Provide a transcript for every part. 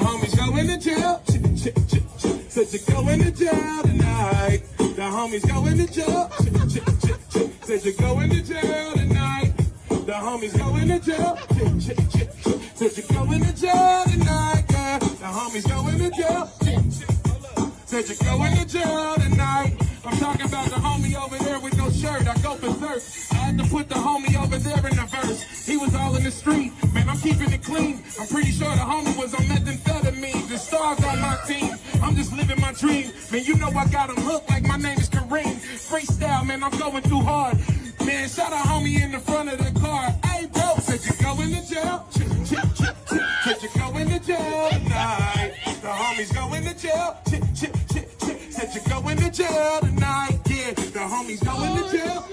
homies going to jail. Said you're going to jail tonight. The homies going to jail. Said you're going to jail tonight. The homies going to jail. Said you're going to jail tonight. Yeah. The homies going to jail. Said you're going to jail tonight. I'm talking about the homie over there with no shirt. I go berserk. I had to put the homie over there in the verse. He was all in the street. Man, I'm keeping it clean. I'm pretty sure the homie was on methamphetamine. The stars on my team. I'm just living my dream. Man, you know I got him hooked like my name is Kareem. Freestyle, man, I'm going too hard. Man, shot a homie in the front of the car. Hey, bro, said you going to jail? Said you going to jail tonight. The homies going to jail. Said you going to jail tonight. Yeah, the homies going to jail.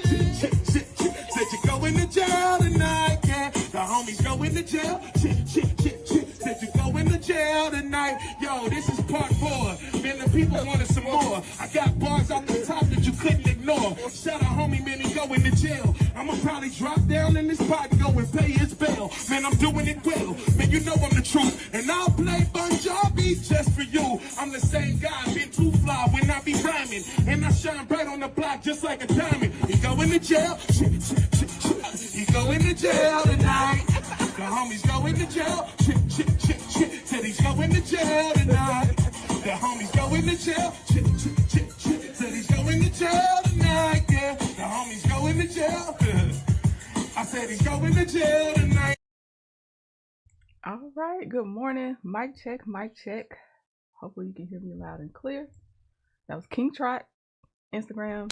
Said you going to jail tonight. Yeah, the homies going to jail. Said you going to jail tonight. Yo, this is part 4. Man, the people wanted some more. I got bars off the top that you couldn't ignore. Shout out homie, man, he going to jail. I'ma probably drop down in this pot and go and pay his bail. Man, I'm doing it well. Man, you know I'm the truth. And I'll play Bon Jovi just for you. I'm the same guy, been too fly when I be rhyming. And I shine bright on the block just like a diamond. He going to jail. He going to jail tonight. The homies going to jail. Said he's going to jail tonight. The homies going to jail. Said he's going to jail tonight. Yeah, the homies going to jail. I said he's going to jail tonight. All right, good morning. Mic check, mic check. Hopefully you can hear me loud and clear. That was King Trot, Instagram.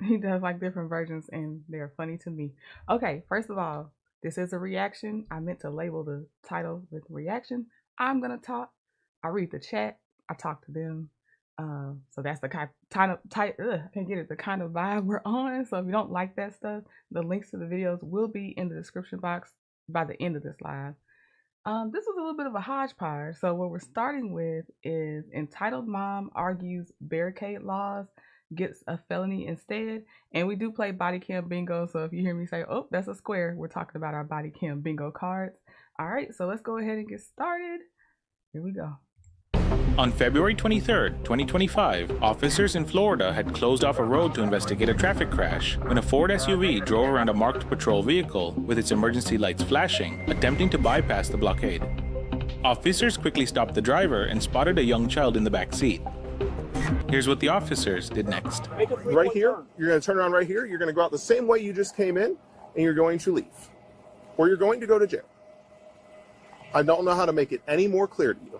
He does like different versions and they're funny to me. Okay, first of all, this is a reaction. I meant to label the title with reaction. I'm gonna talk. I read the chat. I talk to them. So that's the kind of I can't get it, the kind of vibe we're on. So if you don't like that stuff, the links to the videos will be in the description box by the end of this live. This was a little bit of a hodgepodge. So what we're starting with is entitled mom argues barricade laws gets a felony instead. And we do play body cam bingo. So if you hear me say, oh, that's a square, we're talking about our body cam bingo cards. All right, so let's go ahead and get started. Here we go. On February 23, 2025, officers in Florida had closed off a road to investigate a traffic crash when a Ford SUV drove around a marked patrol vehicle with its emergency lights flashing, attempting to bypass the blockade. Officers quickly stopped the driver and spotted a young child in the back seat. Here's what the officers did next. Right here, you're going to turn around right here, you're going to go out the same way you just came in, and you're going to leave. Or you're going to go to jail. I don't know how to make it any more clear to you.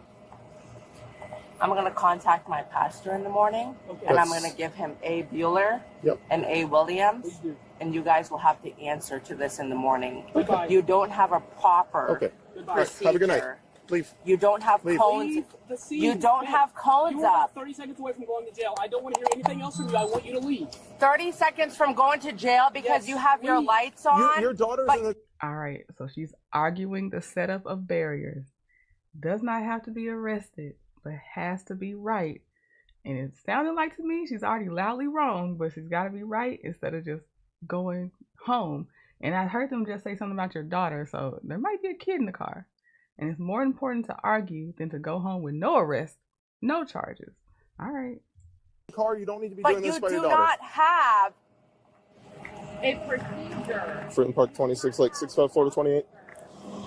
I'm going to contact my pastor in the morning, and I'm going to give him A. Bueller and A. Williams, and you guys will have to answer to this in the morning. You don't have a proper procedure. Have a good night. Leave. You don't have cones. You don't have cones you are up. 30 seconds away from going to jail. I don't want to hear anything else from you. I want you to leave. 30 seconds from going to jail because you have your lights on. Your daughter's in the... All right, so she's arguing the setup of barriers. Does not have to be arrested, but has to be right. And it sounded like to me she's already loudly wrong, but she's got to be right instead of just going home. And I heard them just say something about your daughter, so there might be a kid in the car. And it's more important to argue than to go home with no arrest, no charges. All right. Car, you don't need to be doing this by your daughter. But you do not have a procedure. Fruit Park 26, like 654 to 28.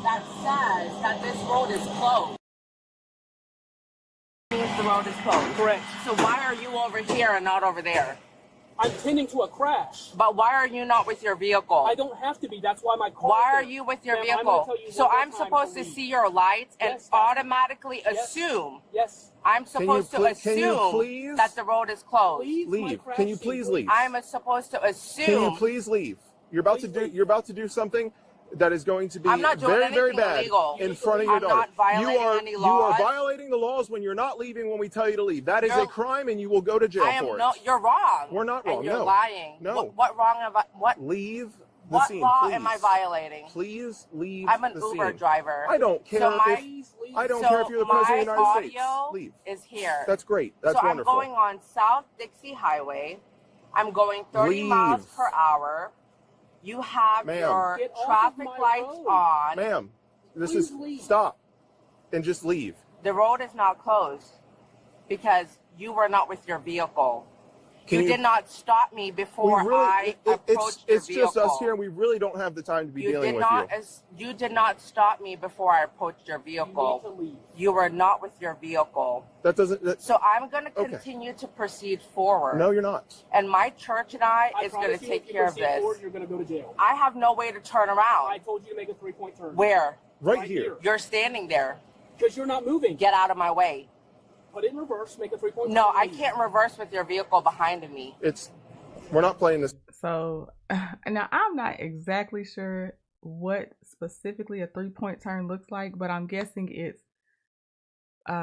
that says that this road is closed. Means the road is closed. Correct. So why are you over here and not over there? I'm tending to a crash. But why are you not with your vehicle? I don't have to be. That's why my car. Why are you with your vehicle? So I'm supposed to see your lights and automatically assume. Yes. I'm supposed to assume that the road is closed. Leave. Can you please leave? I'm supposed to assume. Can you please leave? You're about to do something that is going to be very, very bad illegal. in front of your daughter. I'm not violating any laws. You are violating the laws when you're not leaving when we tell you to leave. That is a crime, and you will go to jail for it. You're wrong. We're not wrong. And you're lying. No. What wrong have I? What? Leave the scene. What law please. am I violating? Please leave. I'm an the Uber scene. driver. I don't care. I don't care if you're the president of the United States. Leave. Is here. That's great. That's wonderful. So I'm going on South Dixie Highway. I'm going 30 miles per hour. You have your traffic lights on. Ma'am, this is stop and just leave. The road is not closed because you were not with your vehicle. You did not stop me before I approached your vehicle. It's just us here, and we really don't have the time to be dealing with you. You did not stop me before I approached your vehicle. You need to leave. You were not with your vehicle. That doesn't. So I'm going to continue to proceed forward. No, you're not. And my church and I is going to take care of this. Forward, you're going to go to jail. I have no way to turn around. I told you to make a 3-point turn. Where? Right here. You're standing there. Because you're not moving. Get out of my way. Put it in reverse, make a 3-point turn. No, I can't reverse with your vehicle behind me. We're not playing this. So now I'm not exactly sure what specifically a 3-point turn looks like, but I'm guessing it's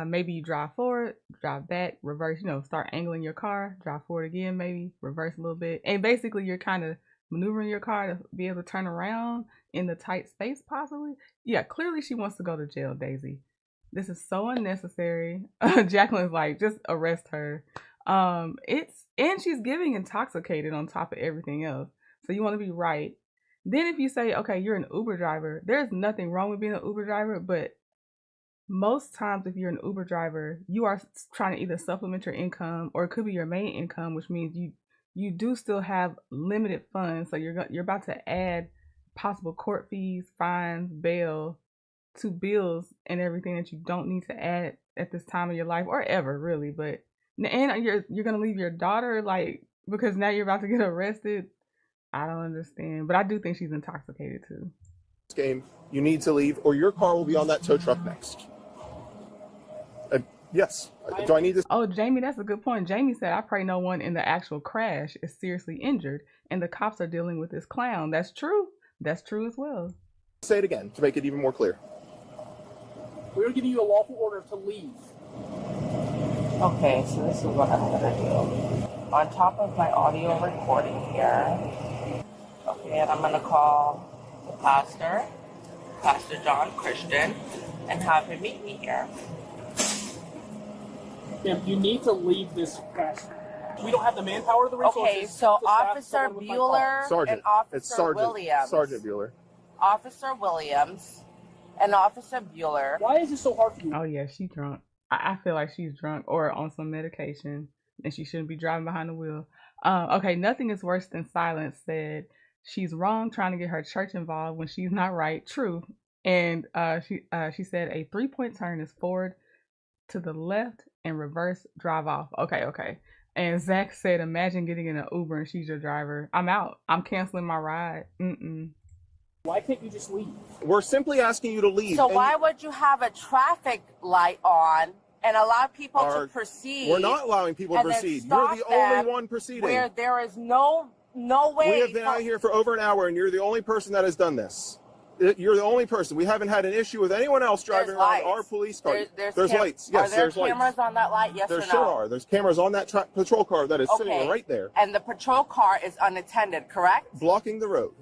maybe you drive forward, drive back, reverse, start angling your car, drive forward again, maybe reverse a little bit. And basically you're kind of maneuvering your car to be able to turn around in the tight space possibly. Yeah, clearly she wants to go to jail, Daisy. This is so unnecessary. Jacqueline's like, just arrest her. And she's getting intoxicated on top of everything else. So you want to be right. Then if you say, okay, you're an Uber driver, there's nothing wrong with being an Uber driver, but most times if you're an Uber driver, you are trying to either supplement your income or it could be your main income, which means you do still have limited funds. So you're about to add possible court fees, fines, bail to bills and everything that you don't need to add at this time of your life or ever really. But and you're gonna leave your daughter because now you're about to get arrested. I don't understand, but I do think she's intoxicated too. Game, you need to leave, or your car will be on that tow truck next. Yes. Do I need to? Oh, Jamie, that's a good point. Jamie said, "I pray no one in the actual crash is seriously injured, and the cops are dealing with this clown." That's true. That's true as well. Say it again to make it even more clear. We're giving you a lawful order to leave. Okay, so this is what I'm gonna do. On top of my audio recording here, okay, and I'm gonna call the pastor, Pastor John Christian, and have him meet me here. Ma'am, you need to leave this crash. We don't have the manpower or the resources. Okay, so Officer Bueller Sergeant. and Officer It's Sergeant. Williams. Sergeant Bueller. Officer Williams and Officer Bueller. Why is this so hard for you? Oh yeah, she's drunk. I feel like she's drunk or on some medication and she shouldn't be driving behind the wheel. Okay, nothing is worse than silence. Said she's wrong trying to get her church involved when she's not right. True. And she said a 3-point turn is forward to the left and reverse drive off. Okay. And Zach said, imagine getting in an Uber and she's your driver. I'm out. I'm canceling my ride. Why can't you just leave? We're simply asking you to leave. So why would you have a traffic light on and allow people to proceed? We're not allowing people to proceed. You're the only one proceeding. Where there is no way. We have been out here for over an hour and you're the only person that has done this. You're the only person. We haven't had an issue with anyone else driving around our police car. There's lights. Yes, there's lights. Are there cameras on that light? Yes or no? There sure are. There's cameras on that patrol car that is sitting right there. And the patrol car is unattended, correct? Blocking the road.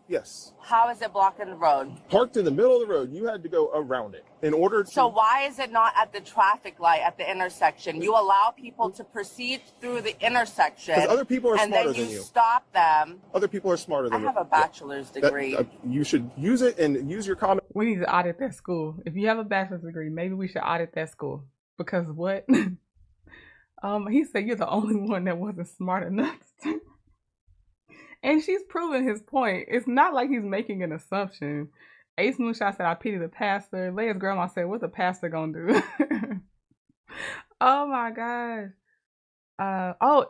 Yes. How is it blocking the road? Parked in the middle of the road. You had to go around it in order to... So why is it not at the traffic light at the intersection? You allow people to proceed through the intersection. Because other people are smarter than you. And then you stop them. Other people are smarter than you. I have a bachelor's degree. You should use it and use your comment. We need to audit that school. If you have a bachelor's degree, maybe we should audit that school. Because what? He said you're the only one that wasn't smart enough to... And she's proving his point. It's not like he's making an assumption. Ace Moonshot said, I pity the pastor. Leia's grandma said, what the pastor gonna do? Oh my gosh.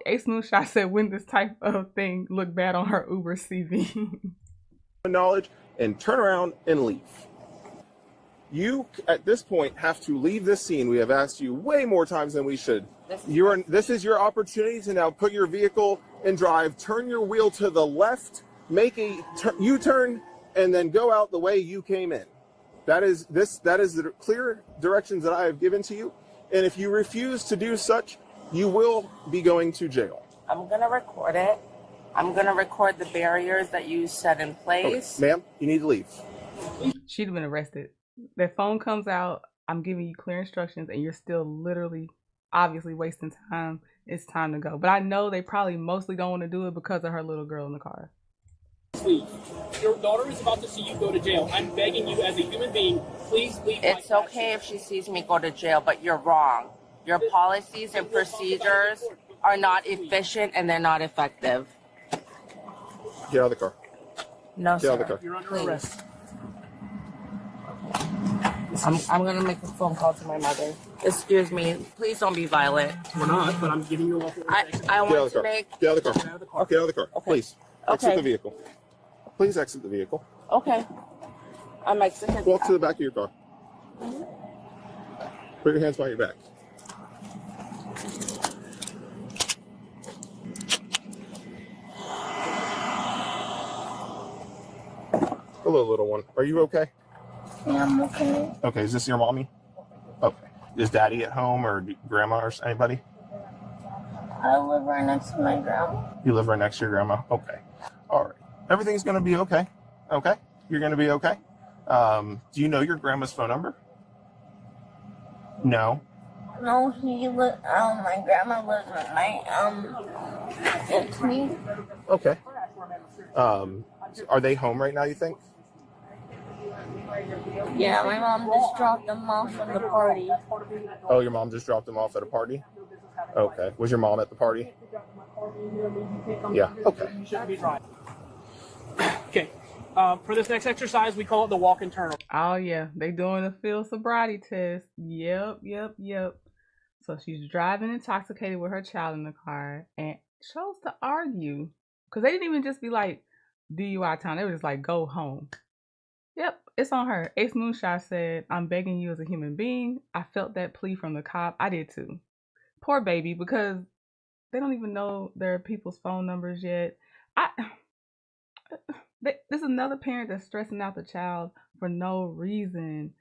Ace Moonshot said, when this type of thing look bad on her Uber CV. Knowledge and turn around and leave. You, at this point, have to leave this scene. We have asked you way more times than we should. This is your opportunity to now put your vehicle in drive, turn your wheel to the left, make a U-turn, and then go out the way you came in. That is the clear directions that I have given to you. And if you refuse to do such, you will be going to jail. I'm going to record it. I'm going to record the barriers that you set in place. Okay. Ma'am, you need to leave. She'd have been arrested. That phone comes out, I'm giving you clear instructions, and you're still literally, obviously wasting time. It's time to go. But I know they probably mostly don't want to do it because of her little girl in the car. leave. Your daughter is about to see you go to jail. I'm begging you as a human being, please leave. It's okay if she sees me go to jail, but you're wrong. Your policies and procedures are not efficient and they're not effective. Get out of the car. No, Get sir. out of the car. You're under Please. arrest. I'm going to make a phone call to my mother. Excuse me. Please don't be violent. We're not, but I'm giving you a lawful I protection. Get out want of the to car. make... Get out of the car. Get out of the car. Okay. Please. Exit Okay. the vehicle. Please exit the vehicle. Okay. I'm exiting. Walk to the back of your car. Put your hands behind your back. Hello, little one. Are you okay? Yeah, I'm okay. Okay, is this your mommy? Okay. Is daddy at home or grandma or anybody? I live right next to my grandma. You live right next to your grandma? Okay. All right. Everything's going to be okay. Okay? You're going to be okay? Do you know your grandma's phone number? No. No, my grandma lives with my, Anthony. Okay. Are they home right now, you think? Yeah, my mom just dropped them off at the party. Oh, your mom just dropped them off at a party? Okay. Was your mom at the party? Yeah. Okay. You shouldn't be driving. Okay. For this next exercise, we call it the walk internal. Oh yeah, they doing a field sobriety test. Yep. So she's driving intoxicated with her child in the car and chose to argue because they didn't even just be like DUI time. They were just like, go home. Yep, it's on her. Ace Moonshot said, I'm begging you as a human being. I felt that plea from the cop. I did too. Poor baby, because they don't even know their people's phone numbers yet. There's another parent that's stressing out the child for no reason.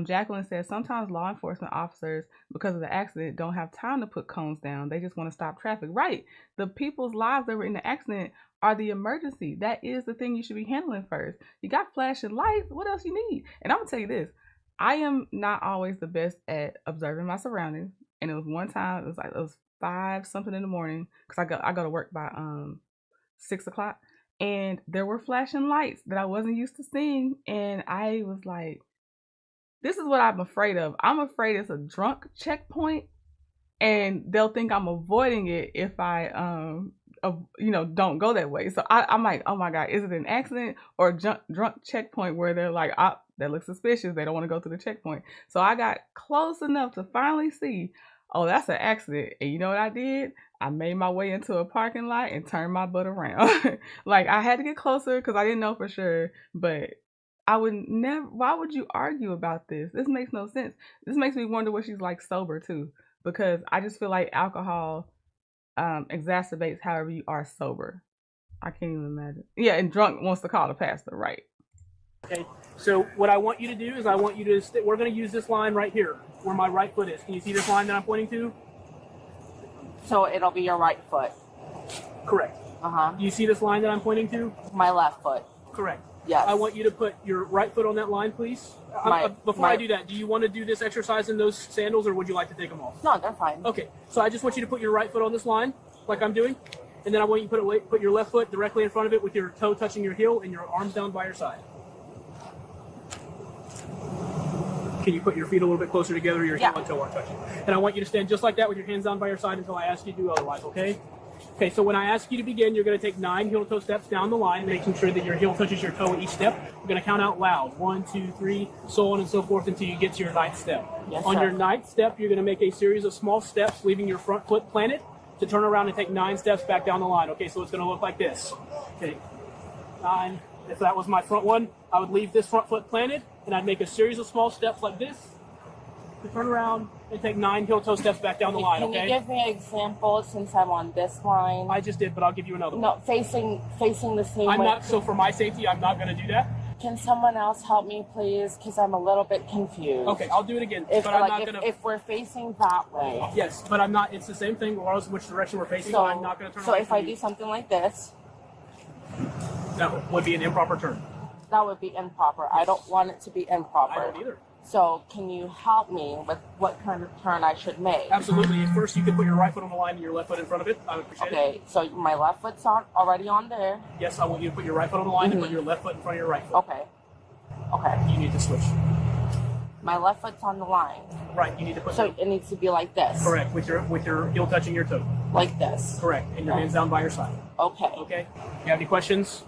Jacqueline says sometimes law enforcement officers, because of the accident, don't have time to put cones down. They just want to stop traffic. Right. The people's lives that were in the accident are the emergency. That is the thing you should be handling first. You got flashing lights. What else you need? And I'm gonna tell you this. I am not always the best at observing my surroundings. And it was one time, it was 5 something in the morning, because I go to work by 6 o'clock. And there were flashing lights that I wasn't used to seeing. And I was like, this is what I'm afraid of. I'm afraid it's a drunk checkpoint and they'll think I'm avoiding it if I, don't go that way. So I'm like, oh my God, is it an accident or a drunk checkpoint where they're like, that looks suspicious. They don't want to go through the checkpoint. So I got close enough to finally see, oh, that's an accident. And you know what I did? I made my way into a parking lot and turned my butt around. Like I had to get closer because I didn't know for sure, but I would never. Why would you argue about this? This makes no sense. This makes me wonder what she's like sober too, because I just feel like alcohol exacerbates however you are sober. I can't even imagine. Yeah, and drunk wants to call the pastor, right? Okay. So what I want you to do is I want you to. We're going to use this line right here, where my right foot is. Can you see this line that I'm pointing to? So it'll be your right foot. Correct. Do you see this line that I'm pointing to? My left foot. Correct. Yes. I want you to put your right foot on that line, please. Before I do that, do you want to do this exercise in those sandals, or would you like to take them off? No, they're fine. Okay. So I just want you to put your right foot on this line, like I'm doing, and then I want you to put your left foot directly in front of it with your toe touching your heel and your arms down by your side. Can you put your feet a little bit closer together? Your heel and toe aren't touching. And I want you to stand just like that with your hands down by your side until I ask you to do otherwise, okay? Okay, so when I ask you to begin, you're going to take 9 heel-toe steps down the line, making sure that your heel touches your toe at each step. We're going to count out loud. 1, 2, 3, so on and so forth until you get to your 9th step. Yes, on sir. your 9th step, you're going to make a series of small steps, leaving your front foot planted to turn around and take 9 steps back down the line. Okay, so it's going to look like this. Okay, 9. If that was my front one, I would leave this front foot planted, and I'd make a series of small steps like this to turn around and take 9 heel-toe steps back down the line, okay? Can you give me an example since I'm on this line? I just did, but I'll give you another one. No, facing the same I'm way. not, so for my safety, I'm not going to do that. Can someone else help me, please? Because I'm a little bit confused. Okay, I'll do it again, If, but I'm not going to... if we're facing that way. Yes, but I'm not, it's the same thing, regardless of which direction we're facing, So, I'm not going to turn so away if from I you. do something like this, That would be an improper turn. that would be improper. I don't want it to be improper. I don't either. So can you help me with what kind of turn I should make? Absolutely. First, you can put your right foot on the line and your left foot in front of it. I would appreciate it. Okay, so my left foot's already on there. Yes, I want you to put your right foot on the line and put your left foot in front of your right foot. Okay. Okay. You need to switch. My left foot's on the line. Right, you need to put So it needs to be like this. correct, with your heel touching your toe. Like this. Correct, and your hands down by your side. Okay. Okay? You have any questions?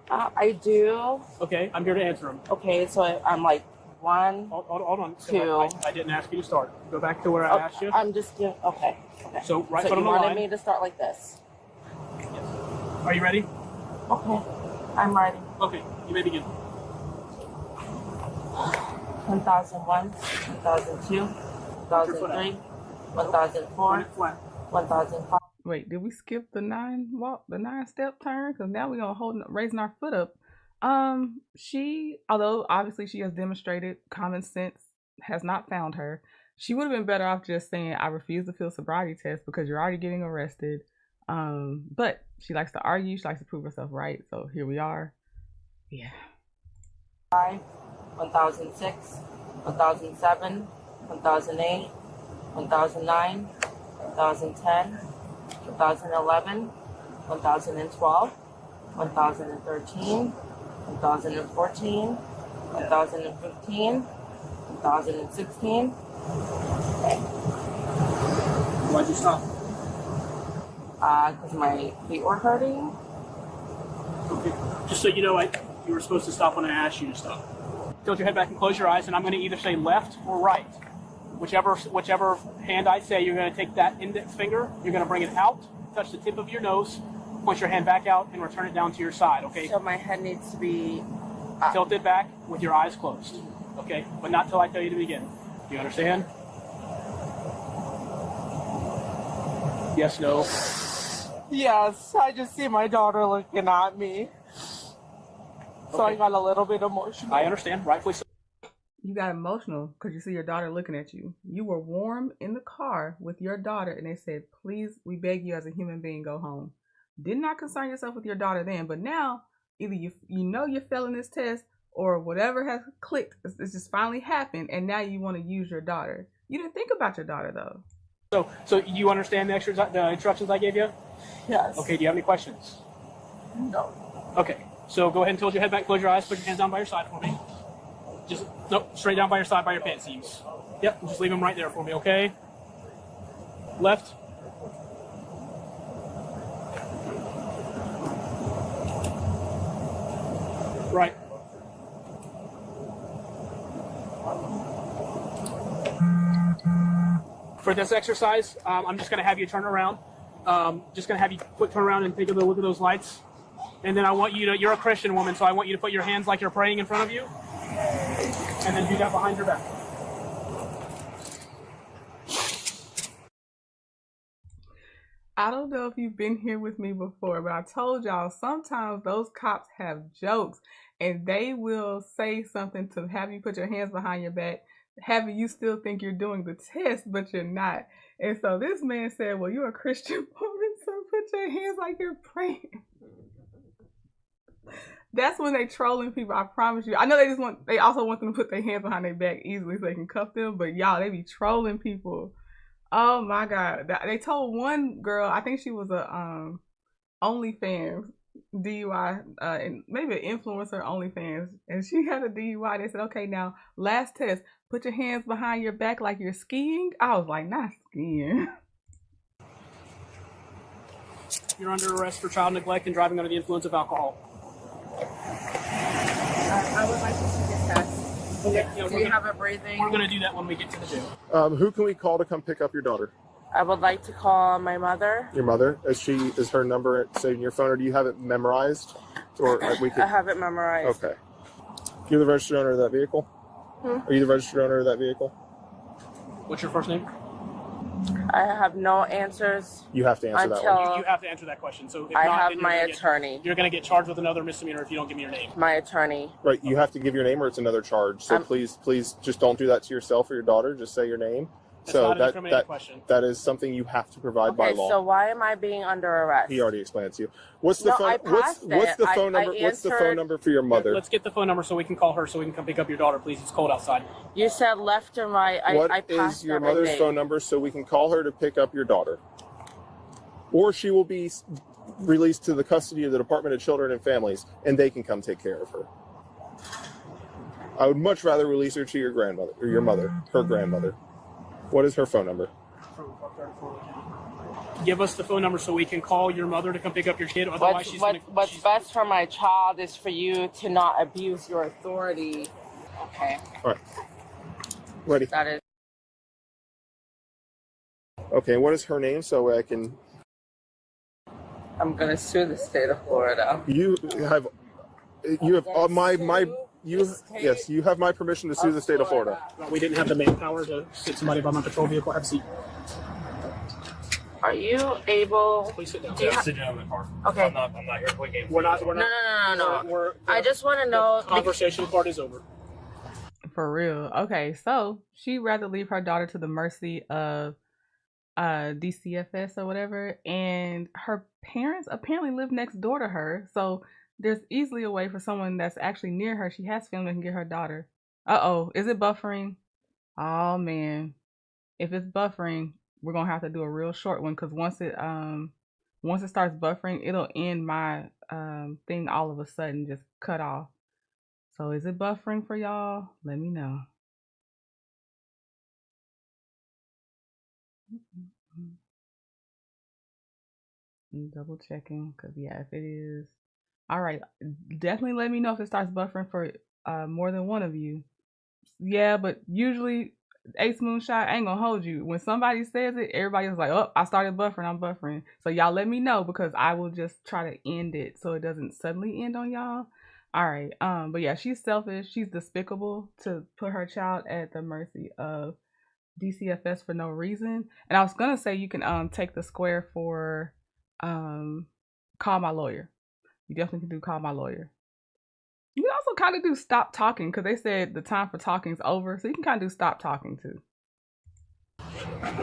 I do. Okay, I'm here to answer them. Okay, so I'm like 1, Hold on. Two. I didn't ask you to start. Go back to where I asked you. I'm just doing, okay. So right So foot on you the wanted line. me to start like this? Are you ready? Okay, I'm ready. Okay, you may begin. 1001, 1002, 1003, 1004, Flat. 1005. Wait, did we skip the 9-step turn? Because now we're gonna raising our foot up. Although obviously she has demonstrated common sense has not found her, she would have been better off just saying, I refuse to fill sobriety test because you're already getting arrested. But she likes to argue, she likes to prove herself right, so here we are. Yeah. 1006, 1007, 1008, 1009, 1010, 2011, 2012, 2013, 2014, 2015, 2016. Why'd you stop? Because my feet were hurting. Okay. Just so you know, you were supposed to stop when I asked you to stop. Tilt your head back and close your eyes, and I'm going to either say left or right. Whichever hand I say, you're going to take that index finger, you're going to bring it out, touch the tip of your nose, point your hand back out, and return it down to your side, okay? So my head needs to be Tilted back with your eyes closed, okay? But not till I tell you to begin. Do you understand? Yes, no? Yes, I just see my daughter looking at me. So I got a little bit emotional. I understand, rightfully so. You got emotional because you see your daughter looking at you. You were warm in the car with your daughter and they said, please, we beg you as a human being, go home. Did not concern yourself with your daughter then, but now either you know you're failing this test or whatever has clicked. It's just finally happened and now you want to use your daughter. You didn't think about your daughter though. So you understand the instructions I gave you? Yes. Okay, do you have any questions? No. Okay, so go ahead and tilt your head back, close your eyes, put your hands down by your side for me. Nope, straight down by your side by your pant seams. Yep, just leave them right there for me, okay? Left. Right. For this exercise, I'm just going to have you turn around. Just going to have you turn around and take a look at those lights. And then I want you to, you're a Christian woman, so I want you to put your hands like you're praying in front of you. And then do that behind your back. I don't know if you've been here with me before, but I told y'all sometimes those cops have jokes and they will say something to have you put your hands behind your back, having you still think you're doing the test, but you're not. And so this man said, well, you're a Christian woman, so put your hands like you're praying. That's when they trolling people, I promise you. I know they also want them to put their hands behind their back easily so they can cuff them, but y'all, they be trolling people. Oh my God. They told one girl, I think she was a OnlyFans DUI, and maybe an influencer OnlyFans, and she had a DUI. They said, okay, now last test, put your hands behind your back like you're skiing. I was like, not skiing. You're under arrest for child neglect and driving under the influence of alcohol. I would like to see the test. Okay, yeah, Do you have a breathing? We're going to do that when we get to the jail. Who can we call to come pick up your daughter? I would like to call my mother. Your mother? Is her number saved in your phone, or do you have it memorized? Or we could... I have it memorized. Okay. You're the registered owner of that vehicle? Are you the registered owner of that vehicle? What's your first name? I have no answers. You have to answer that Until- one. You have to answer that question. So if I not, have then my attorney. You're going to get charged with another misdemeanor if you don't give me your name. My attorney. Right, you have to give your name or it's another charge. So please just don't do that to yourself or your daughter. Just say your name. So not an incriminating question. that is something you have to provide by Okay, law. so why am I being under arrest? He already explained it to you. What's the No, phone? I passed What's the it. phone number? What's the phone answered- number for your mother? Let's get the phone number so we can call her so we can come pick up your daughter, please. It's cold outside. You said left and right. I What passed is your mother's everything. phone number so we can call her to pick up your daughter? Or she will be released to the custody of the Department of Children and Families, and they can come take care of her. I would much rather release her to your grandmother, or your mother, her grandmother. What is her phone number? Give us the phone number so we can call your mother to come pick up your kid. Otherwise, What's best for my child is for you to not abuse your authority. Okay. All right. Ready? That is. Okay, what is her name so I can... I'm gonna sue the state of Florida. You have yes, you have my permission to sue the state of Florida. We didn't have the manpower to sit somebody by my patrol vehicle. Have a seat. Are you able? Please sit down. Sit down in the car. Okay. I'm not here to play games. We're not. No. I just want to know. The conversation part is over. For real. Okay, so she'd rather leave her daughter to the mercy of DCFS or whatever, and her parents apparently live next door to her, so there's easily a way for someone that's actually near her. She has family that can get her daughter. Is it buffering? Oh man, if it's buffering, we're gonna have to do a real short one, because once it starts buffering, it'll end my thing all of a sudden, just cut off. So is it buffering for y'all? Let me know. I'm double checking, because yeah, if it is, all right, definitely let me know if it starts buffering for more than one of you. Yeah, but usually Ace Moonshot, I ain't gonna hold you. When somebody says it, everybody's like, oh, I started buffering, I'm buffering. So y'all let me know, because I will just try to end it so it doesn't suddenly end on y'all. All right, but yeah, she's selfish. She's despicable to put her child at the mercy of DCFS for no reason. And I was gonna say you can take the square for call my lawyer. You definitely can do call my lawyer. You can also kind of do stop talking, because they said the time for talking is over, so you can kind of do stop talking too.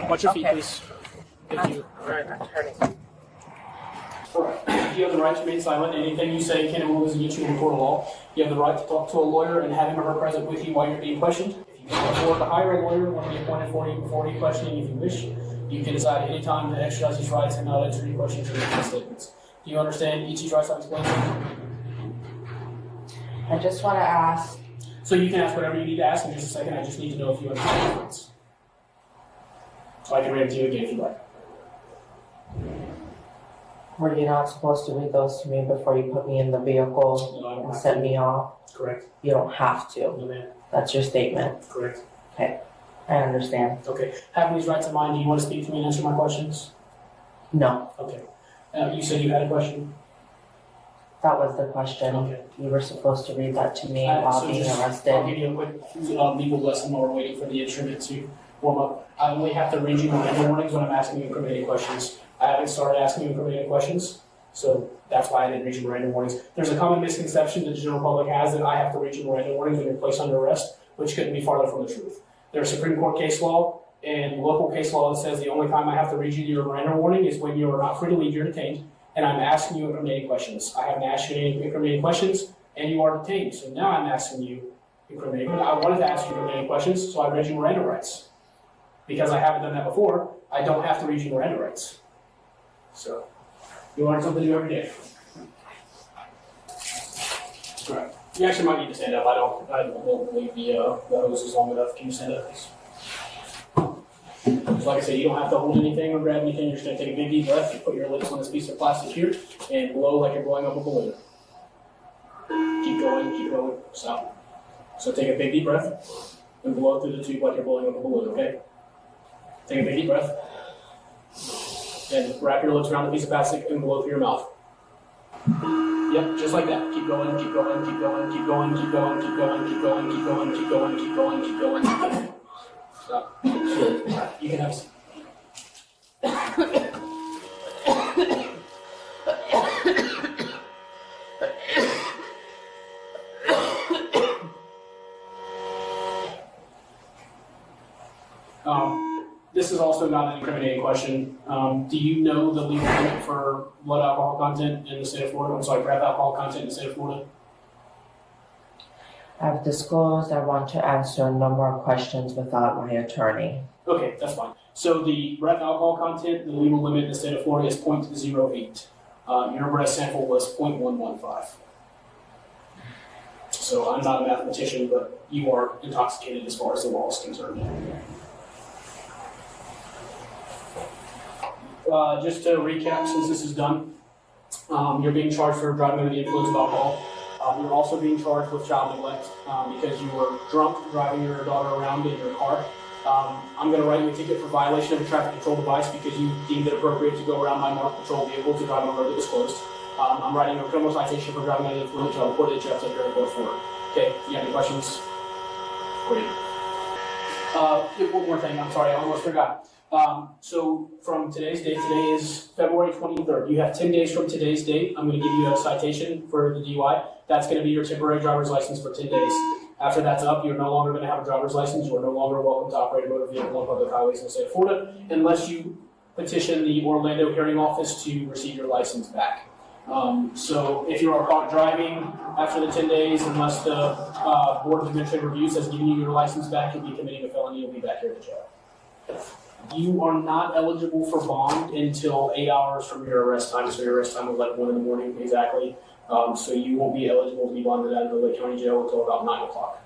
Watch your feet, please. Thank you. Alright, I'm turning. You have the right to remain silent. Anything you say can and will is against you in court of law. You have the right to talk to a lawyer and have him or her present with you while you're being questioned. If you can afford to hire a lawyer, one will be appointed for you before any questioning if you wish. You can decide at any time to exercise these rights and not answer any questions or make statements. Do you understand each of these rights I've explained to you? I just want to ask. So you can ask whatever you need to ask in just a second. I just need to know if you understand these rights. So I can read it to you again if you like. Were you not supposed to read those to me before you put me in the vehicle No, I don't and have send to. me off? Correct. You don't have to. No, ma'am. That's your statement. Correct. Okay. I understand. Okay. Having these rights in mind, do you want to speak to me and answer my questions? No. Okay. You said you had a question? That was the question. Okay. You were supposed to read that to me while So being just- I'll arrested. give you a quick legal lesson while we're waiting for the instrument to warm up. I only have to read you Miranda warnings when I'm asking you incriminating questions. I haven't started asking you incriminating questions, so that's why I didn't read you Miranda warnings. There's a common misconception that the general public has that I have to read you Miranda warnings when you're placed under arrest, which couldn't be farther from the truth. There's Supreme Court case law and local case law that says the only time I have to read you your Miranda warning is when you are not free to leave, you're detained, and I'm asking you incriminating questions. I haven't asked you any incriminating questions, and you are detained. So now I'm asking you incriminating. I wanted to ask you incriminating questions, so I read you Miranda rights. Because I haven't done that before, I don't have to read you Miranda rights. So, you learn something new every day. All right. You actually might need to stand up. I won't leave the hoses long enough. Can you stand up, please? So like I said, you don't have to hold anything or grab anything. You're just going to take a big deep breath. You put your lips on this piece of plastic here and blow like you're blowing up a balloon. Keep going, stop. So take a big deep breath and blow through the tube like you're blowing up a balloon, okay? Take a big deep breath. And wrap your lips around the piece of plastic and blow through your mouth. Yep, just like that. Keep going, keep going, keep going, keep going, keep going, keep going, keep going, keep going, keep going, keep going, keep going, keep going. Stop. You can have a seat. this is also not an incriminating question. Do you know the legal limit for blood alcohol content in the state of Florida? I'm sorry, breath alcohol content in the state of Florida? I've disclosed I want to answer no more questions without my attorney. Okay, that's fine. So the breath alcohol content, the legal limit in the state of Florida is 0.08. Your breath sample was 0.115. So I'm not a mathematician, but you are intoxicated as far as the law is concerned. Just to recap, since this is done, you're being charged for driving under the influence of alcohol. You're also being charged with child neglect because you were drunk driving your daughter around in your car. I'm going to write you a ticket for violation of a traffic control device because you deemed it appropriate to go around my marked patrol vehicle to drive on a road that was closed. I'm writing a criminal citation for driving under the influence. I'll report it to you outside here and go forward. Okay, you have any questions? Great. One more thing, I'm sorry, I almost forgot. So from today's date, today is February 23rd. You have 10 days from today's date. I'm going to give you a citation for the DUI. That's going to be your temporary driver's license for 10 days. After that's up, you're no longer going to have a driver's license. You are no longer welcome to operate a motor vehicle on public highways in the state of Florida unless you petition the Orlando hearing office to receive your license back. So if you are caught driving after the 10 days, unless the Board of Administrative Reviews has given you your license back, you'll be committing a felony. You'll be back here in the jail. You are not eligible for bond until 8 hours from your arrest time. So your arrest time was like 1 in the morning exactly. So you won't be eligible to be bonded out of the Lake County Jail until about 9 o'clock.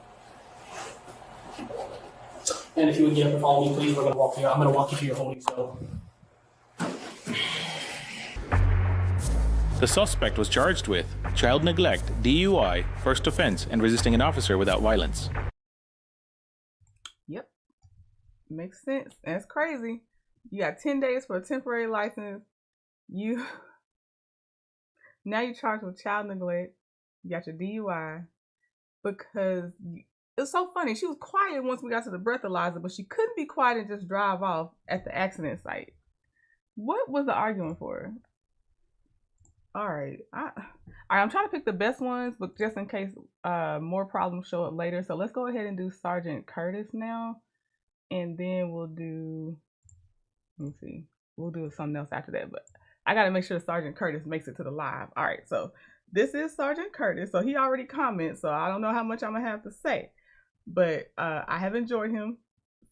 And if you would get up and follow me, please, we're going to walk you. I'm going to walk you through your holding cell. The suspect was charged with child neglect, DUI, first offense, and resisting an officer without violence. Yep. Makes sense. That's crazy. You got 10 days for a temporary license. Now you're charged with child neglect. You got your DUI because it's so funny. She was quiet once we got to the breathalyzer, but she couldn't be quiet and just drive off at the accident site. What was the argument for? All right. I'm trying to pick the best ones, but just in case more problems show up later. So let's go ahead and do Sergeant Curtis now. And then we'll do, let me see, we'll do something else after that. But I got to make sure Sergeant Curtis makes it to the live. All right. So this is Sergeant Curtis. So he already commented. So I don't know how much I'm going to have to say. But I have enjoyed him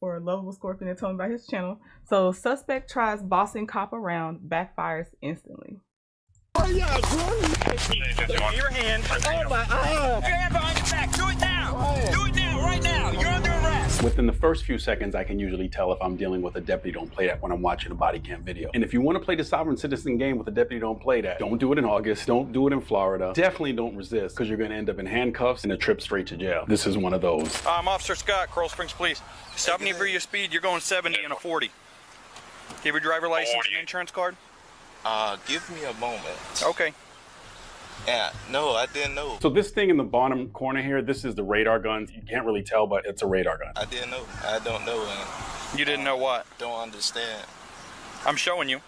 for Lovable Scorpion and told me about his channel. So suspect tries bossing cop around, backfires instantly. Oh yeah, your hand. Oh my! Your hand behind your back. Do it now. Do it now, right now. You're under arrest. Within the first few seconds, I can usually tell if I'm dealing with a deputy don't play that when I'm watching a body cam video. And if you want to play the sovereign citizen game with a deputy don't play that, don't do it in August. Don't do it in Florida. Definitely don't resist because you're going to end up in handcuffs and a trip straight to jail. This is one of those. I'm Officer Scott, Coral Springs Police. Stopping you for your speed. You're going 70 and a 40. Give your driver license and insurance card. Give me a moment. Okay. Yeah, no, I didn't know. So this thing in the bottom corner here, this is the radar gun. You can't really tell, but it's a radar gun. I didn't know. I don't know. You didn't know what? Don't understand. I'm showing you.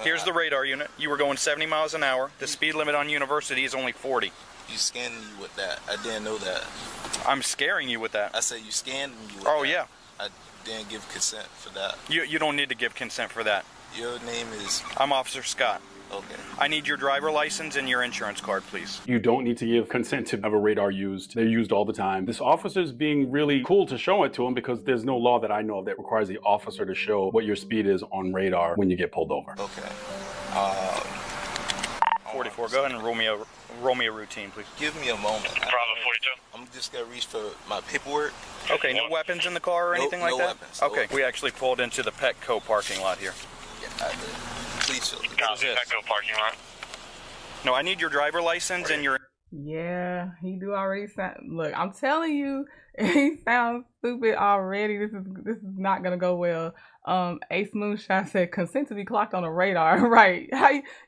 Here's the radar unit. You were going 70 miles an hour. The speed limit on University is only 40. You scanned me with that. I didn't know that. I'm scaring you with that. I said you scanned me with that. Oh, yeah. I didn't give consent for that. You don't need to give consent for that. Your name is? I'm Officer Scott. Okay. I need your driver license and your insurance card, please. You don't need to give consent to have a radar used. They're used all the time. This officer's being really cool to show it to him because there's no law that I know of that requires the officer to show what your speed is on radar when you get pulled over. Okay. 44, go ahead and roll me a routine, please. Give me a moment. Bravo 42. I'm just going to reach for my paperwork. Okay, no weapons in the car or anything like no that? Weapons. Okay, we actually pulled into the Petco parking lot here. Yeah, I did. Please fill it. What is this? Petco parking lot. No, I need your driver license and your... Yeah, he do already sound. Look, I'm telling you, he sounds stupid already. This is not gonna go well. Ace Moonshot said consent to be clocked on a radar. Right?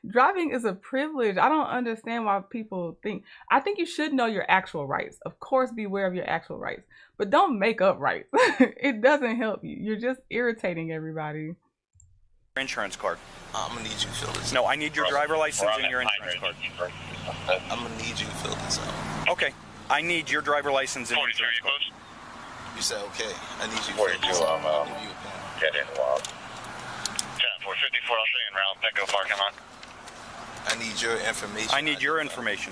Driving is a privilege. I don't understand why people think. I think you should know your actual rights. Of course, be aware of your actual rights, but don't make up rights. It doesn't help you. You're just irritating everybody. Insurance card. I'm going to need you to fill this out. No, I need your driver license and your insurance card. I'm going to need you to fill this out. Okay. I need your driver license and 42, insurance you card. close? You said, okay, I need you to fill this out. I'll give you a pen. Get in, Rob. 454, I'll show you in round. Pick parking lot. I need your information. I need your information.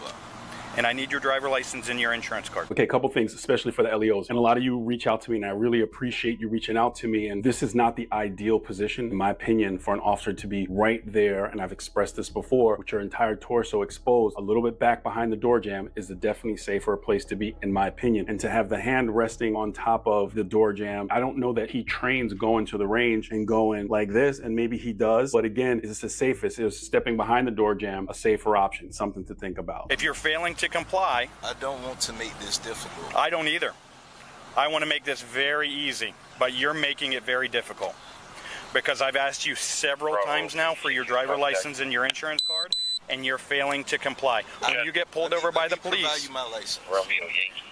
And I need your driver license and your insurance card. Okay, a couple things, especially for the LEOs. And a lot of you reach out to me, and I really appreciate you reaching out to me. And this is not the ideal position, in my opinion, for an officer to be right there. And I've expressed this before, with your entire torso exposed, a little bit back behind the door jamb is a definitely safer place to be, in my opinion. And to have the hand resting on top of the door jamb, I don't know that he trains going to the range and going like this, and maybe he does. But again, is this the safest? Is stepping behind the door jamb a safer option? Something to think about. If you're failing to comply, I don't want to make this difficult. I don't either. I want to make this very easy, but you're making it very difficult. Because I've asked you several times now for your driver license and your insurance card, and you're failing to comply. When you get pulled over by the police,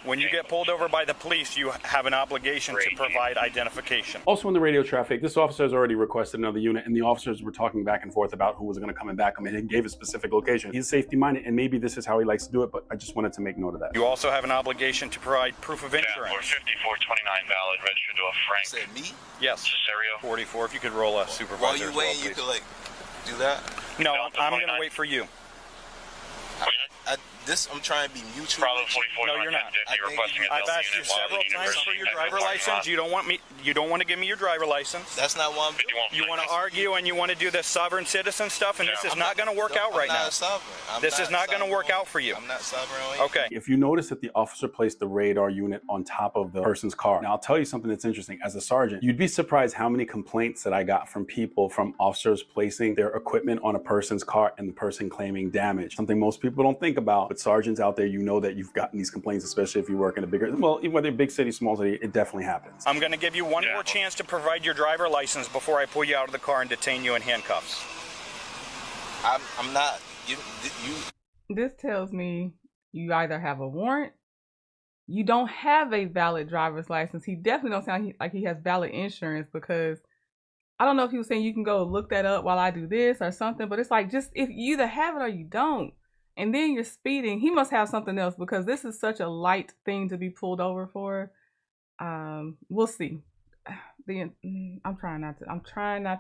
when you get pulled over by the police, you have an obligation to provide identification. Also in the radio traffic, this officer has already requested another unit, and the officers were talking back and forth about who was going to come and back him, and he gave a specific location. He's safety minded, and maybe this is how he likes to do it, but I just wanted to make note of that. You also have an obligation to provide proof of insurance. 45429 valid, registered to a Frank. Said me? Yes. Cesario. 44. If you could roll a supervisor. While you waiting, you could like do that. No, I'm going to wait for you. I'm trying to be mutual. Bravo 44. No, you're not. I've asked you several times for your driver license. You don't want to give me your driver license. That's not what I'm doing. You want to argue and you want to do this sovereign citizen stuff, and this is not going to work out right now. This is not going to work out for you. I'm not sovereign. Okay. If you notice that the officer placed the radar unit on top of the person's car, now I'll tell you something that's interesting. As a sergeant, you'd be surprised how many complaints that I got from people, from officers placing their equipment on a person's car and the person claiming damage. Something most people don't think about, but sergeants out there, you know that you've gotten these complaints, especially if you work in a bigger, well, whether big city, small city, it definitely happens. I'm going to give you one more chance to provide your driver license before I pull you out of the car and detain you in handcuffs. I'm not. You. This tells me you either have a warrant, you don't have a valid driver's license. He definitely don't sound like he has valid insurance, because I don't know if he was saying you can go look that up while I do this or something, but it's like, just if you either have it or you don't. And then you're speeding. He must have something else, because this is such a light thing to be pulled over for. We'll see. I'm trying not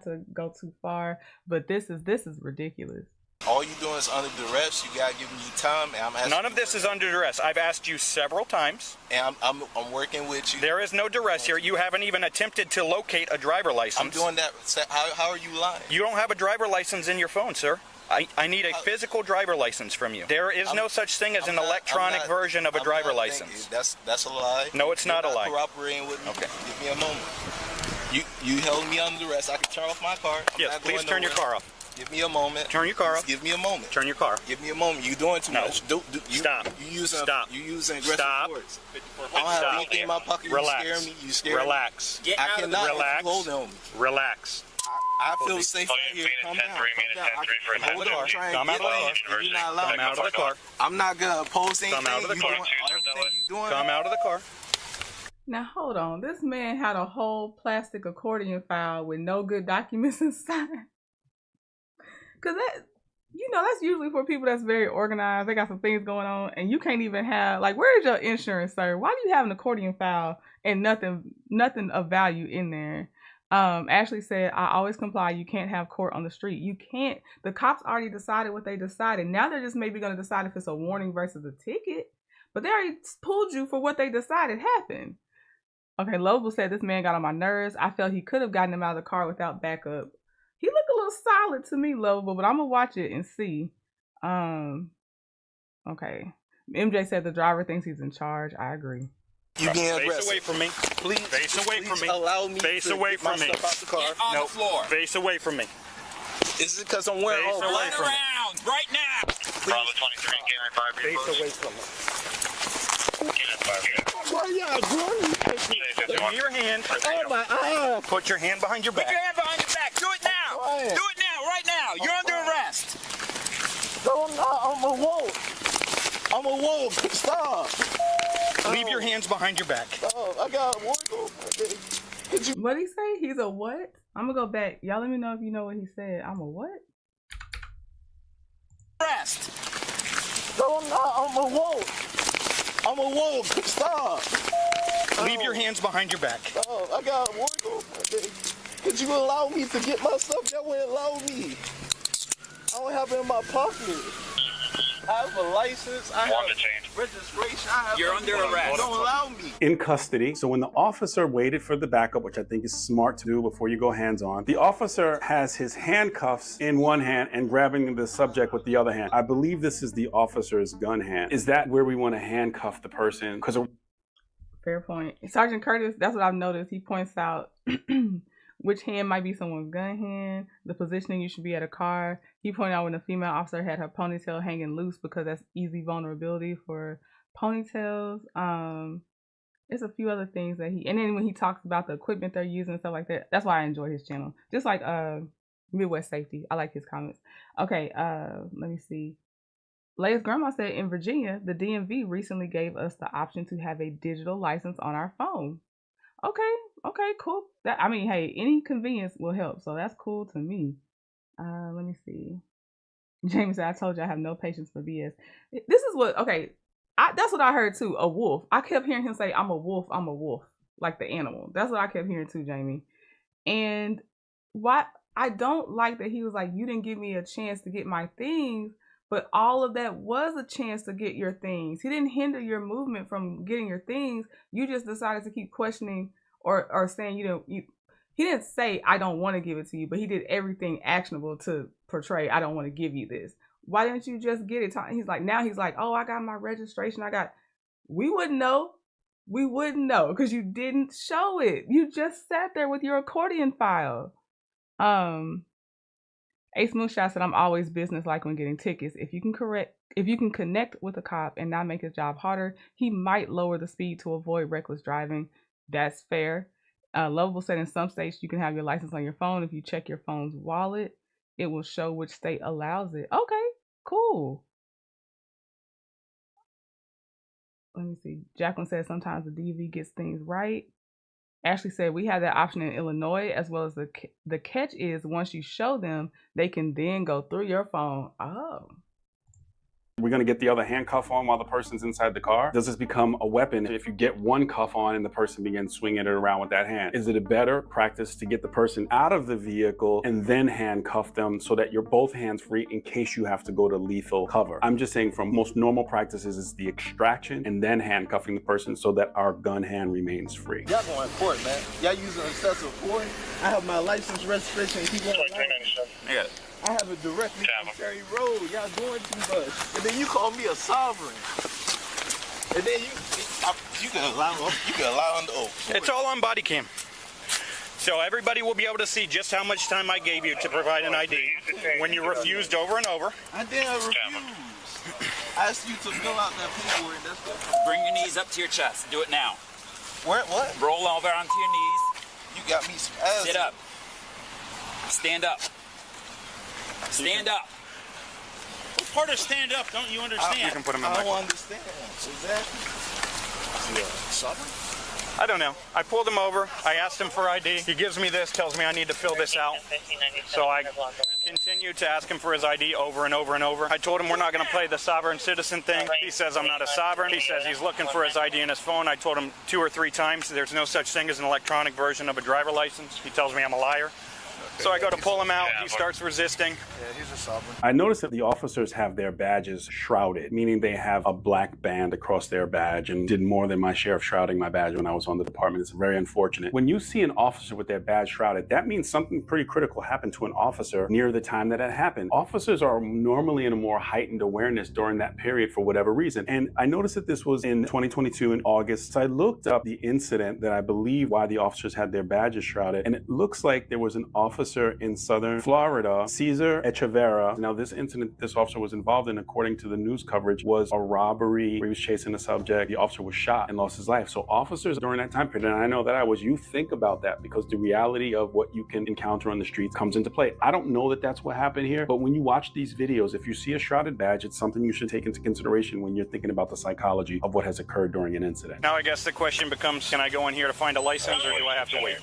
to go too far, but this is ridiculous. All you doing is under duress. You gotta give me time, and I'm asking. None of this is under duress. I've asked you several times. And I'm working with you. There is no duress here. You haven't even attempted to locate a driver license. I'm doing that. How are you lying? You don't have a driver license in your phone, sir. I need a physical driver license from you. There is no such thing as an electronic version of a driver license. That's a lie. No, it's not a lie. Cooperating with me. Okay. Give me a moment. You held me under duress. I can turn off my car. Yes, please turn your car off. Give me a moment. Turn your car off. Give me a moment. Turn your car. Give me a moment. You're doing too much. Stop. You using aggressive words. I don't have anything in my pocket. Relax. You scare me. You scare Relax. me. I cannot. Relax. Hold on me. Relax. I feel safe right here. Calm down. Hold on. Come out of the car. Come out of the car. I'm not gonna oppose anything. Come out of the car. Come out of the car. Now hold on. This man had a whole plastic accordion file with no good documents inside. Cause that's usually for people that's very organized. They got some things going on, and you can't even have, like, where's your insurance, sir? Why do you have an accordion file and nothing of value in there? Ashley said, I always comply. You can't have court on the street. You can't. The cops already decided what they decided. Now they're just maybe going to decide if it's a warning versus a ticket. But they already pulled you for what they decided happened. Okay, Lobo said, this man got on my nerves. I felt he could have gotten him out of the car without backup. He looked a little solid to me, Lobo, but I'm going to watch it and see. Okay. MJ said the driver thinks he's in charge. I agree. You being aggressive. Face away from me. Please. Face away from me. Allow me face to away get from my me. stuff out the car. Get on the floor. Face away from me. Is it because I'm wearing all black? Turn around right now. Bravo 23, Canine 5. Face away from me. Canine 5. What are y'all doing? Give me your hand. Oh my eye. Put your hand behind your back. Put your hand behind your back. Do it now. Quiet. Do it now, right now. You're under arrest. No, I'm a wolf. I'm a wolf. Stop. Leave your hands behind your back. Oh, I got a wiggle. What'd he say? He's a what? I'm gonna go back. Y'all let me know if you know what he said. I'm a what? Arrest. No, I'm a wolf. I'm a wolf. Stop. Leave your hands behind your back. Oh, I got a wiggle. Could you allow me to get my stuff? That wouldn't allow me. I don't have it in my pocket. I have a license. I have registration. You're under arrest. Don't allow me. In custody. So when the officer waited for the backup, which I think is smart to do before you go hands-on, the officer has his handcuffs in one hand and grabbing the subject with the other hand. I believe this is the officer's gun hand. Is that where we want to handcuff the person? Because Fair point. Sergeant Curtis, that's what I've noticed. He points out which hand might be someone's gun hand, the positioning you should be at a car. He pointed out when the female officer had her ponytail hanging loose because that's easy vulnerability for ponytails. There's a few other things that and then when he talks about the equipment they're using and stuff like that, that's why I enjoy his channel. Just like Midwest Safety. I like his comments. Okay, let me see. Leia's grandma said in Virginia, the DMV recently gave us the option to have a digital license on our phone. Okay, cool. I mean, hey, any convenience will help, so that's cool to me. Let me see. Jamie said, I told you I have no patience for BS. This is what, that's what I heard too, a wolf. I kept hearing him say, I'm a wolf, like the animal. That's what I kept hearing too, Jamie. And why I don't like that he was like, you didn't give me a chance to get my things, but all of that was a chance to get your things. He didn't hinder your movement from getting your things. You just decided to keep questioning or saying he didn't say I don't want to give it to you, but he did everything actionable to portray I don't want to give you this. Why didn't you just get it? He's like, oh, I got my registration. We wouldn't know. We wouldn't know because you didn't show it. You just sat there with your accordion file. Ace Moonshot said, I'm always business-like when getting tickets. If you can connect with a cop and not make his job harder, he might lower the speed to avoid reckless driving. That's fair. Lovable said in some states you can have your license on your phone. If you check your phone's wallet, it will show which state allows it. Okay, cool. Let me see. Jacqueline said sometimes the DV gets things right. Ashley said we have that option in Illinois, as well as the catch is once you show them, they can then go through your phone. Oh. We're going to get the other handcuff on while the person's inside the car. Does this become a weapon if you get one cuff on and the person begins swinging it around with that hand? Is it a better practice to get the person out of the vehicle and then handcuff them so that you're both hands free in case you have to go to lethal cover? I'm just saying from most normal practices is the extraction and then handcuffing the person so that our gun hand remains free. Y'all going to court, man. Y'all using excessive force. I have my license, registration, and keep going. Yeah. I have it directly from Cherry Road. Y'all doing too much. And then you call me a sovereign. And then you can allow on the oath. It's all on Bodycam. So everybody will be able to see just how much time I gave you to provide an ID when you refused over and over. I didn't refuse. I asked you to fill out that paperwork. That's what. Bring your knees up to your chest. Do it now. What? Roll over onto your knees. You got me spazzing. Sit up. Stand up. Stand up. What part of stand up don't you understand? You can put them in I my don't understand. Exactly. Yeah. Sovereign? I don't know. I pulled him over. I asked him for ID. He gives me this, tells me I need to fill this out. So I continue to ask him for his ID over and over and over. I told him we're not going to play the sovereign citizen thing. He says I'm not a sovereign. He says he's looking for his ID in his phone. I told him 2 or 3 times there's no such thing as an electronic version of a driver license. He tells me I'm a liar. So I go to pull him out, he starts resisting. Yeah, he's a sovereign. I noticed that the officers have their badges shrouded, meaning they have a black band across their badge, and did more than my share of shrouding my badge when I was on the department. It's very unfortunate. When you see an officer with their badge shrouded, that means something pretty critical happened to an officer near the time that it happened. Officers are normally in a more heightened awareness during that period for whatever reason. And I noticed that this was in 2022 in August. So I looked up the incident that I believe why the officers had their badges shrouded, and it looks like there was an officer in southern Florida, Cesar Echeverria. Now, this incident this officer was involved in, according to the news coverage, was a robbery where he was chasing a subject. The officer was shot and lost his life. So officers during that time period, and I know that you think about that because the reality of what you can encounter on the streets comes into play. I don't know that that's what happened here, but when you watch these videos, if you see a shrouded badge, it's something you should take into consideration when you're thinking about the psychology of what has occurred during an incident. Now I guess the question becomes, can I go in here to find a license or do I have to wait?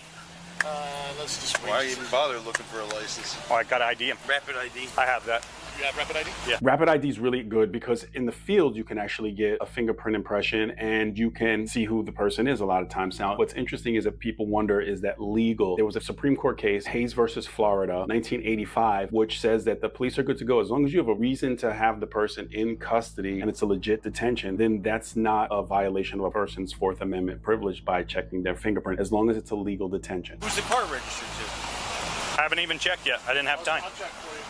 Let's just wait. Why even bother looking for a license? Oh, I got ID. Rapid ID. I have that. You have rapid ID? Yeah. Rapid ID is really good because in the field, you can actually get a fingerprint impression and you can see who the person is a lot of times. Now, what's interesting is that people wonder, is that legal? There was a Supreme Court case, Hayes versus Florida, 1985, which says that the police are good to go. As long as you have a reason to have the person in custody and it's a legit detention, then that's not a violation of a person's Fourth Amendment privilege by checking their fingerprint, as long as it's a legal detention. Who's the car registered to? I haven't even checked yet. I didn't have time. I'll check for you.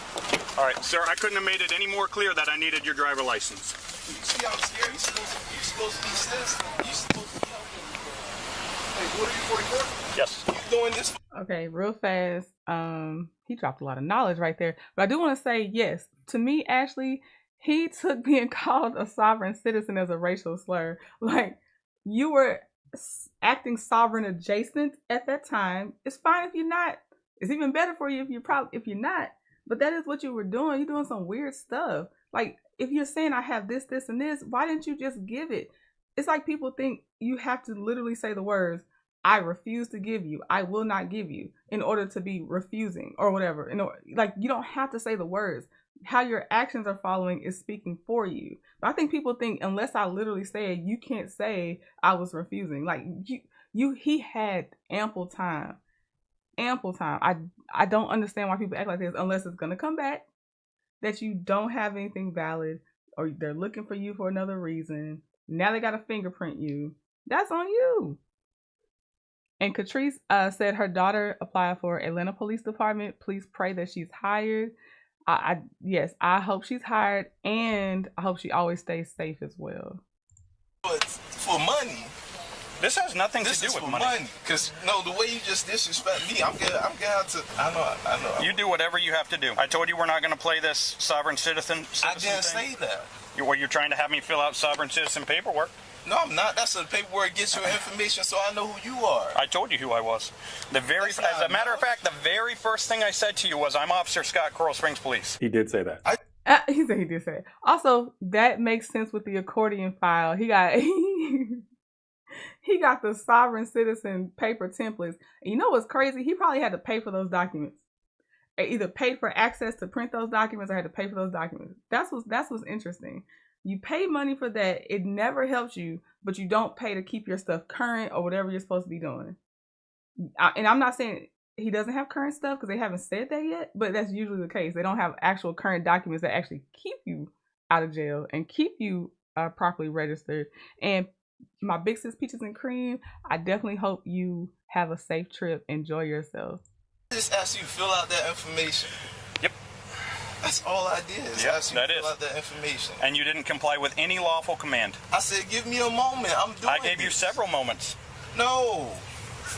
All right, sir, I couldn't have made it any more clear that I needed your driver license. You see how scared you're supposed to be sensitive. You're supposed to be Hey, what are you, 44? Yes. You doing this? Okay, real fast. He dropped a lot of knowledge right there. But I do want to say, yes, to me, Ashley, he took being called a sovereign citizen as a racial slur. Like, you were acting sovereign adjacent at that time. It's fine if you're not. It's even better for you if you're not. But that is what you were doing. You're doing some weird stuff. Like, if you're saying I have this, this, and this, why didn't you just give it? It's like people think you have to literally say the words, I refuse to give you, I will not give you, in order to be refusing or whatever. Like, you don't have to say the words. How your actions are following is speaking for you. But I think people think unless I literally say it, you can't say I was refusing. Like, he had ample time. Ample time. I don't understand why people act like this unless it's gonna come back that you don't have anything valid or they're looking for you for another reason. Now they gotta fingerprint you. That's on you. And Catrice said her daughter applied for Atlanta Police Department. Please pray that she's hired. Yes, I hope she's hired, and I hope she always stays safe as well. But for money. This has nothing to do with money. Because, no, the way you just disrespect me, I'm going to... I know. You do whatever you have to do. I told you we're not going to play this sovereign citizen I didn't thing. say that. You're trying to have me fill out sovereign citizen paperwork. No, I'm not. That's the paperwork gets your information so I know who you are. I told you who I was. As a matter of fact, the very first thing I said to you was, I'm Officer Scott, Coral Springs Police. He did say that. He said he did say it. Also, that makes sense with the accordion file. He got he got the sovereign citizen paper templates. And you know what's crazy? He probably had to pay for those documents. Either paid for access to print those documents or had to pay for those documents. That's what's interesting. You pay money for that. It never helps you, but you don't pay to keep your stuff current or whatever you're supposed to be doing. And I'm not saying he doesn't have current stuff because they haven't said that yet, but that's usually the case. They don't have actual current documents that actually keep you out of jail and keep you properly registered. And my big sis Peaches and Cream, I definitely hope you have a safe trip. Enjoy yourself. I just asked you to fill out that information. Yep. That's all I did. Yep, that is. Fill out that information. And you didn't comply with any lawful command. I said, give me a moment. I'm doing I gave you several moments. No.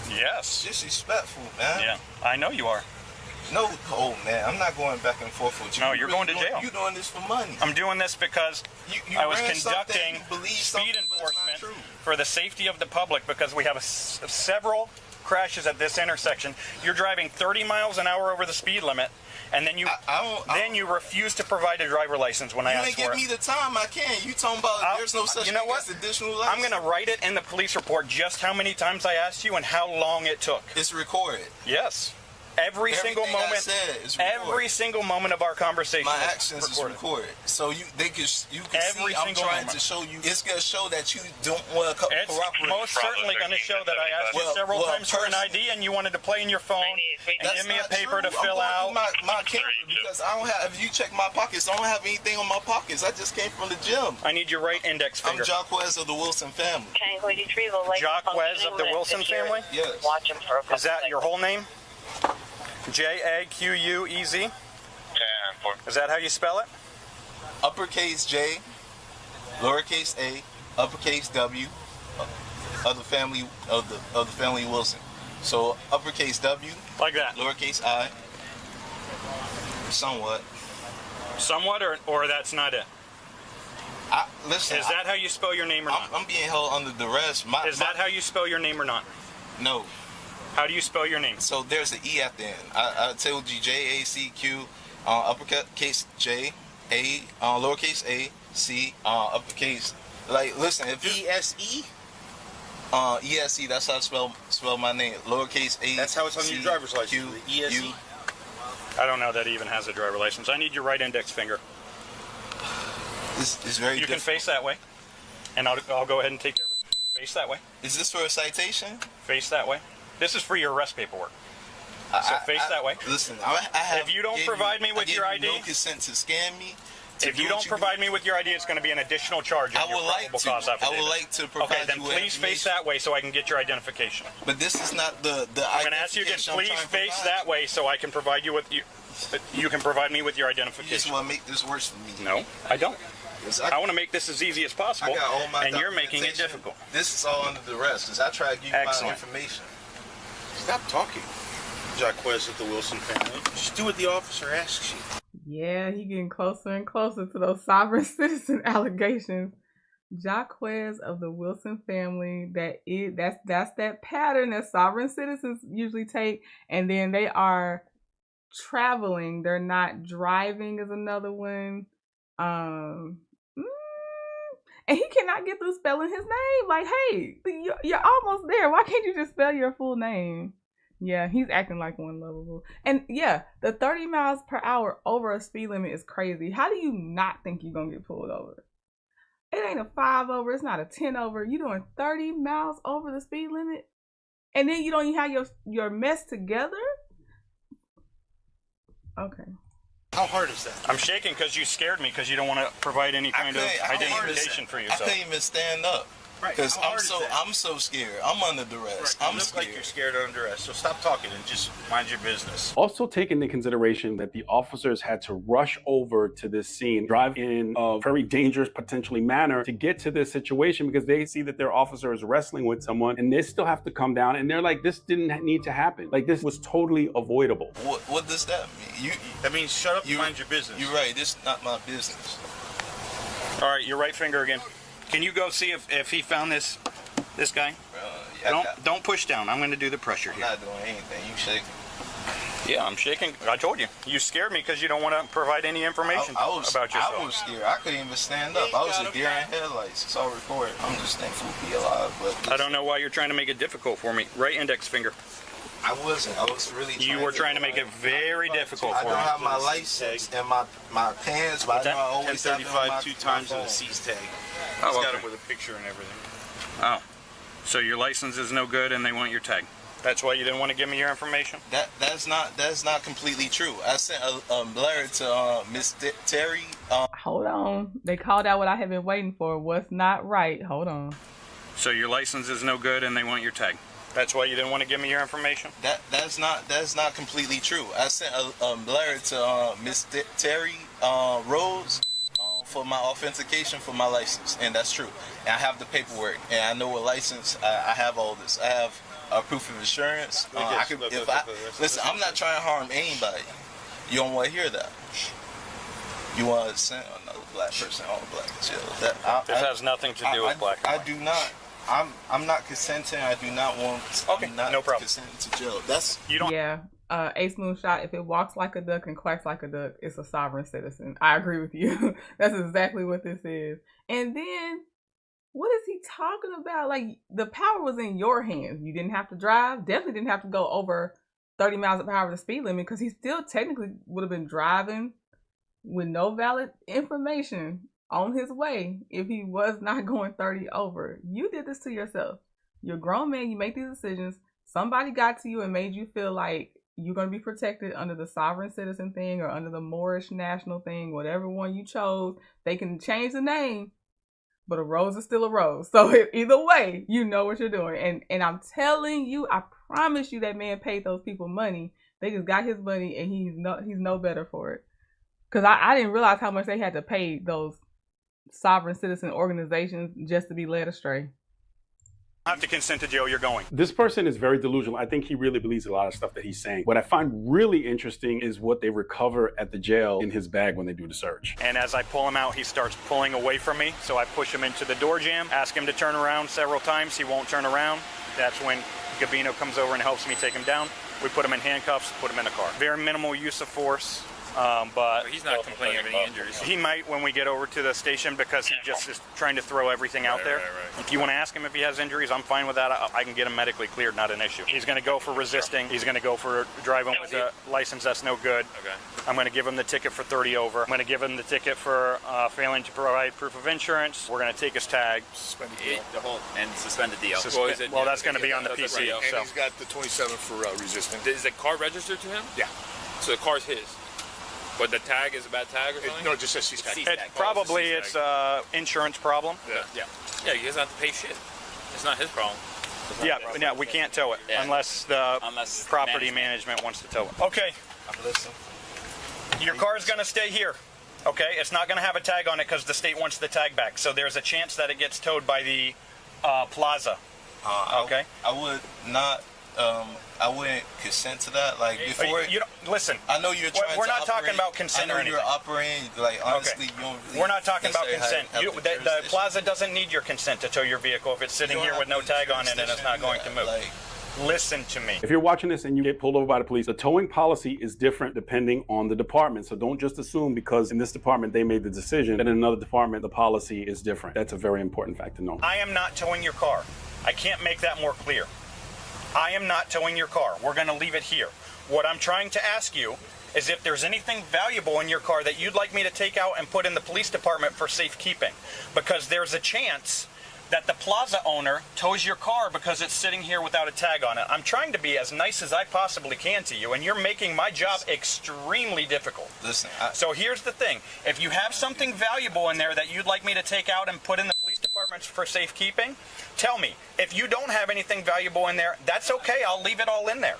Yes. Disrespectful, man. Yeah, I know you are. No, oh man, I'm not going back and forth with you. No, you're going to jail. You're doing this for money. I'm doing this because I was conducting speed enforcement for the safety of the public because we have several crashes at this intersection. You're driving 30 miles an hour over the speed limit, and then you refuse to provide a driver license when I ask for it. You didn't give me the time I can. You talking about there's no such thing as additional license. I'm going to write it in the police report just how many times I asked you and how long it took. It's recorded. Yes. Every single moment of our conversation. My actions is recorded, so you can see. I'm trying to show you. It's gonna show that you don't want to cooperate. It's most certainly going to show that I asked you several times for an ID and you wanted to play in your phone and give me a paper to fill out. My camera because I don't have. If you check my pockets, I don't have anything on my pockets. I just came from the gym. I need your right index finger. I'm Jacquez of the Wilson family. Jacquez of the Wilson family? Yes. Is that your whole name? Jaquez? Is that how you spell it? Uppercase J, lowercase a, uppercase W, of the family Wilson. So uppercase W, like that. Lowercase I, somewhat. Somewhat, or that's not it. Listen. Is that how you spell your name or not? I'm being held under duress. Is that how you spell your name or not? No. How do you spell your name? So there's an E at the end. I told you Jacq, uppercase J, A, lowercase a, C, uppercase. Like, listen, if ESE? ESE, that's how I spell my name. Lowercase a. That's how it's on your driver's license. Q, ESE. I don't know that he even has a driver license. I need your right index finger. It's very You can face that way, and I'll go ahead and take care of it. Face that way. Is this for a citation? Face that way. This is for your arrest paperwork. So face that way. Listen, I have. If you don't provide me with your ID, no consent to scam me. If you don't provide me with your ID, it's going to be an additional charge. I would like to. I would like to provide Okay, then you with please face that way so I can get your identification. But this is not the. I'm going to ask you again. Please face that way so I can provide you with you. You can provide me with your identification. You just want to make this worse for me. No, I don't. I want to make this as easy as possible, I got all my and you're making it difficult. This is all under duress because I tried to give you my information. Stop talking, Jaquez of the Wilson family. Just do what the officer asks you. Yeah, he getting closer and closer to those sovereign citizen allegations. Jaquez of the Wilson family, that's that pattern that sovereign citizens usually take, and then they are traveling. They're not driving is another one. And he cannot get through spelling his name. Like, hey, you're almost there. Why can't you just spell your full name? Yeah, he's acting like one lovable. And yeah, the 30 miles per hour over a speed limit is crazy. How do you not think you're going to get pulled over? It ain't a 5 over. It's not a 10 over. You're doing 30 miles over the speed limit. And then you don't even have your mess together? Okay. How hard is that? I'm shaking because you scared me because you don't want to provide any kind of identification for yourself. I can't even stand up. Because I'm so scared. I'm under duress. I'm scared. Like you're scared under duress. So stop talking and just mind your business. Also take into consideration that the officers had to rush over to this scene, drive in a very dangerous, potentially manner to get to this situation because they see that their officer is wrestling with someone and they still have to come down and they're like, this didn't need to happen. Like this was totally avoidable. What does that mean? That means shut up and mind your business. You're right. This is not my business. All right, your right finger again. Can you go see if he found this guy? Don't push down. I'm going to do the pressure here. I'm not doing anything. You shaking. Yeah, I'm shaking. I told you. You scared me because you don't want to provide any information about yourself. I was scared. I couldn't even stand up. I was a deer in headlights. It's all recorded. I'm just thankful to be alive. But I don't know why you're trying to make it difficult for me. Right index finger. I wasn't. I was really trying. You were trying to make it very difficult for me. I don't have my license and my pants, but I know I always have 1035 2 times and a C's tag. He's got it with a picture and everything. Oh. So your license is no good and they want your tag. That's why you didn't want to give me your information? That's not completely true. I sent a letter to Miss Terry. Hold on. They called out what I have been waiting for. What's not right. Hold on. So your license is no good and they want your tag. That's why you didn't want to give me your information? That's not completely true. I sent a letter to Miss Terry Rose for my authentication for my license, and that's true. And I have the paperwork, and I know what license. I have all this. I have a proof of insurance. Listen, I'm not trying to harm anybody. You don't want to hear that. You want to send another black person on black jail. This has nothing to do with black. I do not. I'm not consenting. I do not want. Okay, no problem. Consenting to jail. That's you don't. Yeah. Ace Moonshot, if it walks like a duck and quacks like a duck, it's a sovereign citizen. I agree with you. That's exactly what this is. And then, what is he talking about? Like, the power was in your hands. You didn't have to drive. Definitely didn't have to go over 30 miles per hour the speed limit because he still technically would have been driving with no valid information on his way if he was not going 30 over. You did this to yourself. You're a grown man. You make these decisions. Somebody got to you and made you feel like you're going to be protected under the sovereign citizen thing or under the Moorish national thing, whatever one you chose. They can change the name, but a rose is still a rose. So either way, you know what you're doing. And I'm telling you, I promise you that man paid those people money. They just got his money and he's no better for it. Because I didn't realize how much they had to pay those sovereign citizen organizations just to be led astray. I have to consent to jail, you're going. This person is very delusional. I think he really believes a lot of stuff that he's saying. What I find really interesting is what they recover at the jail in his bag when they do the search. And as I pull him out, he starts pulling away from me. So I push him into the door jamb, ask him to turn around several times. He won't turn around. That's when Gabino comes over and helps me take him down. We put him in handcuffs, put him in the car. Very minimal use of force. But He's not complaining of any injuries. he might when we get over to the station because he just is trying to throw everything out there. Right. If you want to ask him if he has injuries, I'm fine with that. I can get him medically cleared, not an issue. He's going to go for resisting. He's going to go for driving with a license that's no good. Okay. I'm going to give him the ticket for 30 over. I'm going to give him the ticket for failing to provide proof of insurance. We're going to take his tag. Suspend the deal. Well, that's going to be on the PC. Right. So. And he's got the 27 for resisting. Is the car registered to him? Yeah. So the car's his. But the tag is a bad tag or something? No, it just says he's tag. Probably it's an insurance problem. Yeah, he doesn't have to pay shit. It's not his problem. Yeah, we can't tow it unless the property management wants to tow it. Okay. Your car is going to stay here. Okay, it's not going to have a tag on it because the state wants the tag back. So there's a chance that it gets towed by the plaza. Okay. I would not. I wouldn't consent to that. Like before, you don't, listen. I know you're trying. We're not talking about consent or I know anything. you're operating. Like honestly, you don't. Really we're not talking about consent. have The plaza doesn't need your consent to tow your vehicle if it's sitting here with no tag on it and it's not going to move. Listen to me. If you're watching this and you get pulled over by the police, the towing policy is different depending on the department. So don't just assume because in this department they made the decision that in another department the policy is different. That's a very important fact to know. I am not towing your car. I can't make that more clear. I am not towing your car. We're going to leave it here. What I'm trying to ask you is if there's anything valuable in your car that you'd like me to take out and put in the police department for safekeeping. Because there's a chance that the plaza owner tows your car because it's sitting here without a tag on it. I'm trying to be as nice as I possibly can to you, and you're making my job extremely difficult. Listen. So here's the thing. If you have something valuable in there that you'd like me to take out and put in the police department for safekeeping, tell me. If you don't have anything valuable in there, that's okay. I'll leave it all in there.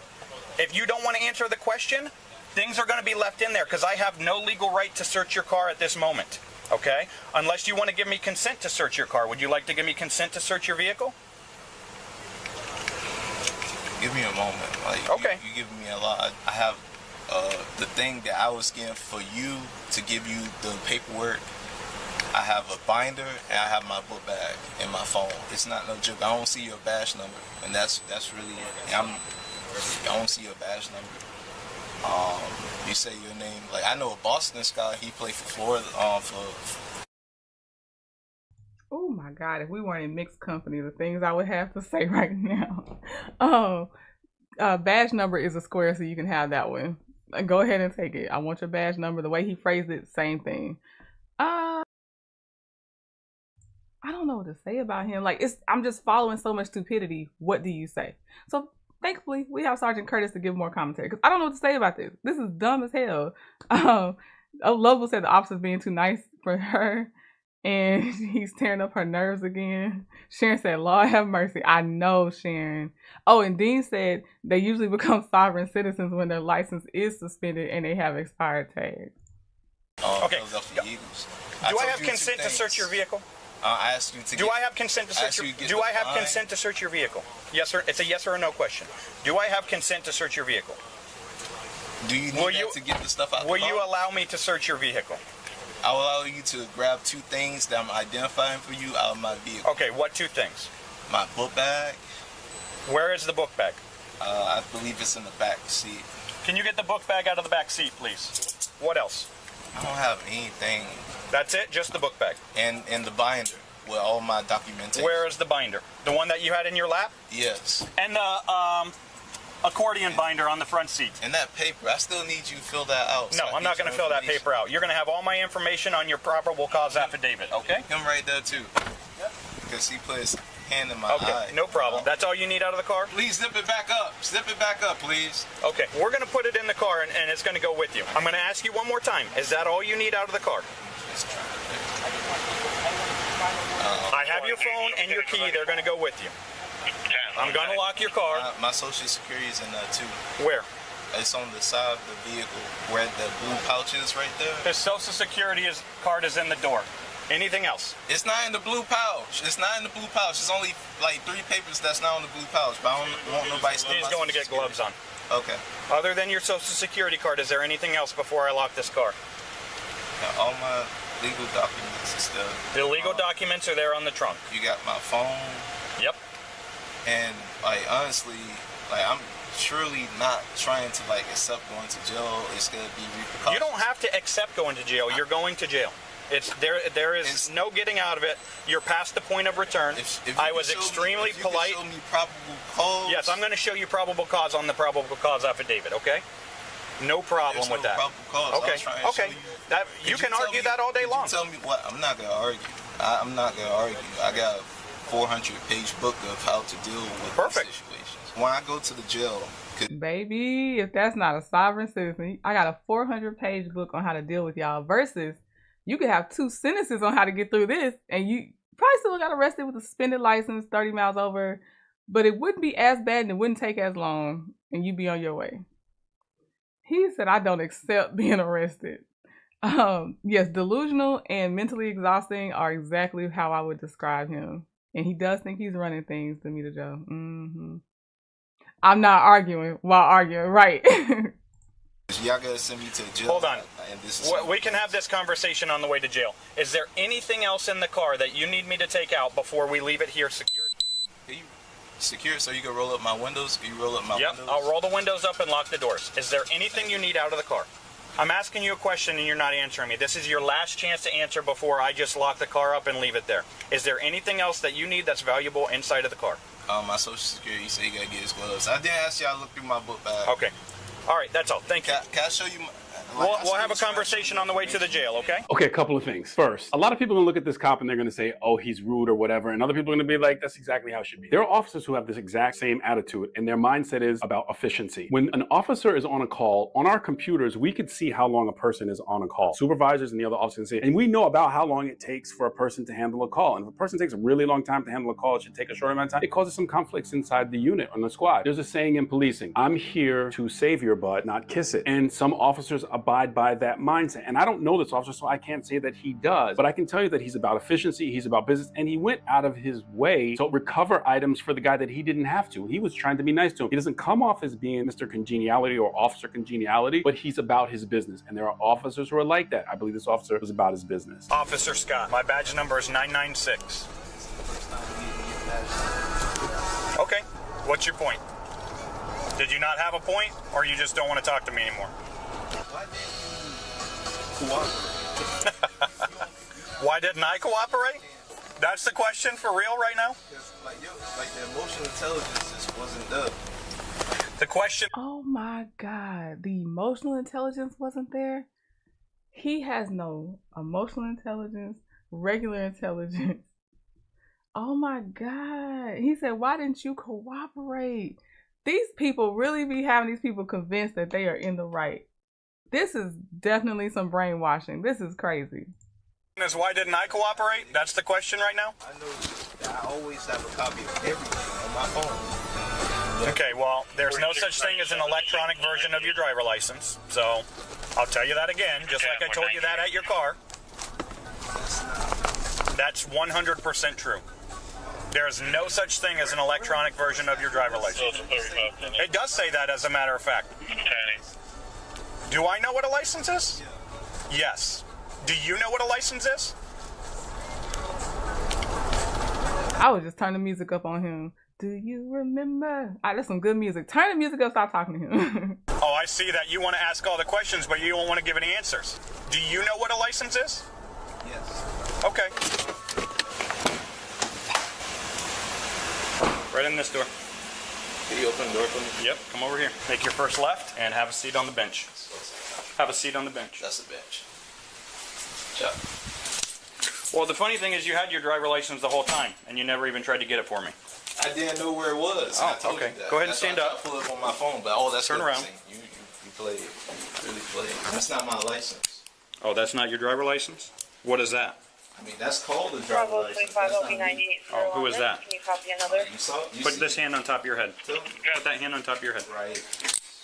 If you don't want to answer the question, things are going to be left in there because I have no legal right to search your car at this moment. Okay? Unless you want to give me consent to search your car. Would you like to give me consent to search your vehicle? Give me a moment. Like, okay. You giving me a lot. I have the thing that I was getting for you to give you the paperwork. I have a binder and I have my book bag and my phone. It's not no joke. I don't see your badge number, and that's really it. I don't see your badge number. You say your name. Like I know a Boston Scott. He played for Florida. Oh my God! If we weren't in mixed company, the things I would have to say right now. Badge number is a square, so you can have that one. Go ahead and take it. I want your badge number. The way he phrased it, same thing. I don't know what to say about him. Like I'm just following so much stupidity. What do you say? So thankfully, we have Sergeant Curtis to give more commentary because I don't know what to say about this. This is dumb as hell. Lovell said the officer's being too nice for her, and he's tearing up her nerves again. Sharon said, "Lord have mercy." I know, Sharon. Oh, and Dean said they usually become sovereign citizens when their license is suspended and they have expired tags. Okay. Eagles. Do I have consent to search your vehicle? I asked you to. Do I have consent to search your? Do I have consent to search your vehicle? Yes or it's a yes or a no question. Do I have consent to search your vehicle? Do you need that to get the stuff out? Will you allow me to search your vehicle? I will allow you to grab two things that I'm identifying for you out of my vehicle. Okay, what two things? My book bag. Where is the book bag? I believe it's in the back seat. Can you get the book bag out of the back seat, please? What else? I don't have anything. That's it? Just the book bag? And the binder with all my documentation. Where is the binder? The one that you had in your lap? Yes. And the accordion binder on the front seat? And that paper, I still need you to fill that out. No, I'm not going to fill that paper out. You're going to have all my information on your probable cause affidavit, okay? Him right there, too. Yep. Because he put his hand in my eye. Okay, no problem. That's all you need out of the car? Please zip it back up. Zip it back up, please. Okay, we're going to put it in the car, and it's going to go with you. I'm going to ask you one more time. Is that all you need out of the car? I have your phone and your key. They're going to go with you. I'm going to lock your car. My social security is in there, too. Where? It's on the side of the vehicle where the blue pouch is right there. His social security card is in the door. Anything else? It's not in the blue pouch. It's not in the blue pouch. It's only like 3 papers that's not on the blue pouch. But I don't want nobody stealing. He's going to get gloves on. Okay. Other than your social security card, is there anything else before I lock this car? All my legal documents and stuff. The legal documents are there on the trunk. You got my phone. Yep. And like honestly, like surely not trying to like accept going to jail. It's gonna be repercussions. You don't have to accept going to jail. You're going to jail. There is no getting out of it. You're past the point of return. If I was extremely polite. You can show me probable cause. Yes, I'm going to show you probable cause on the probable cause affidavit. Okay. No problem with that. Okay. Okay. You can argue that all day long. Tell me what? I'm not gonna argue. I'm not gonna argue. I got a 400-page book of how to deal with these situations. When I go to the jail, baby, if that's not a sovereign citizen, I got a 400-page book on how to deal with y'all. Versus, you could have 2 sentences on how to get through this, and you probably still got arrested with a suspended license, 30 miles over, but it wouldn't be as bad and it wouldn't take as long, and you'd be on your way. He said, I don't accept being arrested. Yes, delusional and mentally exhausting are exactly how I would describe him. And he does think he's running things to me to Joe. I'm not arguing while arguing, right? Y'all gotta send me to jail. Hold on. We can have this conversation on the way to jail. Is there anything else in the car that you need me to take out before we leave it here secured? Secure, so you can roll up my windows? Can you roll up my windows? Yep, I'll roll the windows up and lock the doors. Is there anything you need out of the car? I'm asking you a question and you're not answering me. This is your last chance to answer before I just lock the car up and leave it there. Is there anything else that you need that's valuable inside of the car? My social security, so you gotta get his gloves. I did ask y'all to look through my book bag. Okay. All right, that's all. Thank you. Can I show you? We'll have a conversation on the way to the jail, okay? Okay, a couple of things. First, a lot of people are going to look at this cop and they're going to say, oh, he's rude or whatever. And other people are going to be like, that's exactly how it should be. There are officers who have this exact same attitude and their mindset is about efficiency. When an officer is on a call, on our computers, we could see how long a person is on a call. Supervisors and the other officers can see, and we know about how long it takes for a person to handle a call. And if a person takes a really long time to handle a call, it should take a short amount of time. It causes some conflicts inside the unit, on the squad. There's a saying in policing, I'm here to save your butt, not kiss it. And some officers abide by that mindset. And I don't know this officer, so I can't say that he does, but I can tell you that he's about efficiency, he's about business, and he went out of his way to recover items for the guy that he didn't have to. He was trying to be nice to him. He doesn't come off as being Mr. Congeniality or Officer Congeniality, but he's about his business. And there are officers who are like that. I believe this officer was about his business. Officer Scott, my badge number is 996. Okay, what's your point? Did you not have a point, or you just don't want to talk to me anymore? Why didn't I cooperate? That's the question for real right now? Like the emotional intelligence just wasn't there. The question... Oh my God, the emotional intelligence wasn't there? He has no emotional intelligence, regular intelligence. Oh my God. He said, why didn't you cooperate? These people really be having these people convinced that they are in the right. This is definitely some brainwashing. This is crazy. Why didn't I cooperate? That's the question right now? I know that I always have a copy of everything on my phone. Okay, well, there's no such thing as an electronic version of your driver license. So, I'll tell you that again, just like I told you that at your car. That's 100% true. There's no such thing as an electronic version of your driver license. It does say that, as a matter of fact. Do I know what a license is? Yes. Do you know what a license is? I would just turn the music up on him. Do you remember? That's some good music. Turn the music up, stop talking to him. Oh, I see that you want to ask all the questions, but you don't want to give any answers. Do you know what a license is? Yes. Okay. Right in this door. Can you open the door for me? Yep, come over here. Make your first left and have a seat on the bench. Have a seat on the bench. That's a bench. Yeah. Well, the funny thing is you had your driver license the whole time, and you never even tried to get it for me. I didn't know where it was. Oh, I told okay. you that. Go ahead and stand up. I pull it up on my phone, but that's turn around. You played. Really played. That's not my license. Oh, that's not your driver license? What is that? I mean, that's called a driver license. Oh, who is that? Can you copy another? Put this hand on top of your head. Put that hand on top of your head. Right.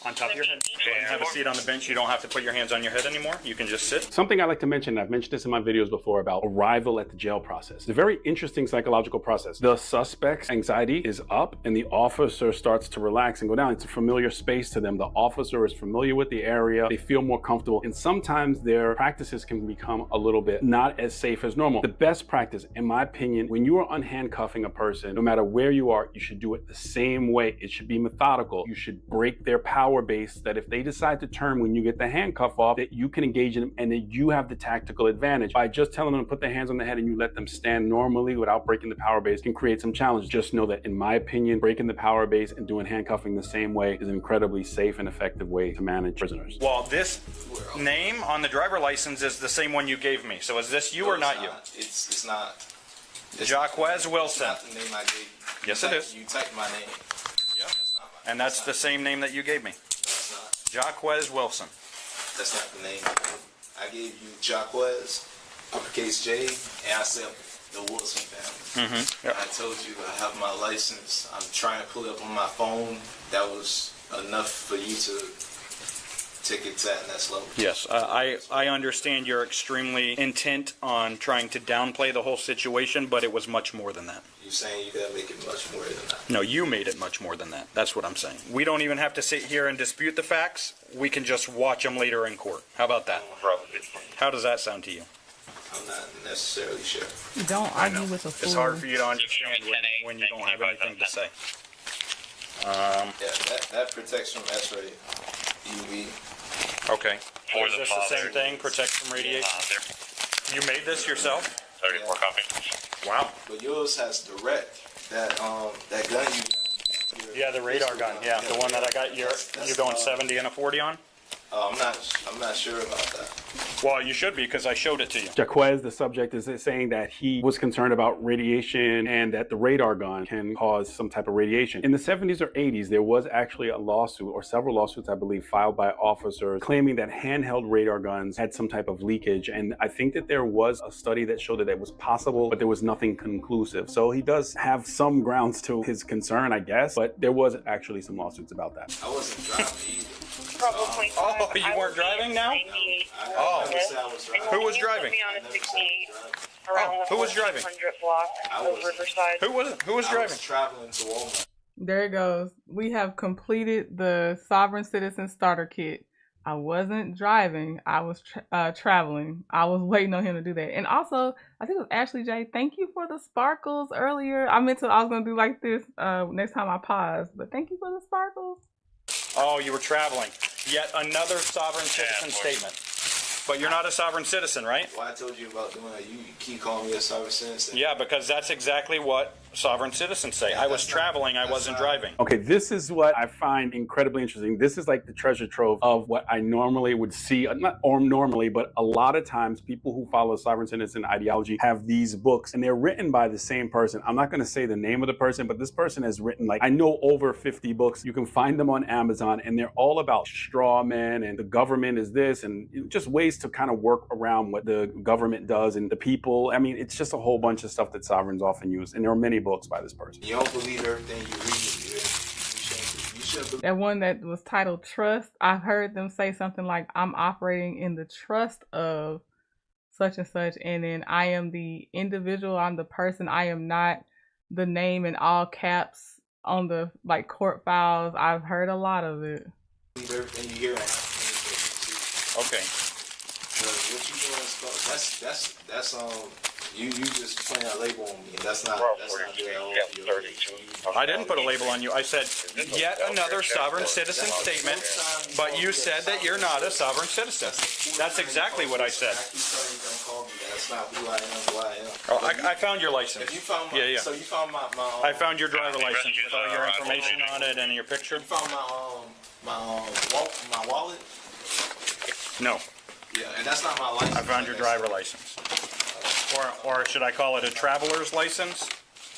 on top of your head. Go ahead and have a seat on the bench. You don't have to put your hands on your head anymore. You can just sit. Something I like to mention, I've mentioned this in my videos before, about arrival at the jail process. It's a very interesting psychological process. The suspect's anxiety is up and the officer starts to relax and go down. It's a familiar space to them. The officer is familiar with the area. They feel more comfortable. And sometimes their practices can become a little bit not as safe as normal. The best practice, in my opinion, when you are unhandcuffing a person, no matter where you are, you should do it the same way. It should be methodical. You should break their power base, that if they decide to turn when you get the handcuff off, that you can engage in them and that you have the tactical advantage. By just telling them to put their hands on the head and you let them stand normally without breaking the power base can create some challenge. Just know that, in my opinion, breaking the power base and doing handcuffing the same way is an incredibly safe and effective way to manage prisoners. Well, this name on the driver license is the same one you gave me. So is this you or not you? It's not. Jaquez Wilson. That's not the name I gave you. Yes, it is. You typed my name. Yep. And that's the same name that you gave me. That's not. Jaquez Wilson. That's not the name. I gave you Jaquez, uppercase J, and I said the Wilson family. Mm-hmm. Yep. I told you I have my license. I'm trying to pull it up on my phone. That was enough for you to take it to that next level. Yes, I understand you're extremely intent on trying to downplay the whole situation, but it was much more than that. You're saying you gotta make it much more than that. No, you made it much more than that. That's what I'm saying. We don't even have to sit here and dispute the facts. We can just watch them later in court. How about that? How does that sound to you? I'm not necessarily sure. Don't argue with a fool. It's hard for you to understand when you don't have anything to say. Yeah, that protects from X-ray, UV. Okay. Is this the same thing? Protects from radiation? You made this yourself? 34 copy. Wow. But yours has direct. That gun you got. Yeah, the radar gun. Yeah, the one that I got. You're going 70 and a 40 on? I'm not sure about that. Well, you should be, because I showed it to you. Jaquez, the subject, is saying that he was concerned about radiation and that the radar gun can cause some type of radiation. In the 70s or 80s, there was actually a lawsuit, or several lawsuits, I believe, filed by officers claiming that handheld radar guns had some type of leakage. And I think that there was a study that showed that it was possible, but there was nothing conclusive. So he does have some grounds to his concern, I guess, but there was actually some lawsuits about that. I wasn't driving either. Oh, you weren't driving now? Oh. Who was driving? Oh, who was driving? Who was driving? I was traveling to Walmart. There it goes. We have completed the Sovereign Citizen Starter Kit. I wasn't driving. I was traveling. I was waiting on him to do that. And also, I think it was Ashley J. Thank you for the sparkles earlier. I was going to do like this next time I paused. But thank you for the sparkles. Oh, you were traveling. Yet another sovereign citizen statement. But you're not a sovereign citizen, right? Well, I told you about doing that. You keep calling me a sovereign citizen. Yeah, because that's exactly what sovereign citizens say. I was traveling, I wasn't driving. Okay, this is what I find incredibly interesting. This is like the treasure trove of what I normally would see, not normally, but a lot of times people who follow sovereign citizen ideology have these books, and they're written by the same person. I'm not going to say the name of the person, but this person has written, like, I know, over 50 books. You can find them on Amazon, and they're all about straw men and the government is this, and just ways to kind of work around what the government does and the people. I mean, it's just a whole bunch of stuff that sovereigns often use, and there are many books by this person. You don't believe everything you read. You shouldn't believe. That one that was titled Trust, I've heard them say something like, I'm operating in the trust of such and such, and then I am the individual, I'm the person, I am not the name in all caps on the like court files. I've heard a lot of it. Believe everything you hear and okay. What you doing is that's you just putting a label on me. That's not good at all. I didn't put a label on you. I said yet another sovereign citizen statement, but you said that you're not a sovereign citizen. That's exactly what I said. That's not who I am. Who I am. Oh, I found your license. If you found my, yeah. So you found my I found your driver license with all your information on it and your picture. You found my wallet. No. Yeah, and that's not my license. I found your driver license. Or should I call it a traveler's license?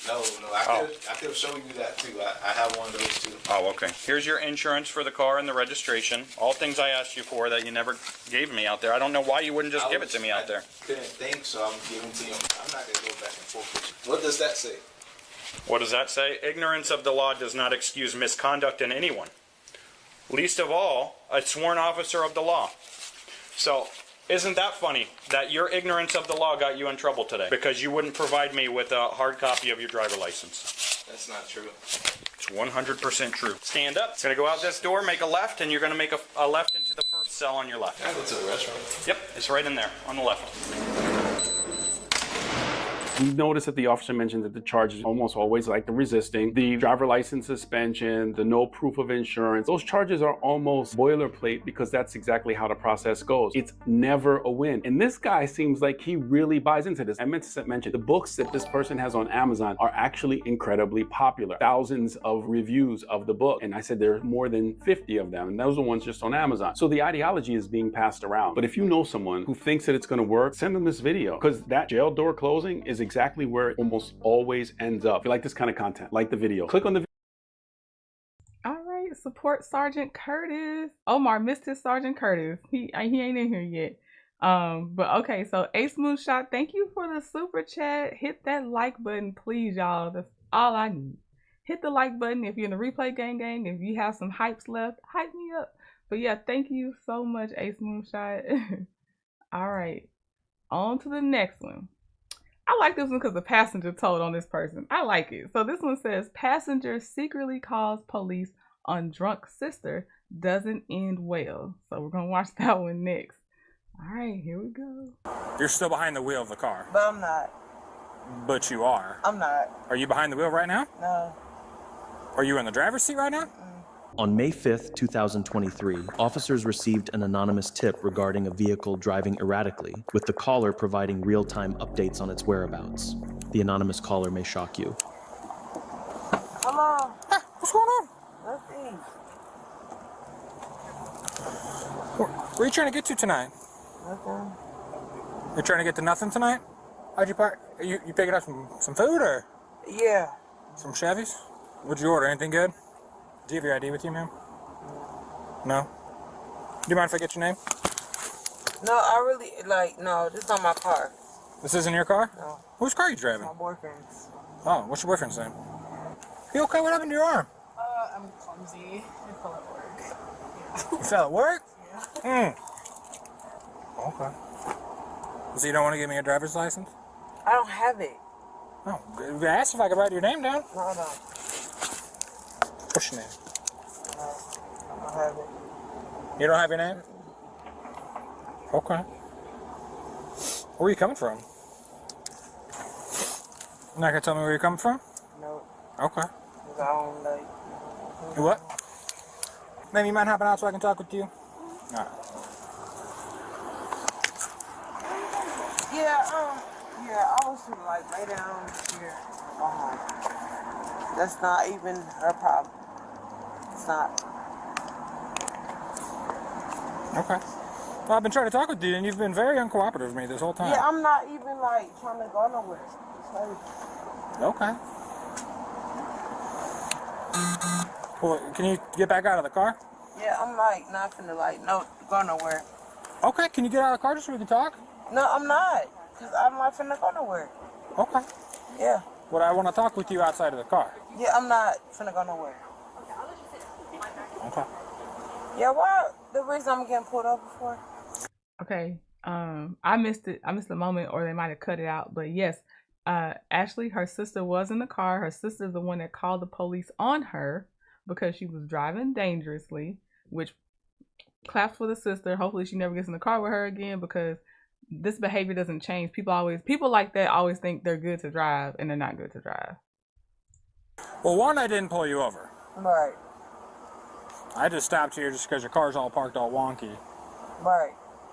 No, I could have shown you that too. I have one of those too. Oh, okay. Here's your insurance for the car and the registration. All things I asked you for that you never gave me out there. I don't know why you wouldn't just give it to me out there. I couldn't think, so I'm giving to you. I'm not going to go back and forth with you. What does that say? What does that say? Ignorance of the law does not excuse misconduct in anyone. least of all, a sworn officer of the law. So, isn't that funny that your ignorance of the law got you in trouble today? Because you wouldn't provide me with a hard copy of your driver license. That's not true. It's 100% true. Stand up. It's going to go out this door, make a left, and you're going to make a left into the first cell on your left. Can I go to the restaurant? Yep, it's right in there on the left. We noticed that the officer mentioned that the charges almost always like the resisting, the driver license suspension, the no proof of insurance. Those charges are almost boilerplate because that's exactly how the process goes. It's never a win. And this guy seems like he really buys into this. I meant to mention the books that this person has on Amazon are actually incredibly popular. Thousands of reviews of the book. And I said there are more than 50 of them. And those are ones just on Amazon. So the ideology is being passed around. But if you know someone who thinks that it's going to work, send them this video because that jail door closing is exactly where it almost always ends up. If you like this kind of content, like the video. Click on the video. All right, support Sergeant Curtis. Omar missed his Sergeant Curtis. He ain't in here yet. But okay, so Ace Moonshot, thank you for the super chat. Hit that like button, please, y'all. That's all I need. Hit the like button if you're in the replay gang. If you have some hypes left, hype me up. But yeah, thank you so much, Ace Moonshot. All right, on to the next one. I like this one because the passenger told on this person. I like it. So this one says, passenger secretly calls police on drunk sister, doesn't end well. So we're going to watch that one next. All right, here we go. You're still behind the wheel of the car. But I'm not. But you are. I'm not. Are you behind the wheel right now? No. Are you in the driver's seat right now? On May 5th, 2023, officers received an anonymous tip regarding a vehicle driving erratically, with the caller providing real-time updates on its whereabouts. The anonymous caller may shock you. Hello. Hey, what's going on? Nothing. Where are you trying to get to tonight? Nothing. You're trying to get to nothing tonight? How'd you park? You picking up some food or? Yeah. Some Chevys? What'd you order? Anything good? Do you have your ID with you, ma'am? No? Do you mind if I get your name? No, I really, no, this is not my car. This isn't your car? No. Whose car are you driving? My boyfriend's. Oh, what's your boyfriend's name? You okay? What happened to your arm? I'm clumsy. I fell at work. Yeah. You fell at work? Yeah. Okay. So you don't want to give me a driver's license? I don't have it. Oh, I asked if I could write your name down. No, no. What's your name? No, I don't have it. You don't have your name? Okay. Where are you coming from? You're not gonna tell me where you're coming from? No. Okay. Because I don't like. You what? Maybe you mind hopping out so I can talk with you? Alright. Yeah, I was gonna lay down here. That's not even her problem. It's not. Okay. Well, I've been trying to talk with you, and you've been very uncooperative with me this whole time. Yeah, I'm not even trying to go nowhere. Okay. Well, can you get back out of the car? Yeah, I'm not finna no go nowhere. Okay, can you get out of the car just so we can talk? No, I'm not. Cause I'm not finna go nowhere. Okay. Yeah. Well, I want to talk with you outside of the car. Yeah, I'm not finna go nowhere. Okay. Yeah, why the reason I'm getting pulled over for? Okay. I missed it. I missed the moment, or they might have cut it out. But yes, Ashley, her sister was in the car. Her sister's the one that called the police on her because she was driving dangerously, which claps for the sister. Hopefully she never gets in the car with her again, because this behavior doesn't change. People like that always think they're good to drive, and they're not good to drive. Well, one, I didn't pull you over. Right. I just stopped here just because your car's all parked all wonky. Right.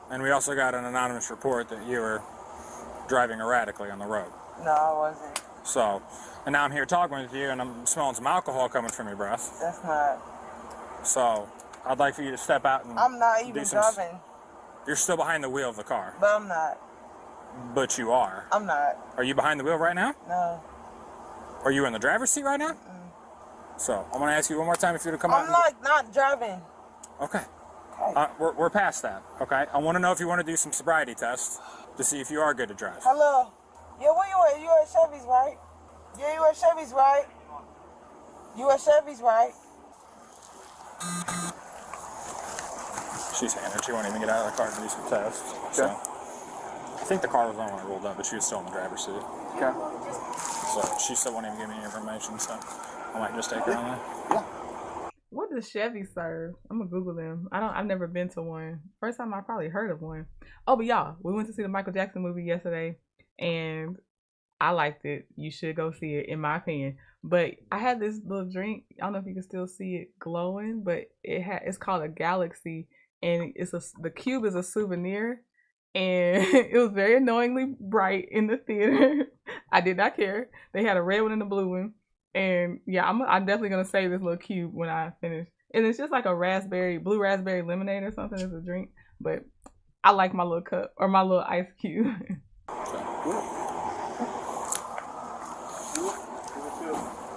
And we also got an anonymous report that you were driving erratically on the road. No, I wasn't. So, and now I'm here talking with you, and I'm smelling some alcohol coming from your breath. That's not. So, I'd like for you to step out and I'm not even driving. You're still behind the wheel of the car. But I'm not. But you are. I'm not. Are you behind the wheel right now? No. Are you in the driver's seat right now? So, I'm going to ask you one more time if you to come out. I'm not driving. Okay. We're past that, okay? I want to know if you want to do some sobriety tests to see if you are good to drive. Hello. Yeah, where you at? You at Chevy's, right? Yeah, you at Chevy's, right? You at Chevy's, right? She's hammered. She won't even get out of the car to do some tests. So I think the car was on when I rolled up, but she was still in the driver's seat. Okay. So she still won't even give me any information, so I might just take her on that. What does Chevy serve? I'm gonna Google them. I've never been to one. First time I probably heard of one. Oh, but y'all, we went to see the Michael Jackson movie yesterday, and I liked it. You should go see it, in my opinion. But I had this little drink. I don't know if you can still see it glowing, but it's called a Galaxy, and the cube is a souvenir, and it was very annoyingly bright in the theater. I did not care. They had a red one and a blue one, and yeah, I'm definitely gonna save this little cube when I finish. And it's just like a blue raspberry lemonade or something as a drink, but I like my little cup or my little ice cube.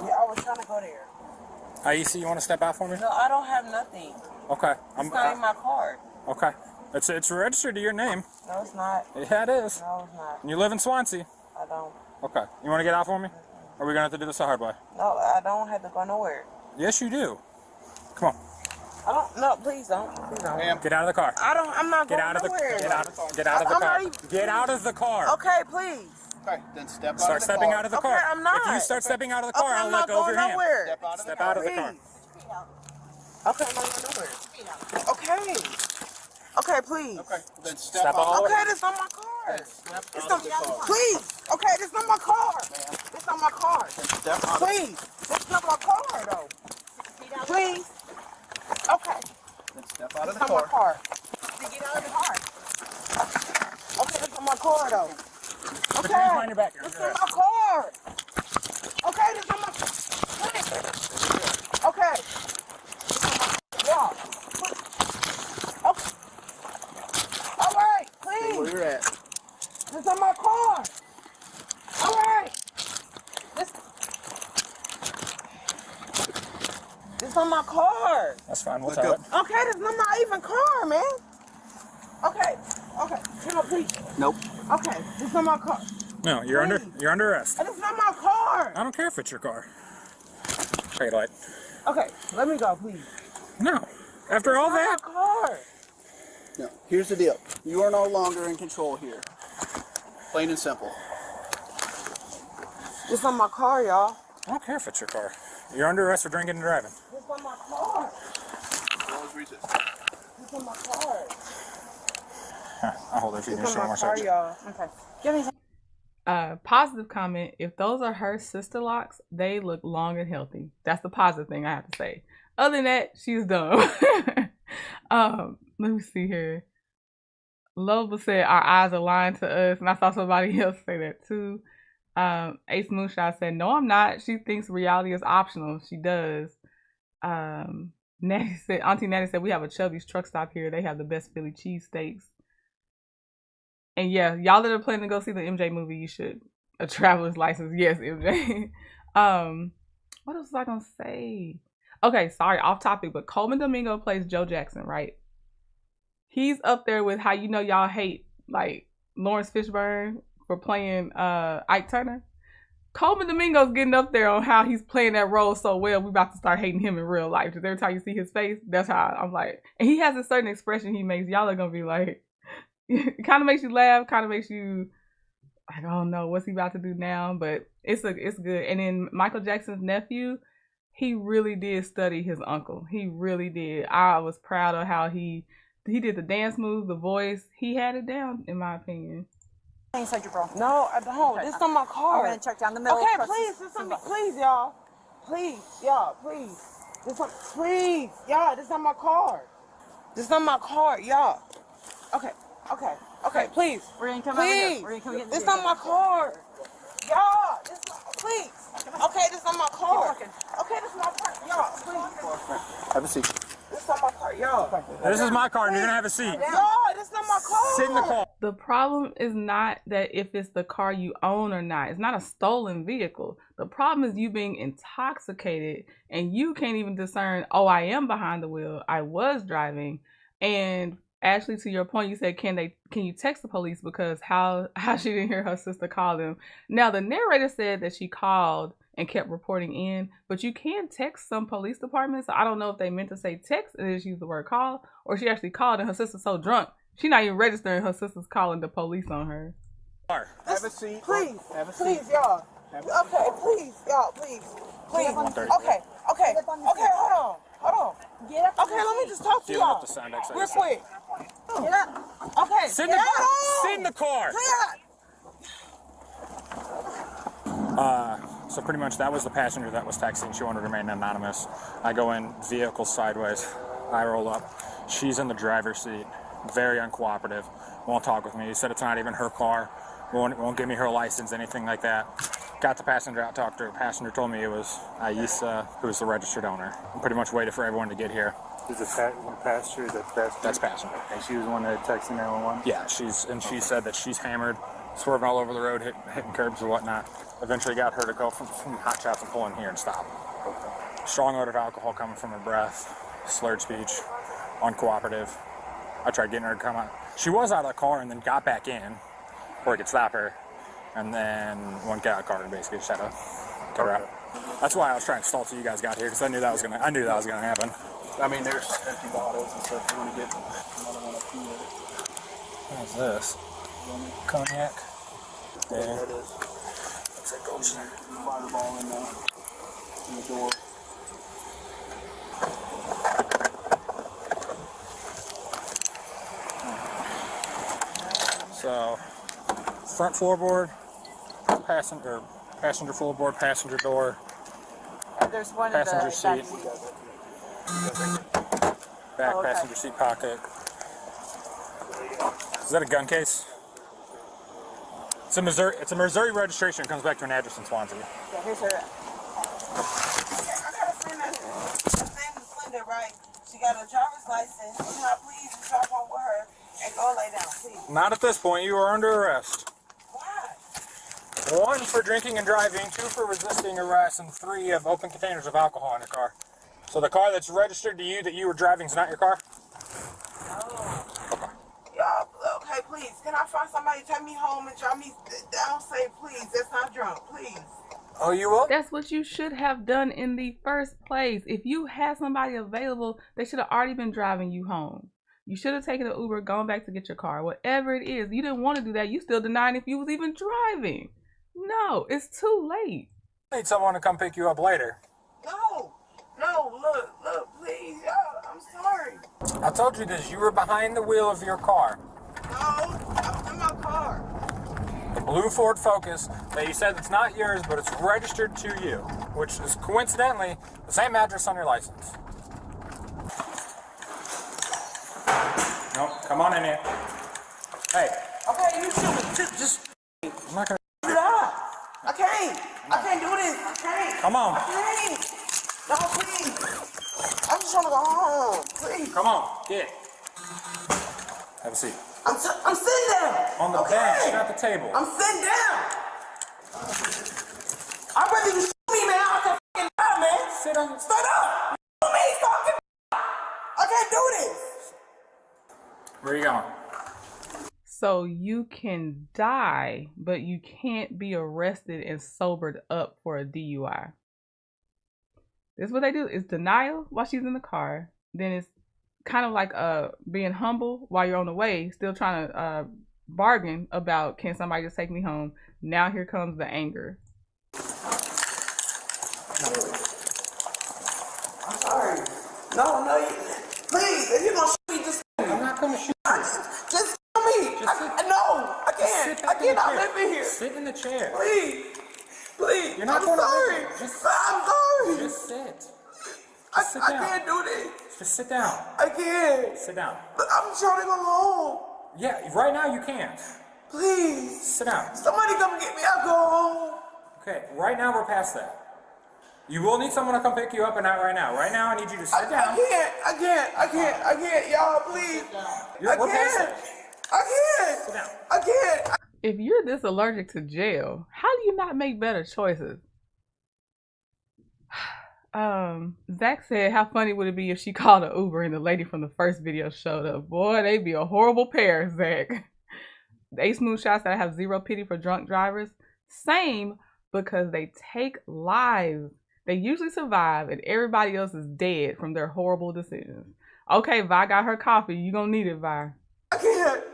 Yeah, I was trying to go there. IEC, you want to step out for me? No, I don't have nothing. Okay. It's not in my card. Okay. It's registered to your name. No, it's not. Yeah, it is. No, it's not. And you live in Swansea. I don't. Okay. You want to get out for me? Or are we going to have to do this the hard way? No, I don't have to go nowhere. Yes, you do. Come on. I don't. No, please don't. Please don't. Get out of the car. I'm not going nowhere. Get out of the car. Get out of the car. Okay, please. Okay, then step out Start of the stepping car. out of the car. Okay, I'm not. If you start stepping out of the car, Okay, I'll I'm let not go of going your hand. nowhere. Step out of the car. Okay, I'm not going nowhere. Okay. Okay, please. Okay, then step out. Okay, this on my car. This not, please. Okay, this not my car. This not my car. Step out. Please. This not my car, though. Please. Okay. Then step out of This the not my car. car. Get out of the car. Okay, this not my car, though. Put your hands behind your back. This not my car. Okay, this not my Okay. Yeah. Okay. All right, please. Where you're at. This on my car. All right. This on my car. That's fine. We'll tell it. Okay, this not my even car, man. Okay. Okay. Come on, please. Nope. Okay, this on my car. No, you're under arrest. This not my car. I don't care if it's your car. Okay, light. Okay, let me go, please. No. After all that. My car. No, here's the deal. You are no longer in control here. Plain and simple. This on my car, y'all. I don't care if it's your car. You're under arrest for drinking and driving. This on my car. Always resist. This on my car. I'll hold it for you. This Just on one my more car, second. y'all. Okay. Give me some. Positive comment, if those are her sister locks, they look long and healthy. That's the positive thing I have to say. Other than that, she's dumb. Let me see here. Loba said our eyes are lying to us, and I saw somebody else say that too. Ace Moonshot said, no, I'm not. She thinks reality is optional. She does. Auntie Natty said, we have a Chubby's truck stop here. They have the best Philly cheesesteaks. And yeah, y'all that are planning to go see the MJ movie, you should. A traveler's license. Yes, MJ. What else was I gonna say? Okay, sorry, off topic, but Coleman Domingo plays Joe Jackson, right? He's up there with how y'all hate like Lawrence Fishburne for playing Ike Turner. Coleman Domingo's getting up there on how he's playing that role so well. We about to start hating him in real life. Because every time you see his face, that's how I'm like. And he has a certain expression he makes. Y'all are gonna be like, it kind of makes you laugh, kind of makes you like, oh no, what's he about to do now? But it's good. And then Michael Jackson's nephew, he really did study his uncle. He really did. I was proud of how he did the dance moves, the voice. He had it down, in my opinion. Inside your bro. No, I don't. Okay. This on my car. I'm gonna check down the middle. Okay, please. This on me. Please, y'all. Please, y'all. Please. Please, y'all. This on my car. This on my car, y'all. Okay. Okay. Please. We're gonna come please. over here. We're gonna come get this on my car. Y'all. Please. Okay, this on my car. Okay, this is my car. Y'all, please. Have a seat. This on my car, y'all. This is my car, and you're gonna have a seat. Y'all, this is not my car. Sit in the car. The problem is not that if it's the car you own or not. It's not a stolen vehicle. The problem is you being intoxicated and you can't even discern, oh, I am behind the wheel. I was driving. And Ashley, to your point, you said, can you text the police because how she didn't hear her sister call them. Now, the narrator said that she called and kept reporting in. But you can text some police departments. So I don't know if they meant to say text and just use the word call, or she actually called and her sister's so drunk she not even registering. Her sister's calling the police on her. Have a seat. Please, Have a seat. please, y'all. Okay, please, y'all, please. Please. Okay, hold on. Get up. Okay, let me just talk to y'all. Real quick. Get up. Okay. Sit in the car. So pretty much that was the passenger that was texting. She wanted to remain anonymous. I go in, vehicle sideways. I roll up. She's in the driver's seat. Very uncooperative. Won't talk with me. He said it's not even her car. Won't give me her license, anything like that. Got the passenger out, talked to her. Passenger told me it was Aisa, who was the registered owner. I pretty much waited for everyone to get here. Is the passenger That's passenger. And she was the one that texted 911? Yeah, she said that she's hammered, swerving all over the road, hitting curbs and whatnot. Eventually got her to go from hot shots and pull in here and stop. Strong odor of alcohol coming from her breath, slurred speech, uncooperative. I tried getting her to come out. She was out of the car and then got back in before he could stop her. And then one got out of the car and basically just had to get her out. That's why I was trying to stall till you guys got here, because I knew that was gonna happen. I mean, there's empty bottles and stuff. You want to get another one up here. What's this? Cognac? Yeah. That is. Looks like gold. Fireball in the door. So, front floorboard, passenger floorboard, passenger door, There's one passenger in the seat, back okay. passenger seat pocket. Is that a gun case? It's a Missouri registration. It comes back to an address in Swansea. Yeah, here's her. I got a friend that her name is Linda, right? She got a driver's license. Can I please drop home with her and go lay down, please? Not at this point. You are under arrest. Why? 1 for drinking and driving, 2 for resisting arrest, and 3 of open containers of alcohol in your car. So the car that's registered to you that you were driving is not your car? Oh. Okay. Y'all, okay, please. Can I find somebody to take me home and drop me down? Say, please. That's not drunk, please. Oh, you will? That's what you should have done in the first place. If you had somebody available, they should have already been driving you home. You should have taken an Uber, gone back to get your car. Whatever it is, you didn't want to do that. You still denying if you was even driving. No, it's too late. I need someone to come pick you up later. No, look, please, y'all. I'm sorry. I told you this. You were behind the wheel of your car. No, I'm in my car. The blue Ford Focus that you said it's not yours, but it's registered to you, which is coincidentally the same address on your license. Nope, come on in here. Hey. Okay, you should just. I'm not gonna. I can't do this. I can't. Come on. I can't. No, please. I'm just trying to go home. Please. Come on, get. Have a seat. I'm sitting down. On the bench, not the table. I'm sitting down. I'd rather you shoot me, man. I can fucking die, man. Sit on. Stand up. You shoot me, fucking. I can't do this. Where are you going? So you can die, but you can't be arrested and sobered up for a DUI. This is what they do. It's denial while she's in the car. Then it's kind of like being humble while you're on the way, still trying to bargain about, can somebody just take me home? Now here comes the anger. I'm sorry. No, please, if you're gonna shoot me, just. I'm not gonna shoot you. Just kill me. I can't. I cannot live in here. Sit in the chair. Please. You're not I'm going sorry. to. I'm sorry. Just sit. I can't do this. Just sit down. I can't. Sit down. But I'm trying to go home. Yeah, right now you can't. Please. Sit down. Somebody come get me. I'll go home. Okay, right now we're past that. You will need someone to come pick you up, and not right now. Right now I need you to sit down. I can't. Y'all, please. We're past that. I can't. Sit down. I can't. If you're this allergic to jail, how do you not make better choices? Zach said, how funny would it be if she called an Uber and the lady from the first video showed up? Boy, they'd be a horrible pair, Zach. The 8 smooth shots that I have zero pity for drunk drivers. Same, because they take lives. They usually survive and everybody else is dead from their horrible decisions. Okay, Vi got her coffee. You gonna need it, Vi. I can't.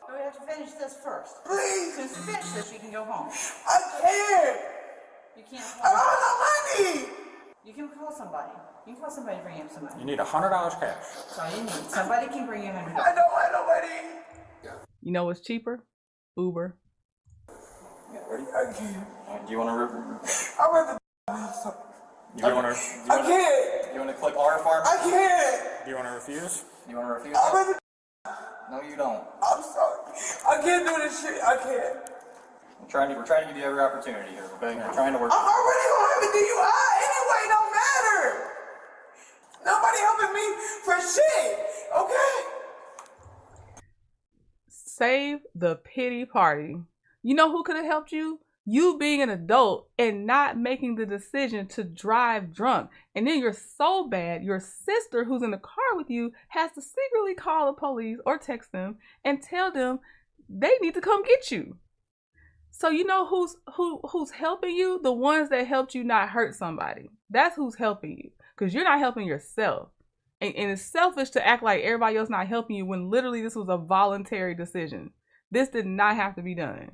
We have to finish this first. Please. As soon as you finish this, you can go home. I can't. You can't. I don't have no money. You can call somebody. You can call somebody to bring you some money. You need $100 cash. That's all you need. Somebody can bring you $100. I don't have no money. You know what's cheaper? Uber. Yeah, ready? I can't. Do you want to? I'd rather. You want to? I can't. You want to click R farm? I can't. Do you want to refuse? You want to refuse? I'd rather. No, you don't. I'm sorry. I can't do this shit. I can't. We're trying to give you every opportunity here. Okay? We're trying to work. I'm already gonna have a DUI anyway. No matter. Nobody helping me for shit. Okay. Save the pity party. You know who could have helped you? You being an adult and not making the decision to drive drunk. And then you're so bad, your sister who's in the car with you has to secretly call the police or text them and tell them they need to come get you. So you know who's helping you? The ones that helped you not hurt somebody. That's who's helping you, because you're not helping yourself. And it's selfish to act like everybody else not helping you when literally this was a voluntary decision. This did not have to be done.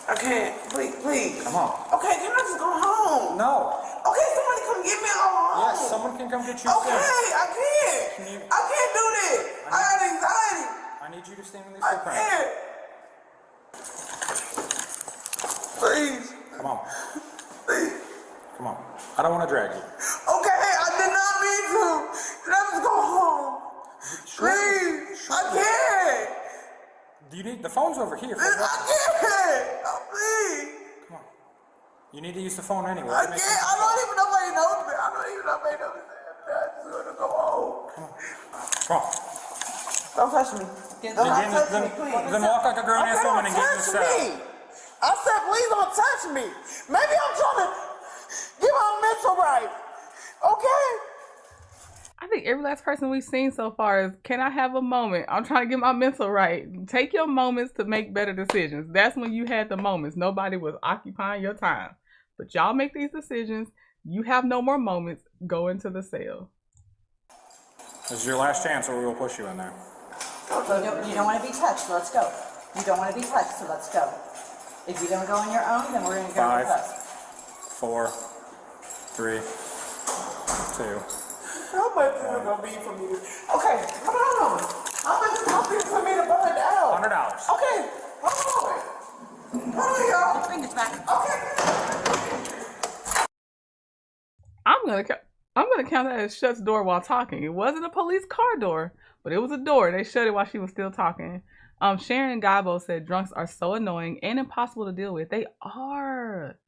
I can't. Please. Come on. Okay, can I just go home? No. Okay, somebody come get me and go home. Yes, someone can come get you. Okay, I can't. I can't do this. I got anxiety. I need you to stand in these I footprints. can't. Please. Come on. Please. Come on. I don't want to drag you. Okay, I did not mean to. Can I just go home? Please. I can't. Do you need the phone's over here? I can't. Oh, please. Come on. You need to use the phone anyway. I can't. I don't even know nobody knows me. I don't even know nobody knows me. I just want to go home. Come on. Don't touch me. Don't touch me, please. Then walk like a grown-ass woman and get in the cell. I said, please don't touch me. Maybe I'm trying to get my mental right. Okay? I think every last person we've seen so far is, can I have a moment? I'm trying to get my mental right. Take your moments to make better decisions. That's when you had the moments. Nobody was occupying your time. But y'all make these decisions. You have no more moments. Go into the cell. This is your last chance or we will push you in there. You don't want to be touched, so let's go. You don't want to be touched, so let's go. If you don't go on your own, then we're going to go with 5, us. 4, 3, 2. How much is it going to be for me? Okay, come on. How much is it going to be for me to burn out? $100. Okay, hold on. Hold on, y'all. Bring this back. Okay. I'm gonna count that as shuts door while talking. It wasn't a police car door, but it was a door. They shut it while she was still talking. Sharon Gabo said drunks are so annoying and impossible to deal with. They are.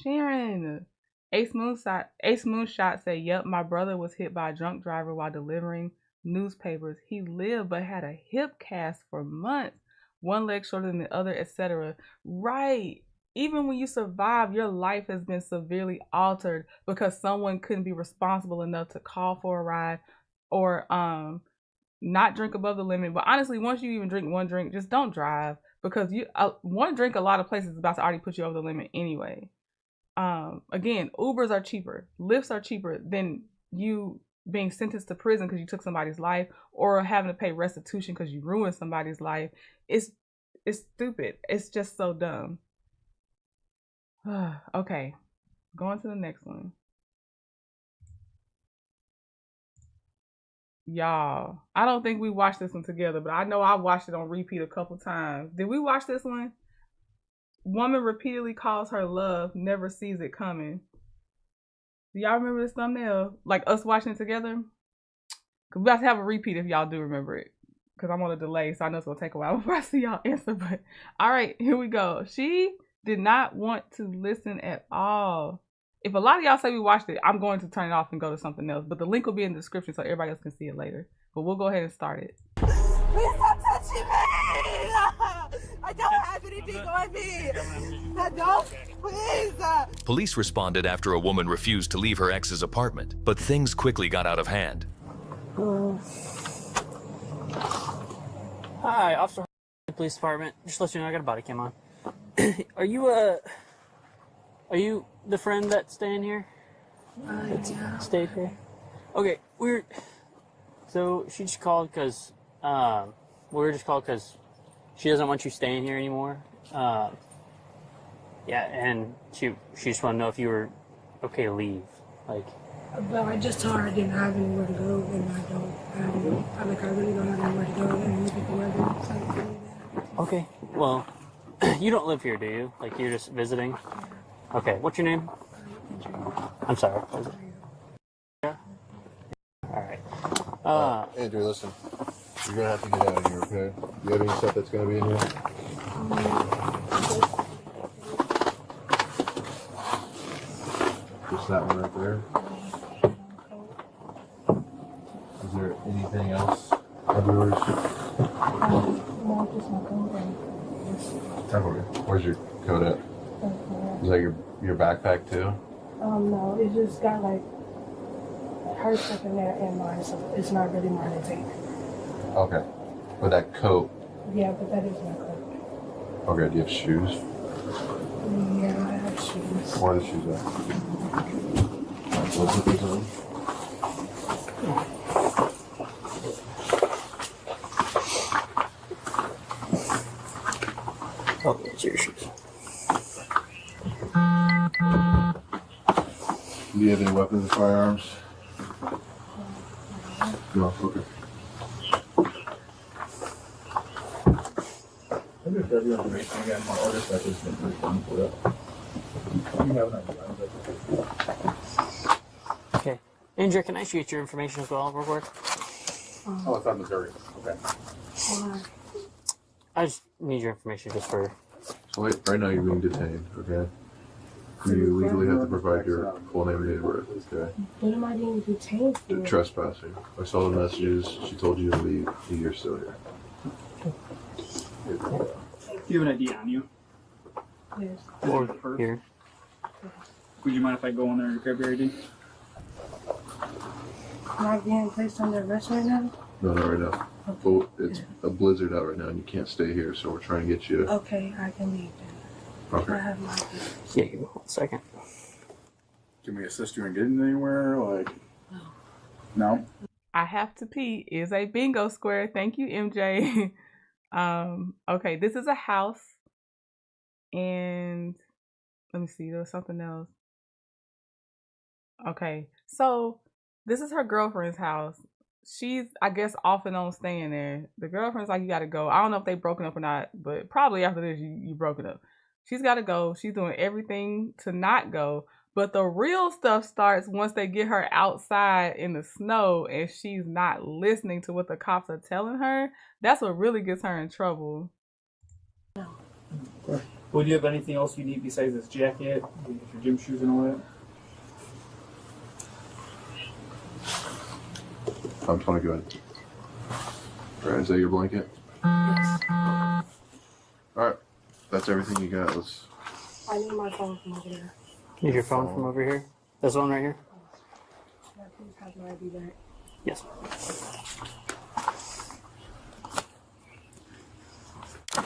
Sharon. Ace Moonshot said, yep, my brother was hit by a drunk driver while delivering newspapers. He lived but had a hip cast for months. One leg shorter than the other, etc. Right. Even when you survive, your life has been severely altered because someone couldn't be responsible enough to call for a ride or not drink above the limit. But honestly, once you even drink one drink, just don't drive, because one drink a lot of places is about to already put you over the limit anyway. Again, Ubers are cheaper. Lyfts are cheaper than you being sentenced to prison because you took somebody's life or having to pay restitution because you ruined somebody's life. It's stupid. It's just so dumb. Okay, going to the next one. Y'all, I don't think we watched this one together, but I know I watched it on repeat a couple times. Did we watch this one? Woman repeatedly calls her love, never sees it coming. Do y'all remember this thumbnail? Like us watching it together? Cause we have to have a repeat if y'all do remember it. Cause I'm on a delay, so I know it's gonna take a while before I see y'all answer. But all right, here we go. She did not want to listen at all. If a lot of y'all say we watched it, I'm going to turn it off and go to something else. But the link will be in the description so everybody else can see it later. But we'll go ahead and start it. Please stop touching me! I don't have anything on me! Don't, please! Police responded after a woman refused to leave her ex's apartment, but things quickly got out of hand. Hi, Officer. Police department. Just let you know I got a body cam on. Are you the friend that's staying here? Yeah. Stayed here. Okay, so she just called because she doesn't want you staying here anymore. Yeah, and she just wanted to know if you were okay to leave. Like, But I just told her I didn't have anywhere to go, and I really don't have anywhere to go, and look at the weather. It's like really bad. okay, well, you don't live here, do you? Like, you're just visiting? Okay, what's your name? I'm sorry. Yeah. All right. Andrew, listen. You're gonna have to get out of here, okay? You have any stuff that's gonna be in here? Just that one right there. Is there anything else of yours? No, just my coat. Where's your coat at? Is that your backpack too? No, it just got like her stuff in there and mine, so it's not really mine to take. Okay. But that coat. Yeah, but that is my coat. Okay, do you have shoes? Yeah, I have shoes. Where are the shoes at? We'll put these on. Oh, it's your shoes. Do you have any weapons or firearms? No, okay. Okay. Andrew, can I shoot your information as well, real quick? Oh, it's on Missouri. Okay. I just need your information just for... So right now you're being detained, okay? You legally have to provide your full name and date of birth, okay? What am I being detained for? Trespassing. I saw the messages. She told you to leave. You're still here. Do you have an ID on you? Yes. Or here. Would you mind if I go in there and grab your ID? Am I being placed under arrest right now? No, not right now. Well, it's a blizzard out right now and you can't stay here, so we're trying to get you. Okay, I can leave then. Okay. I have my ID. Yeah, give me 1 second. Can we assist you in getting anywhere? Like, no? I have to pee is a bingo square. Thank you, MJ. Okay, this is a house. And let me see, there's something else. Okay, so this is her girlfriend's house. She's, I guess, off and on staying there. The girlfriend's like, you gotta go. I don't know if they broken up or not, but probably after this, you broken up. She's gotta go. She's doing everything to not go. But the real stuff starts once they get her outside in the snow and she's not listening to what the cops are telling her. That's what really gets her in trouble. Would you have anything else you need besides this jacket, your gym shoes and all that? I'm trying to go ahead. Alright, is that your blanket? Yes. Alright, that's everything you got. Let's. I need my phone from over there. Need your phone from over here? This one right here? Yeah, please have my ID back. Yes.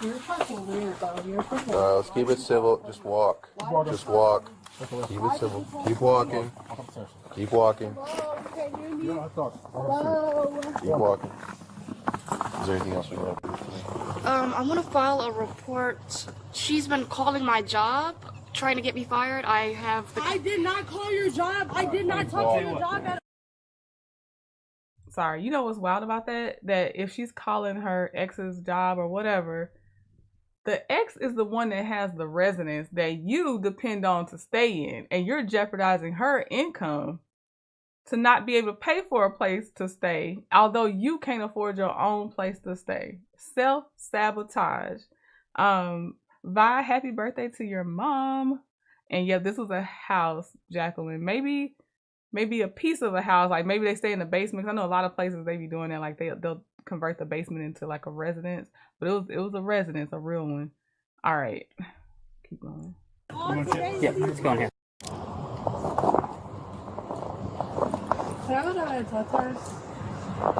You're fucking weird, though. You're fucking Let's keep it civil. Just walk. Just walk. Keep it civil. Keep walking. Keep walking. Keep walking. Is there anything else we want? I'm gonna file a report. She's been calling my job, trying to get me fired. I did not call your job. I did not talk to your job at all. Sorry, you know what's wild about that? That if she's calling her ex's job or whatever, the ex is the one that has the residence that you depend on to stay in, and you're jeopardizing her income to not be able to pay for a place to stay, although you can't afford your own place to stay. Self-sabotage. Vi, happy birthday to your mom. And yeah, this was a house, Jacqueline. Maybe a piece of a house, like maybe they stay in the basement. I know a lot of places they be doing that, like they'll convert the basement into like a residence, but it was a residence, a real one. All right, keep going. Yeah, let's go in here. Can I go to my tattoo?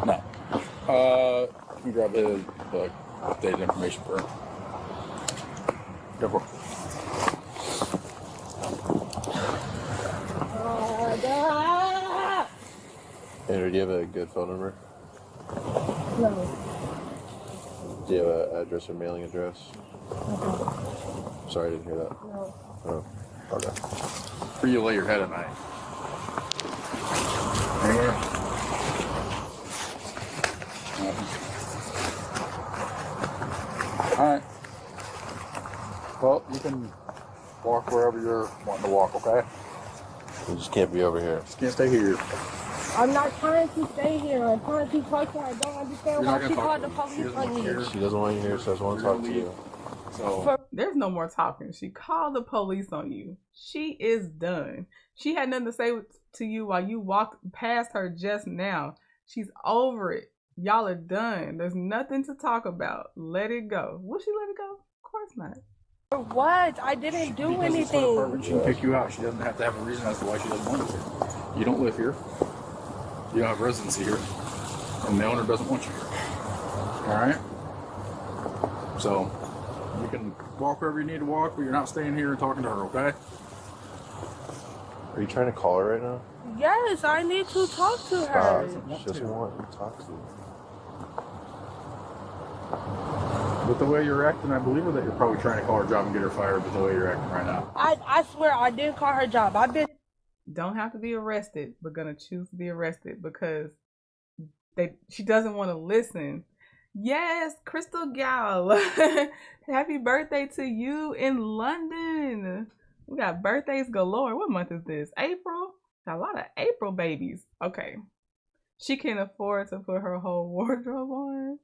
No. Can you grab the book? updated information for her. Go for it. Andrew, do you have a good phone number? No. Do you have an address or mailing address? Okay. Sorry, I didn't hear that. No. Oh, okay. Where you lay your head at night? Anywhere? Alright. Well, you can walk wherever you're wanting to walk, okay? You just can't be over here. Just can't stay here. I'm not trying to stay here. I'm trying to talk to her. I don't understand why she called the police on me. She doesn't want you here, so I just want to talk to you. So there's no more talking. She called the police on you. She is done. She had nothing to say to you while you walked past her just now. She's over it. Y'all are done. There's nothing to talk about. Let it go. Will she let it go? Of course not. For what? I didn't do because anything. It's her apartment, she can kick you out. She doesn't have to have a reason as to why she doesn't want you here. You don't live here. You don't have residency here. And the owner doesn't want you here. Alright? So, you can walk wherever you need to walk, but you're not staying here and talking to her, okay? Are you trying to call her right now? Yes, I need to talk to her. She doesn't want you to talk to you. With the way you're acting, I believe her that you're probably trying to call her job and get her fired with the way you're acting right now. I swear I didn't call her job. I've been... Don't have to be arrested, but gonna choose to be arrested because she doesn't want to listen. Yes, Crystal Gal. Happy birthday to you in London. We got birthdays galore. What month is this? April? Got a lot of April babies. Okay. She can afford to put her whole wardrobe on.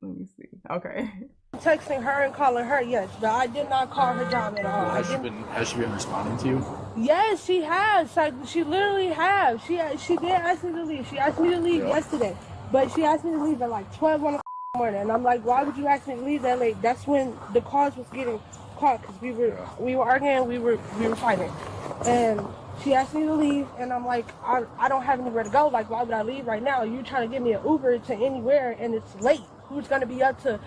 Let me see. Okay. Texting her and calling her, yes, but I did not call her job at all. Has she been responding to you? Yes, she has. Like, she literally has. She did ask me to leave. She asked me to leave yesterday, but she asked me to leave at like 12 in the morning, and I'm like, why would you ask me to leave that late? That's when the cause was getting caught because we were arguing, we were fighting, and she asked me to leave, and I'm like, I don't have anywhere to go. Like, why would I leave right now? You're trying to get me an Uber to anywhere, and it's late. Who's gonna be up to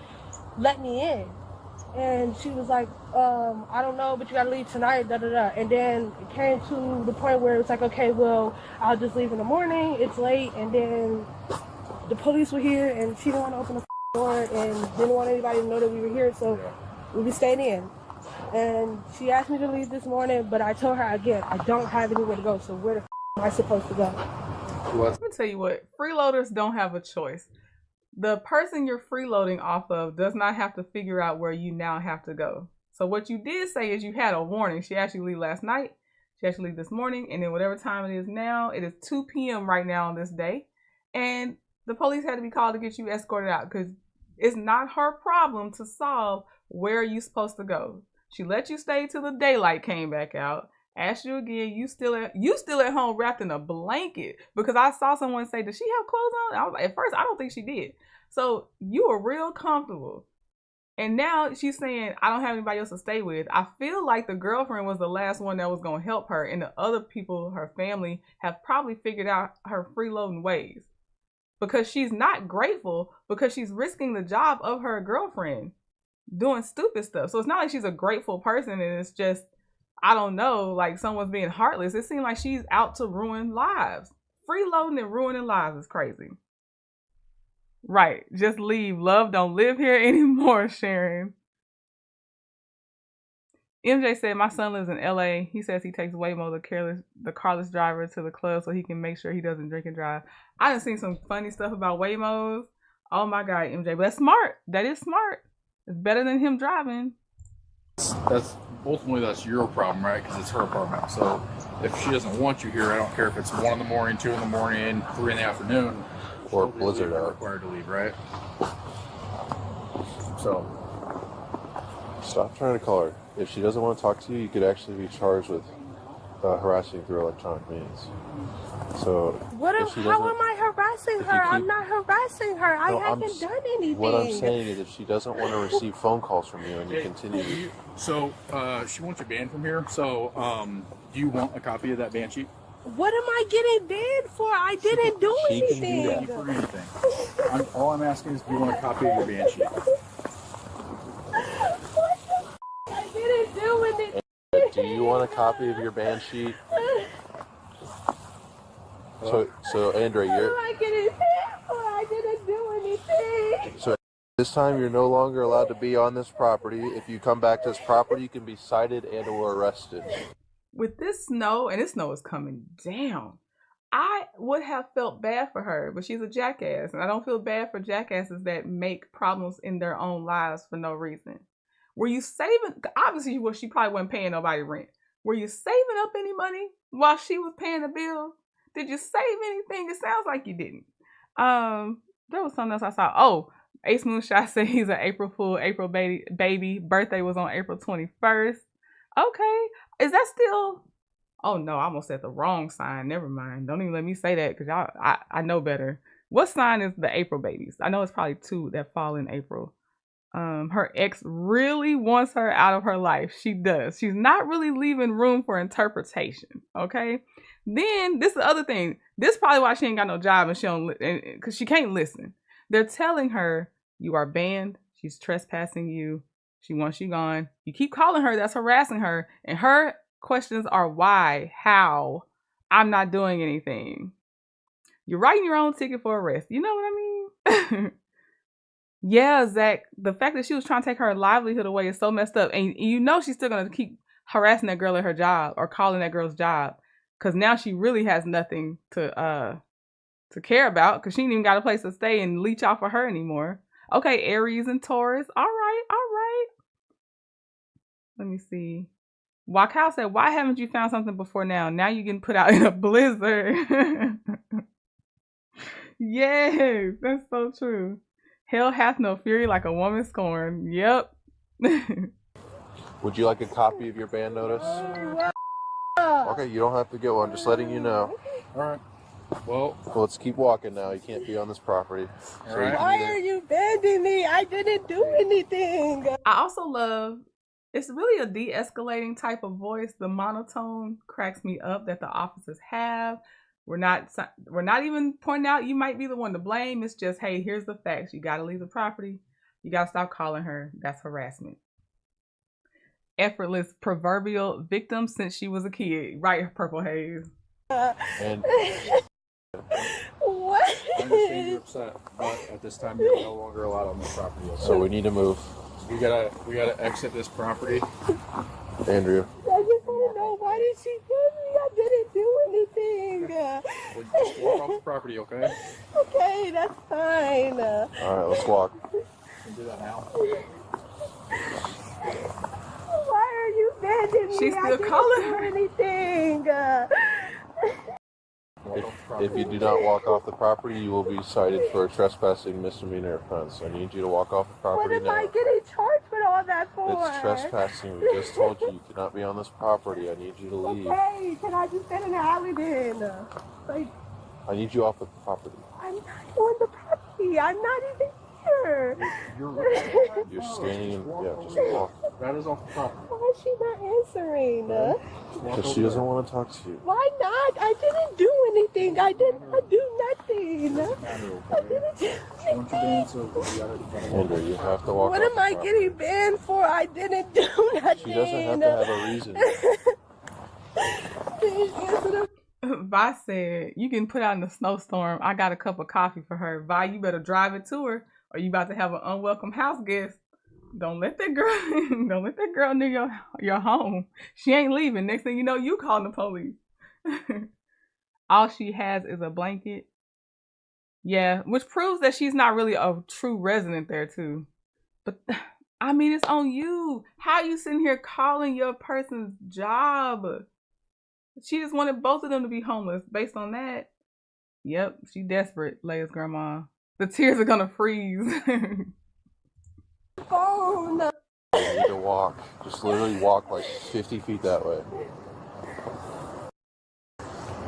let me in? And she was like, I don't know, but you gotta leave tonight, da da da. And then it came to the point where it was like, okay, well, I'll just leave in the morning. It's late. And then the police were here, and she didn't want to open the door and didn't want anybody to know that we were here, so we stayed in. And she asked me to leave this morning, but I told her again, I don't have anywhere to go, so where the am I supposed to go? Let me tell you what, freeloaders don't have a choice. The person you're freeloading off of does not have to figure out where you now have to go. So what you did say is you had a warning. She actually leave last night. She actually leave this morning. And then whatever time it is now, it is 2 p.m. right now on this day. And the police had to be called to get you escorted out because it's not her problem to solve where you're supposed to go. She let you stay till the daylight came back out. Asked you again, you still at home wrapped in a blanket because I saw someone say, "Does she have clothes on?" I was like, at first, I don't think she did. So you were real comfortable, and now she's saying, "I don't have anybody else to stay with." I feel like the girlfriend was the last one that was going to help her, and the other people, her family, have probably figured out her freeloading ways because she's not grateful because she's risking the job of her girlfriend doing stupid stuff. So it's not like she's a grateful person, and it's just, I don't know, like someone's being heartless. It seems like she's out to ruin lives. Freeloading and ruining lives is crazy. Right. Just leave. Love don't live here anymore, Sharon. MJ said, my son lives in LA. He says he takes Waymo, the carless driver, to the club so he can make sure he doesn't drink and drive. I done seen some funny stuff about Waymos. Oh my God, MJ. But that's smart. That is smart. It's better than him driving. That's ultimately that's your problem, right? Because it's her apartment. So if she doesn't want you here, I don't care if it's 1 in the morning, 2 in the morning, 3 in the afternoon, or blizzard out, required to leave, right? So stop trying to call her. If she doesn't want to talk to you, you could actually be charged with harassing through electronic means. So how am I harassing her? I'm not harassing her. I haven't done anything. What I'm saying is if she doesn't want to receive phone calls from you and you continue. So she wants you banned from here. So do you want a copy of that ban sheet? What am I getting banned for? I didn't do She can anything. do that for anything. All I'm asking is, do you want a copy of your ban sheet? I didn't do anything. Do you want a copy of your ban sheet? So Andrea, What am I getting banned for? I didn't do anything. so this time you're no longer allowed to be on this property. If you come back to this property, you can be cited and or arrested. With this snow, and this snow is coming down, I would have felt bad for her, but she's a jackass, and I don't feel bad for jackasses that make problems in their own lives for no reason. Were you saving? Obviously, she probably wasn't paying nobody rent. Were you saving up any money while she was paying the bill? Did you save anything? It sounds like you didn't. There was something else I saw. Oh, Ace Moonshot said he's an April Fool, April baby. Birthday was on April 21st. Okay. Is that still? Oh no, I almost said the wrong sign. Never mind. Don't even let me say that because I know better. What sign is the April babies? I know it's probably 2 that fall in April. Her ex really wants her out of her life. She does. She's not really leaving room for interpretation. Okay. Then this is the other thing. This is probably why she ain't got no job and she don't, because she can't listen. They're telling her you are banned. She's trespassing you. She wants you gone. You keep calling her. That's harassing her. And her questions are why, how, I'm not doing anything. You're writing your own ticket for arrest. You know what I mean? Yeah, Zach, the fact that she was trying to take her livelihood away is so messed up. And you know she's still going to keep harassing that girl at her job or calling that girl's job. Because now she really has nothing to care about because she ain't even got a place to stay and leech off of her anymore. Okay, Aries and Taurus. All right, all right. Let me see. Wakao said, why haven't you found something before now? Now you're getting put out in a blizzard. Yes, that's so true. Hell hath no fury like a woman scorned. Yep. Would you like a copy of your ban notice? Okay, you don't have to get one. Just letting you know. All right. Well, let's keep walking now. You can't be on this property. All right. Why are you banning me? I didn't do anything. I also love, it's really a de-escalating type of voice. The monotone cracks me up that the officers have. We're not even pointing out you might be the one to blame. It's just, hey, here's the facts. You got to leave the property. You got to stop calling her. That's harassment. Effortless proverbial victim since she was a kid. Right, Purple Haze. And what? I understand you're upset, but at this time you're no longer allowed on this property. Okay? So we need to move. We gotta exit this property. Andrew. I just want to know, why did she kill me? I didn't do anything. Well, just walk off the property, okay? Okay, that's fine. All right, let's walk. We can do that now. Why are you banning me? She's I still didn't calling do her. anything. If you do not walk off the property, you will be cited for a trespassing misdemeanor offense. I need you to walk off the What property am now. I getting charged with all that for? It's trespassing. We just told you cannot be on this property. I need you to leave. Okay, can I just stand in the alley then? Like, I need you off the property. I'm not on the property. I'm not even here. You're standing in, yeah, just walk. That is off the property. Why is she not answering? Because she doesn't want to talk to you. Why not? I didn't do anything. I did not do nothing. I didn't do anything. Andrew, you have to walk What off am the I property. getting banned for? I didn't do nothing. She doesn't have to have a reason. Please answer the Vi said, you can put out in the snowstorm. I got a cup of coffee for her. Vi, you better drive it to her or you about to have an unwelcome house guest. Don't let that girl near your home. She ain't leaving. Next thing you know, you calling the police. All she has is a blanket. Yeah, which proves that she's not really a true resident there too. But I mean, it's on you. How you sitting here calling your person's job? She just wanted both of them to be homeless. Based on that, yep, she desperate, Leia's grandma. The tears are gonna freeze. phone. You need to walk. Just literally walk like 50 feet that way.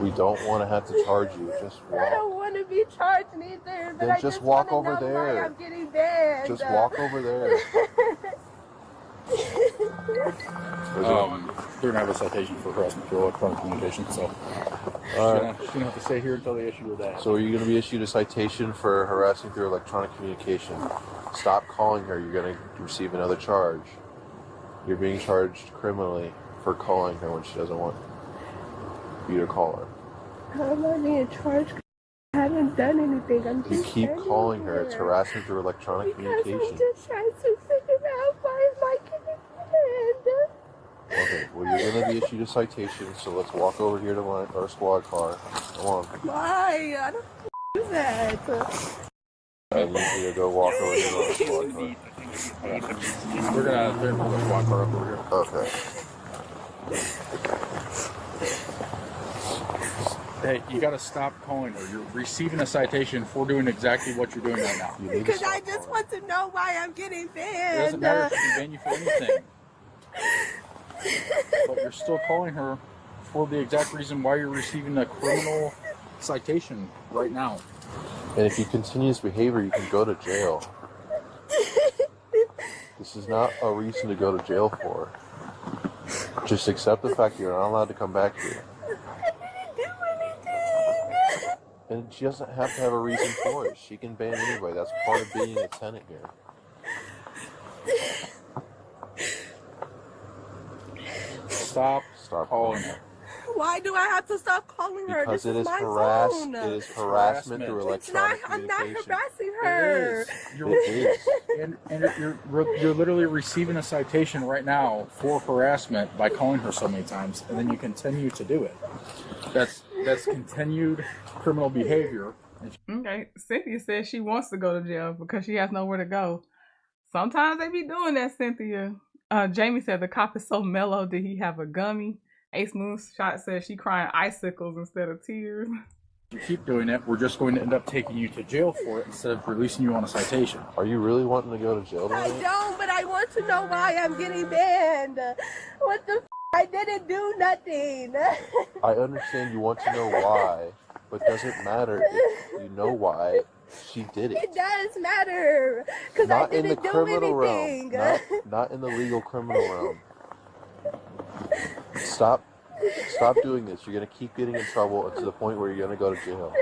We don't want to have to charge you. Just I walk. don't want to be charged either. But Then I just walk wanna over know there. why I'm getting banned. Just walk over there. They're gonna have a citation for harassment through electronic communication, so She's gonna have to stay here until they issue her that. So are you going to be issued a citation for harassing through electronic communication? Stop calling her. You're going to receive another charge. You're being charged criminally for calling her when she doesn't want you to call her. How am I being charged? I haven't done anything. I'm just You keep calling her. here. It's harassment through electronic communication. I'm just trying to figure out why am I getting banned? Okay, well, you're going to be issued a citation, so let's walk over here to our squad car. Come on. Why? I don't do that. I need you to go walk over here to our squad car. We're gonna pull the squad car up over here. Okay. Hey, you gotta stop calling her. You're receiving a citation for doing exactly what you're doing right now. Because I just want to know why I'm getting It banned. doesn't matter if she can ban you for anything. But you're still calling her for the exact reason why you're receiving a criminal citation right now. And if you continue this behavior, you can go to jail. This is not a reason to go to jail for. Just accept the fact that you're not allowed to come back here. And she doesn't have to have a reason for it. She can ban anybody. That's part of being a tenant here. Stop calling her. Why do I have to stop calling her? Because This it is my phone. it is harassment through electronic I'm not communication. harassing her. You're literally receiving a citation right now for harassment by calling her so many times, and then you continue to do it. That's continued criminal behavior. Okay, Cynthia says she wants to go to jail because she has nowhere to go. Sometimes they be doing that, Cynthia. Jamie said the cop is so mellow. Did he have a gummy? Ace Moonshot says she crying icicles instead of tears. If you keep doing it, we're just going to end up taking you to jail for it instead of releasing you on a citation. Are you really wanting to go to jail I tonight? don't, but I want to know why I'm getting banned. What the I didn't do nothing. I understand you want to know why, but does it matter if you know why she did it? It does matter because I Not in the didn't do criminal anything. realm. Not in the legal criminal realm. Stop doing this. You're going to keep getting in trouble to the point where you're going to go to jail.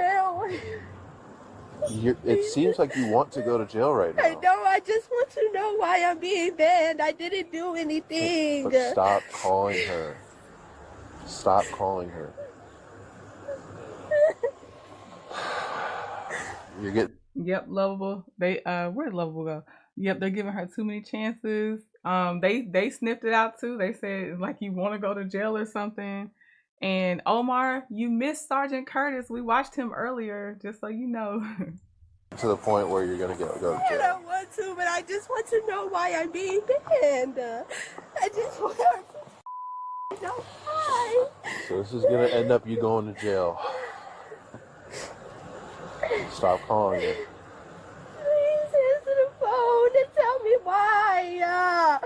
It seems like you want to go to jail right now. I know. I just want to know why I'm being banned. I didn't do anything. But stop calling her. Stop calling her. You're getting... Yep, Lovable. Where'd Lovable go? Yep, they're giving her too many chances. They sniffed it out too. They said like you want to go to jail or something. And Omar, you missed Sergeant Curtis. We watched him earlier, just so you know. To the point where you're gonna go to I jail. don't want to, but I just want to know why I'm being banned. I just want to know why. So this is gonna end up you going to jail. Stop calling her. Please answer the phone and tell me why.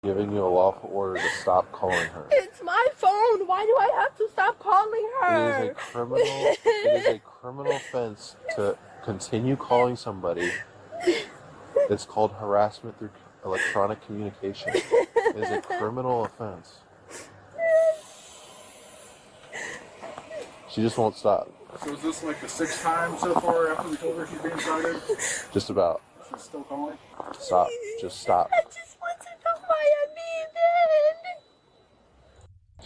Giving you a lawful order to stop calling her. It's my phone. Why do I have to stop calling her? It is a criminal offense to continue calling somebody. It's called harassment through electronic communication. It is a criminal offense. She just won't stop. So is this like the 6th time so far after we told her she's being cited? Just about. She's still calling? Stop. Just stop. I just want to know why I'm being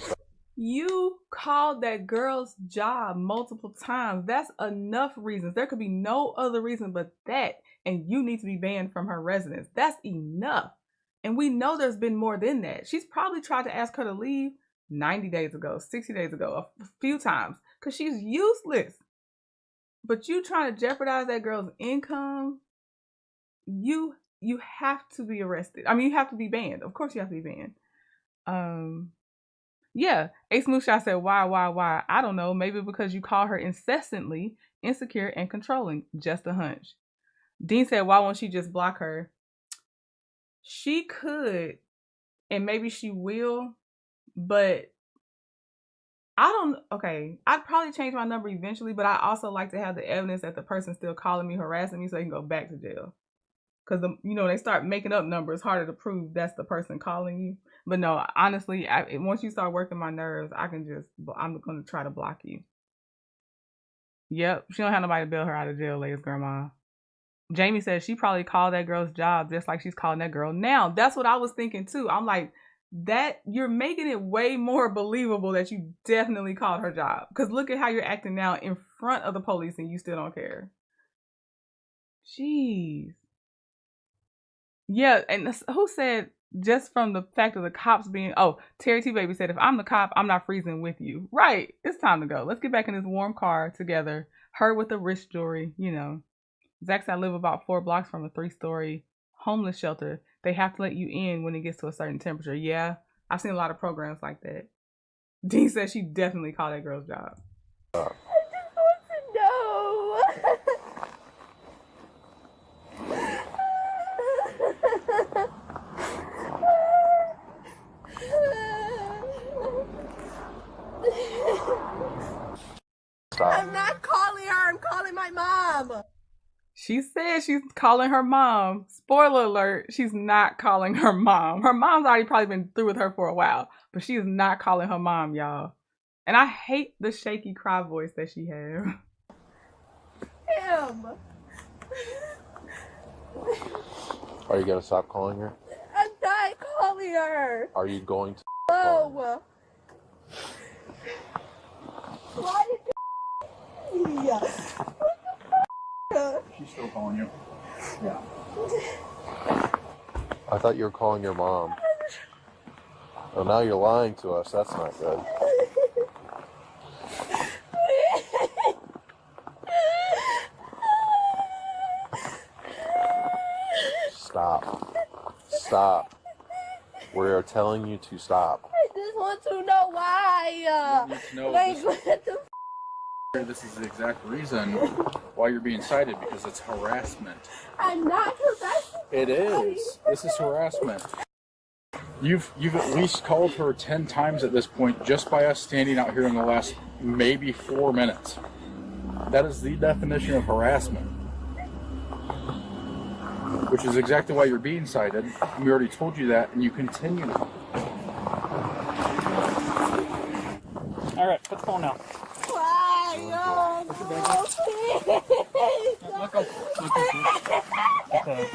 banned. You called that girl's job multiple times. That's enough reasons. There could be no other reason but that, and you need to be banned from her residence. That's enough. And we know there's been more than that. She's probably tried to ask her to leave 90 days ago, 60 days ago, a few times, because she's useless. But you trying to jeopardize that girl's income, you have to be arrested. I mean, you have to be banned. Of course you have to be banned. Yeah, Ace Moonshot said, why? I don't know. Maybe because you call her incessantly insecure and controlling. Just a hunch. Dean said, why won't she just block her? She could, and maybe she will, but I'd probably change my number eventually, but I also like to have the evidence that the person's still calling me, harassing me, so they can go back to jail. because they start making up numbers, harder to prove that's the person calling you. But no, honestly, once you start working my nerves, I'm gonna try to block you. Yep, she don't have nobody to bail her out of jail, latest grandma. Jamie says she probably called that girl's job just like she's calling that girl now. That's what I was thinking too. I'm like, that you're making it way more believable that you definitely called her job. Because look at how you're acting now in front of the police and you still don't care. Jeez. Yeah, and who said just from the fact of the cops being, Terry T Baby said, if I'm the cop, I'm not freezing with you. Right. It's time to go. Let's get back in this warm car together. Her with the wrist jewelry, Zach said, I live about 4 blocks from a 3-story homeless shelter. They have to let you in when it gets to a certain temperature. Yeah, I've seen a lot of programs like that. Dean said she definitely called that girl's job. I just want to know. Stop. I'm not calling her. I'm calling my mom. She said she's calling her mom. Spoiler alert, she's not calling her mom. Her mom's already probably been through with her for a while, but she is not calling her mom, y'all. And I hate the shaky cry voice that she has. Him. Are you gonna stop calling her? I'm not calling her. Are you going to? No. Why did you? Yeah. She's still calling you. Yeah. I thought you were calling your mom. Oh, now you're lying to us. That's not good. Stop. Stop. We are telling you to stop. I just want to know why. This is the exact reason why you're being cited, because it's harassment. I'm not harassing. It is. This is harassment. You've at least called her 10 times at this point just by us standing out here in the last maybe 4 minutes. That is the definition of harassment. Which is exactly why you're being cited. We already told you that, and you continue to. All right, put the phone down. Why? No, please. Look up. Okay.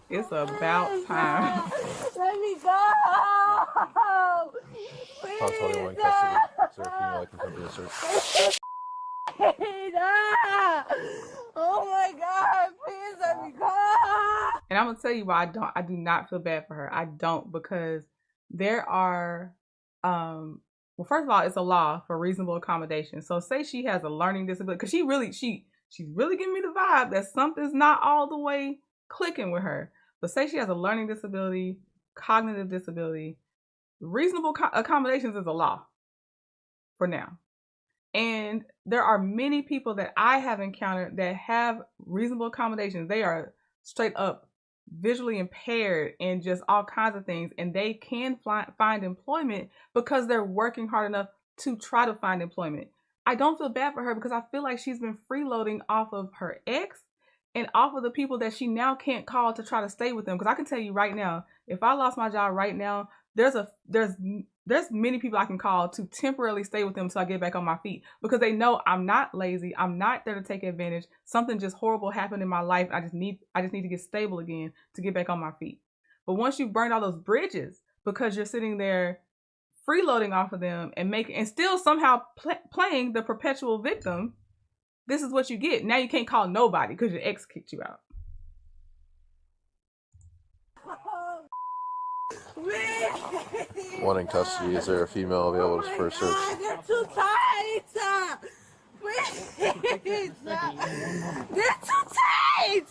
It's about time. Let me go. Tom 21 custody. Is there a female that can come to the search? Oh my God, please let me go. And I'm gonna tell you why I do not feel bad for her. I don't, because there are well, first of all, it's a law for reasonable accommodation. So say she has a learning disability, because she's really giving me the vibe that something's not all the way clicking with her. But say she has a learning disability, cognitive disability, reasonable accommodations is a law for now. And there are many people that I have encountered that have reasonable accommodations. They are straight up visually impaired and just all kinds of things. And they can find employment because they're working hard enough to try to find employment. I don't feel bad for her because I feel like she's been freeloading off of her ex and off of the people that she now can't call to try to stay with them. Because I can tell you right now, if I lost my job right now, there's many people I can call to temporarily stay with them until I get back on my feet, because they know I'm not lazy. I'm not there to take advantage. Something just horrible happened in my life. I just need to get stable again to get back on my feet. But once you've burned all those bridges because you're sitting there freeloading off of them and still somehow playing the perpetual victim, this is what you get. Now you can't call nobody because your ex kicked you out. One in custody. Is there a female available for a search? They're too tight. Please. They're too tight.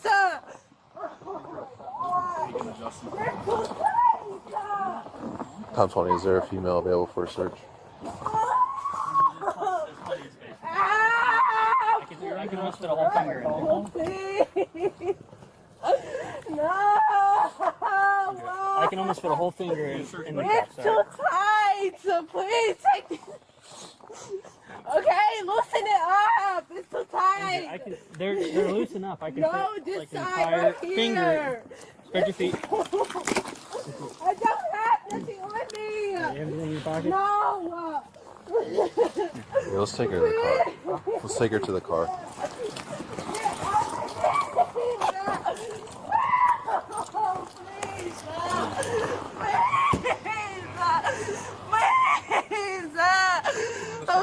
Tom 20. Is there a female available for a search? I can almost fit a whole finger in. No. I can almost fit fit a whole finger in the It's cuffs. too tight. So please take it. Okay, loosen it up. It's too tight. They're loose enough. I can No, fit this like an side entire right finger. here. Spread your feet. I don't have nothing on me. You have anything in your pocket? No. Yeah, let's take her to the car. Let's take her to the car.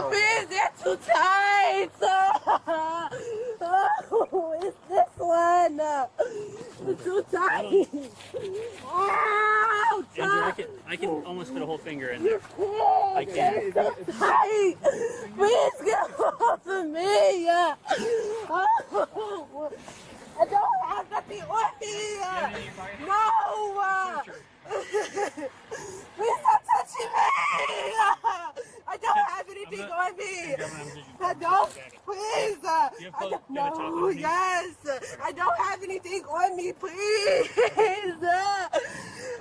Please, they're too tight. Oh, it's this one. It's too tight. Ouch. Andrew, I can almost fit a whole finger in there. I can. It's so tight. Please get off of me. I don't have nothing on me. No. Please stop touching me. I don't have anything on me. I don't. Please. I don't know. Yes. I don't have anything on me. Please.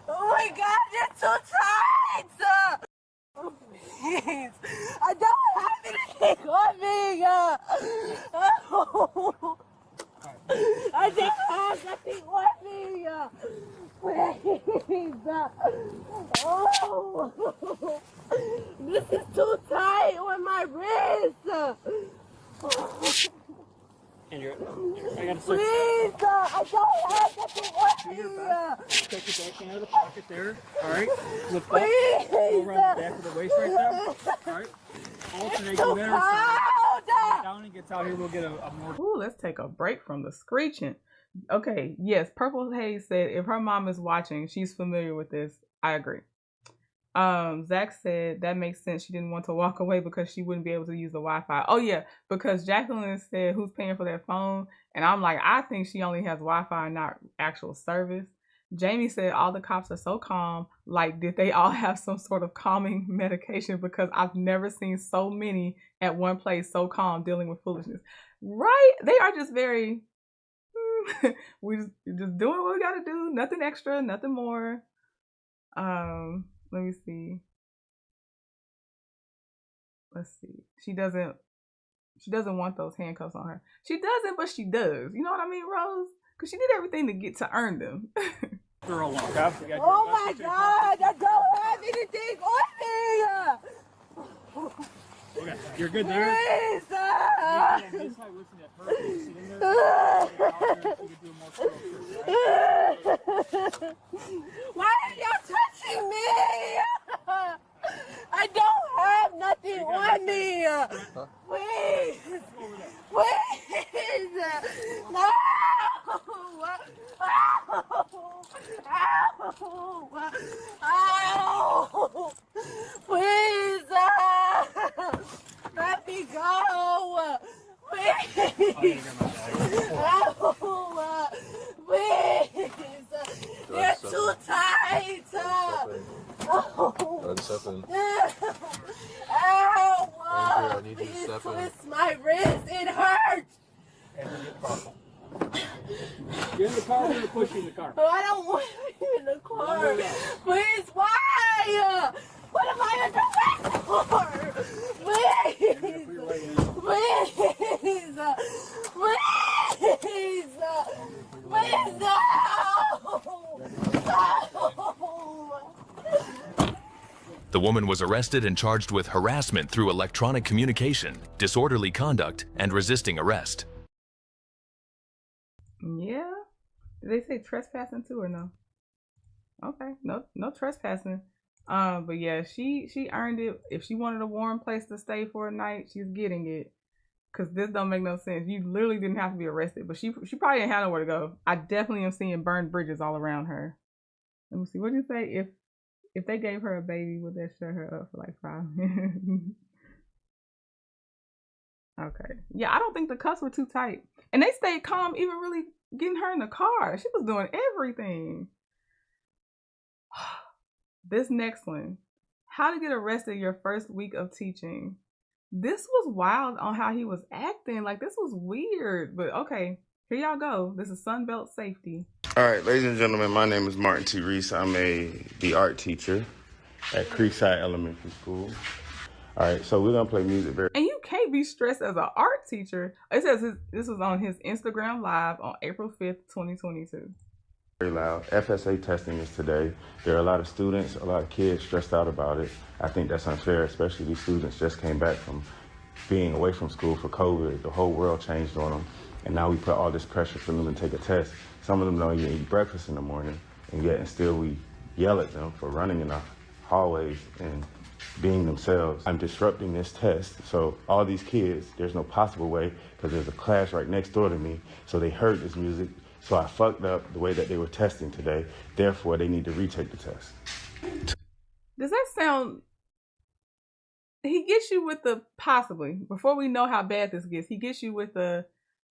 Oh my God, you're too tight. Oh, please. I don't have anything on me. Oh. I don't have nothing on me. Please. Oh. This is too tight on my wrist. Andrew, I gotta search. Please. I don't have nothing on me. Take your back hand out of the pocket there. All right. Lift up. Please. Go around the back of the waist right there. All right. Alternate the better side. Down and gets out here. We'll get a more. Ooh, let's take a break from the screeching. Okay, yes, Purple Haze said if her mom is watching, she's familiar with this. I agree. Zach said that makes sense. She didn't want to walk away because she wouldn't be able to use the Wi-Fi. Oh yeah, because Jacqueline said who's paying for that phone, and I'm like, I think she only has Wi-Fi and not actual service. Jamie said all the cops are so calm. Like, did they all have some sort of calming medication? Because I've never seen so many at one place so calm dealing with foolishness. Right? They are just very. We just doing what we gotta do. Nothing extra, nothing more. Let me see. Let's see. She doesn't want those handcuffs on her. She doesn't, but she does. You know what I mean, Rose? Because she did everything to earn them. Oh my God! I don't have anything on me. Okay, you're good there. Please. Why are y'all touching me? I don't have nothing on me. Please. Please. No. Ow. Please. Let me go. Please. Please. They're too tight. Step in. Ow. Andrew, I need you to Please step in. twist my wrist. It hurts. Get in the car. We're gonna push you in the car. Oh, I don't want you in the car. Please, why? What am I under for? Please. Please. Please. Please, no. The woman was arrested and charged with harassment through electronic communication, disorderly conduct, and resisting arrest. Yeah. Did they say trespassing too or no? Okay, no trespassing. But yeah, she earned it. If she wanted a warm place to stay for a night, she's getting it. Cause this don't make no sense. You literally didn't have to be arrested, but she probably didn't have nowhere to go. I definitely am seeing burned bridges all around her. Let me see. What did you say? If they gave her a baby, would that shut her up for like 5 minutes? Okay. Yeah, I don't think the cuffs were too tight. And they stayed calm, even really getting her in the car. She was doing everything. This next one. How to get arrested your first week of teaching. This was wild on how he was acting. Like, this was weird. But okay. Here y'all go. This is Sunbelt Safety. All right, ladies and gentlemen, my name is Martin T. Reese. I'm the art teacher at Creekside Elementary School. All right, so we're gonna play music very. And you can't be stressed as an art teacher. It says this was on his Instagram Live on April 5th, 2022. Very loud. FSA testing is today. There are a lot of students, a lot of kids stressed out about it. I think that's unfair, especially these students just came back from being away from school for COVID. The whole world changed on them. And now we put all this pressure for them to take a test. Some of them don't even eat breakfast in the morning, and still we yell at them for running in the hallways and being themselves. I'm disrupting this test, so all these kids, there's no possible way, because there's a class right next door to me, so they heard this music, so I fucked up the way that they were testing today, therefore they need to retake the test. Does that sound... He gets you with the possibly, before we know how bad this gets, he gets you with the,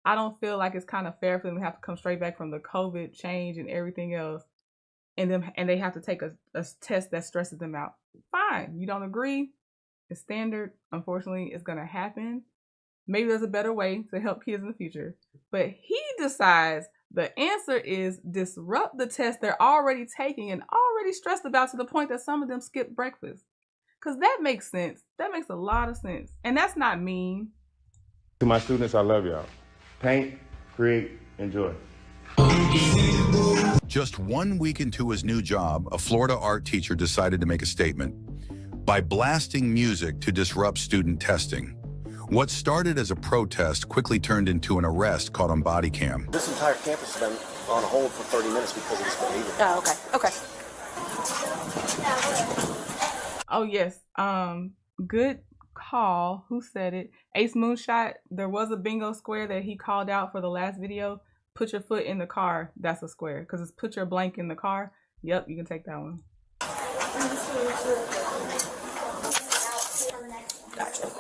I don't feel like it's kind of fair for them to have to come straight back from the COVID change and everything else, and they have to take a test that stresses them out. Fine, you don't agree. It's standard. Unfortunately, it's going to happen. Maybe there's a better way to help kids in the future. But he decides the answer is disrupt the test they're already taking and already stressed about, to the point that some of them skip breakfast. Because that makes sense. That makes a lot of sense. And that's not mean. To my students, I love y'all. Paint, create, enjoy. Just 1 week into his new job, a Florida art teacher decided to make a statement by blasting music to disrupt student testing. What started as a protest quickly turned into an arrest caught on Bodycam. This entire campus has been on hold for 30 minutes because of this behavior. Oh, okay. Oh, yes. Good call. Who said it? Ace Moonshot. There was a bingo square that he called out for the last video. Put your foot in the car. That's a square. Because it's put your blank in the car. Yep, you can take that one. Gotcha.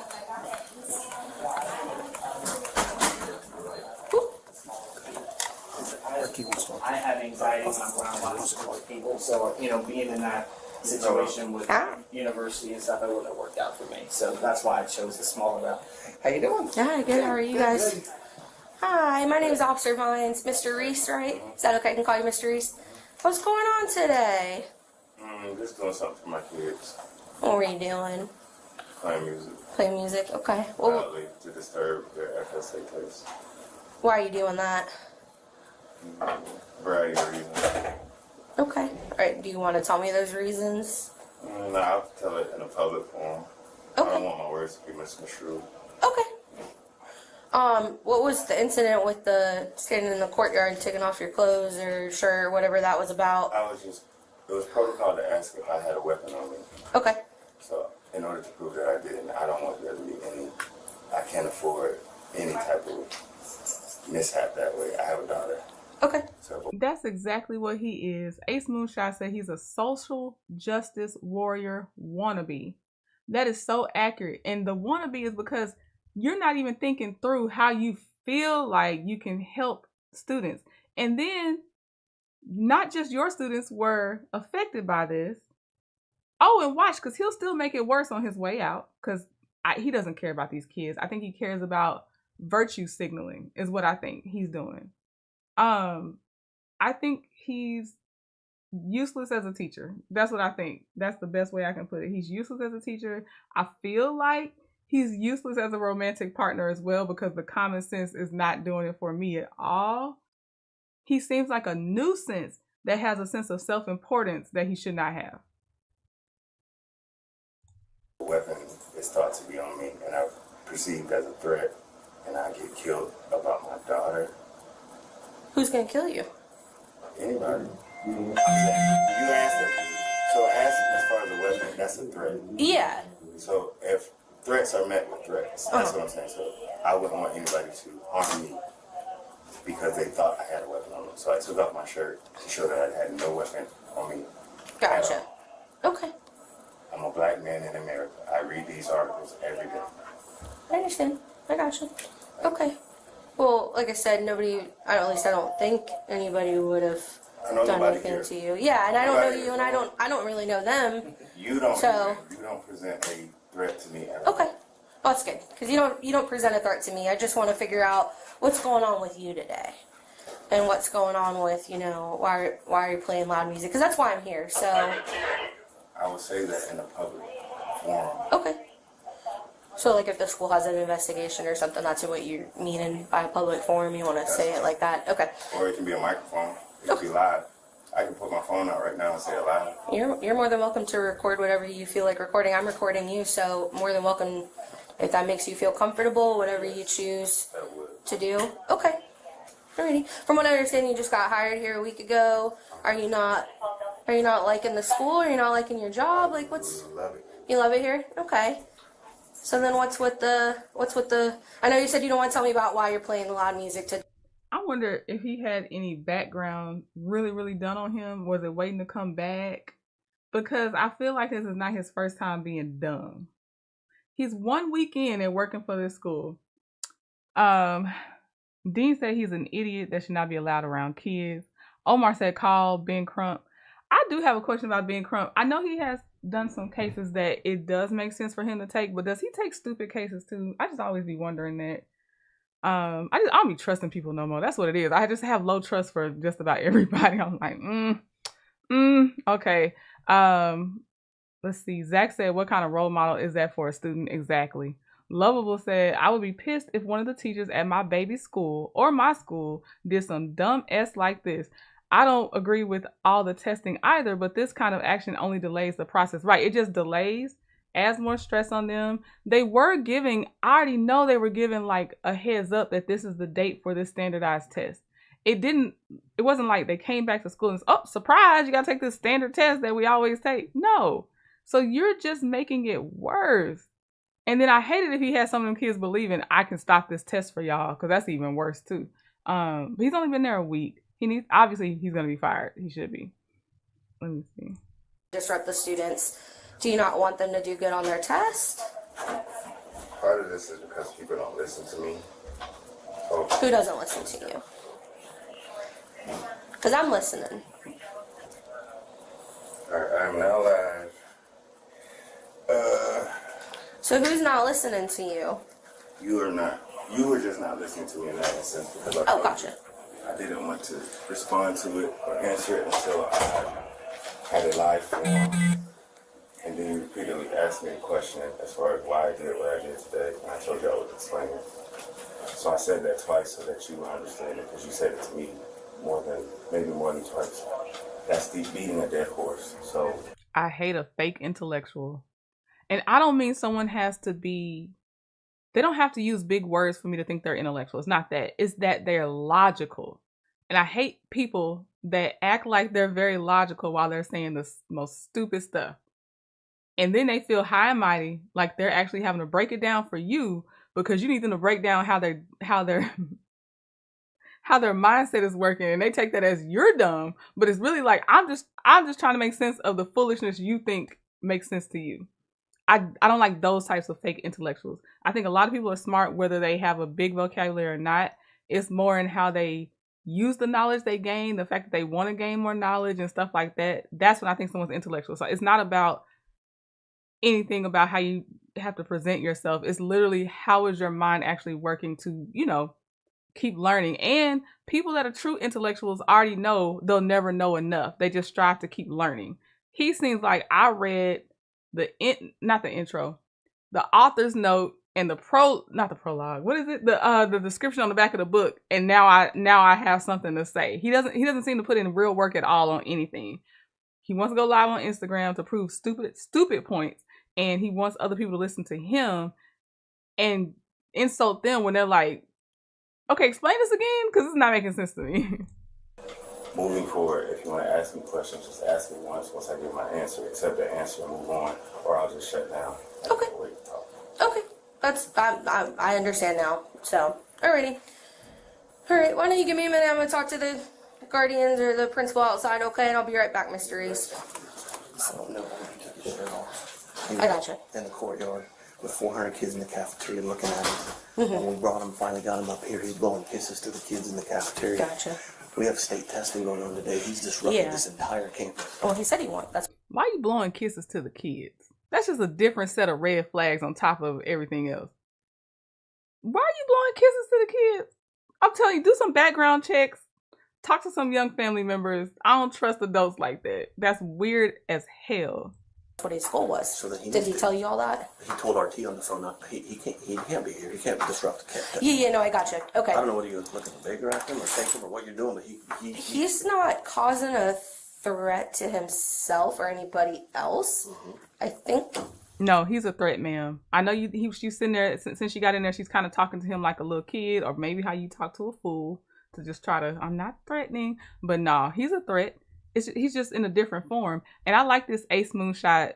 I have anxiety when I'm around lots of people, so being in that situation with university and stuff, it wouldn't have worked out for me. So that's why I chose the smaller route. How you doing? Hi, good. How are you guys? Hi, my name is Officer Vines. Mr. Reese, right? Is that okay? I can call you Mr. Reese. What's going on today? Just doing something for my kids. What were you doing? Playing music. Playing music? Okay. Well, Loudly to disturb their FSA test. why are you doing that? Variety of reasons. Okay. All right. Do you want to tell me those reasons? No, I'll tell it in a public forum. Okay. I don't want my words to be misconstrued. What was the incident with the standing in the courtyard, taking off your clothes or shirt, whatever that was about? It was protocol to ask if I had a weapon on me. Okay. So, in order to prove that I didn't, I don't want there to be I can't afford any type of mishap that way. I have a daughter. Okay. So, That's exactly what he is. Ace Moonshot said he's a social justice warrior wannabe. That is so accurate. And the wannabe is because you're not even thinking through how you feel like you can help students. And then not just your students were affected by this. Oh, and watch, because he'll still make it worse on his way out, because he doesn't care about these kids. I think he cares about virtue signaling is what I think he's doing. I think he's useless as a teacher. That's what I think. That's the best way I can put it. He's useless as a teacher. I feel like he's useless as a romantic partner as well, because the common sense is not doing it for me at all. He seems like a nuisance that has a sense of self-importance that he should not have. a weapon is thought to be on me, and I'm perceived as a threat, and I get killed about my daughter. Who's gonna kill you? Anybody. You asked it. So ask as far as a weapon, that's a threat. Yeah. So if threats are met with threats, that's what I'm saying. So I wouldn't want anybody to harm me because they thought I had a weapon on me. So I took off my shirt to show that I had no weapon on me. Gotcha. Okay. I'm a black man in America. I read these articles every day. I understand. I gotcha. Okay. Well, like I said, at least I don't think anybody would have done anything to you. Yeah, and I don't know you, and I don't really know them. You don't. So you don't present a threat to me at all. okay. Well, that's good, because you don't present a threat to me. I just want to figure out what's going on with you today, and what's going on with, you know, why are you playing loud music? Because that's why I'm here. So I would say that in a public forum. okay. So like if the school has an investigation or something, that's what you're meaning by a public forum. You want to say it like that? Okay. Or it can be a microphone. It can be live. I can put my phone out right now and say it loud. You're more than welcome to record whatever you feel like recording. I'm recording you, so more than welcome if that makes you feel comfortable, whatever you choose to do. Okay. Alrighty. From what I understand, you just got hired here a week ago. Are you not liking the school? Are you not liking your job? Like you love it here? Okay. So then what's with the I know you said you don't want to tell me about why you're playing loud music to. I wonder if he had any background really done on him. Was it waiting to come back? Because I feel like this is not his first time being dumb. He's 1 week in and working for this school. Dean said he's an idiot that should not be allowed around kids. Omar said call Ben Crump. I do have a question about Ben Crump. I know he has done some cases that it does make sense for him to take, but does he take stupid cases too? I just always be wondering that. I don't be trusting people no more. That's what it is. I just have low trust for just about everybody. I'm like, okay. Let's see. Zach said, what kind of role model is that for a student? Exactly. Lovable said, I would be pissed if one of the teachers at my baby's school or my school did some dumb S like this. I don't agree with all the testing either, but this kind of action only delays the process. Right. It just delays, adds more stress on them. They were giving, I already know they were giving like a heads up that this is the date for this standardized test. It wasn't like they came back to school and said, oh, surprise, you got to take this standard test that we always take. No. So you're just making it worse. And then I hate it if he has some of them kids believing I can stop this test for y'all, because that's even worse too. He's only been there a week. Obviously he's going to be fired. He should be. Let me see. Disrupt the students. Do you not want them to do good on their test? Part of this is because people don't listen to me. Oh. Who doesn't listen to you? Because I'm listening. I'm now live. So who's not listening to you? You are not. You were just not listening to me in that instance. Because gotcha. I didn't want to respond to it or answer it until I had it live form. And then you repeatedly asked me a question as far as why I did what I did today. And I told you I would explain it. So I said that twice so that you would understand it, because you said it to me maybe more than twice. That's beating a dead horse. So I hate a fake intellectual. And I don't mean someone has to be, they don't have to use big words for me to think they're intellectual. It's not that. It's that they're logical. And I hate people that act like they're very logical while they're saying the most stupid stuff. And then they feel high and mighty, like they're actually having to break it down for you because you need them to break down how their mindset is working. And they take that as you're dumb, but it's really like, I'm just trying to make sense of the foolishness you think makes sense to you. I don't like those types of fake intellectuals. I think a lot of people are smart whether they have a big vocabulary or not. It's more in how they use the knowledge they gain, the fact that they want to gain more knowledge and stuff like that. That's when I think someone's intellectual. So it's not about anything about how you have to present yourself. It's literally how is your mind actually working to, keep learning. And people that are true intellectuals already know they'll never know enough. They just strive to keep learning. He seems like I read the author's note and not the prologue. What is it? The description on the back of the book. And now I have something to say. He doesn't seem to put in real work at all on anything. He wants to go live on Instagram to prove stupid points. And he wants other people to listen to him and insult them when they're like, okay, explain this again, because it's not making sense to me. Moving forward, if you want to ask me questions, just ask me once. Once I give my answer, accept the answer and move on, or I'll just shut down. Okay. Okay. I understand now. So, alrighty. Alright, why don't you give me a minute? I'm going to talk to the guardians or the principal outside, okay? And I'll be right back, Mr. Reese. So, no, he took his shirt off. I gotcha. In the courtyard with 400 kids in the cafeteria looking at him. When we brought him, finally got him up here, he's blowing kisses to the kids in the cafeteria. Gotcha. We have state testing going on today. He's disrupted this entire campus. Well, he said he won. Why are you blowing kisses to the kids? That's just a different set of red flags on top of everything else. Why are you blowing kisses to the kids? I'm telling you, do some background checks. Talk to some young family members. I don't trust adults like that. That's weird as hell. That's what his goal was. So that Did he tell you all that? He told RT on the phone, he can't be here. He can't disrupt the cat. Yeah, no, I got you. Okay. I don't know whether you're looking bigger at him or take him or what you're doing, but he's not causing a threat to himself or anybody else. I think. No, he's a threat, ma'am. I know she's sitting there, since she got in there, she's kind of talking to him like a little kid, or maybe how you talk to a fool, to just try to, I'm not threatening, but no, he's a threat. He's just in a different form. And I like this Ace Moonshot.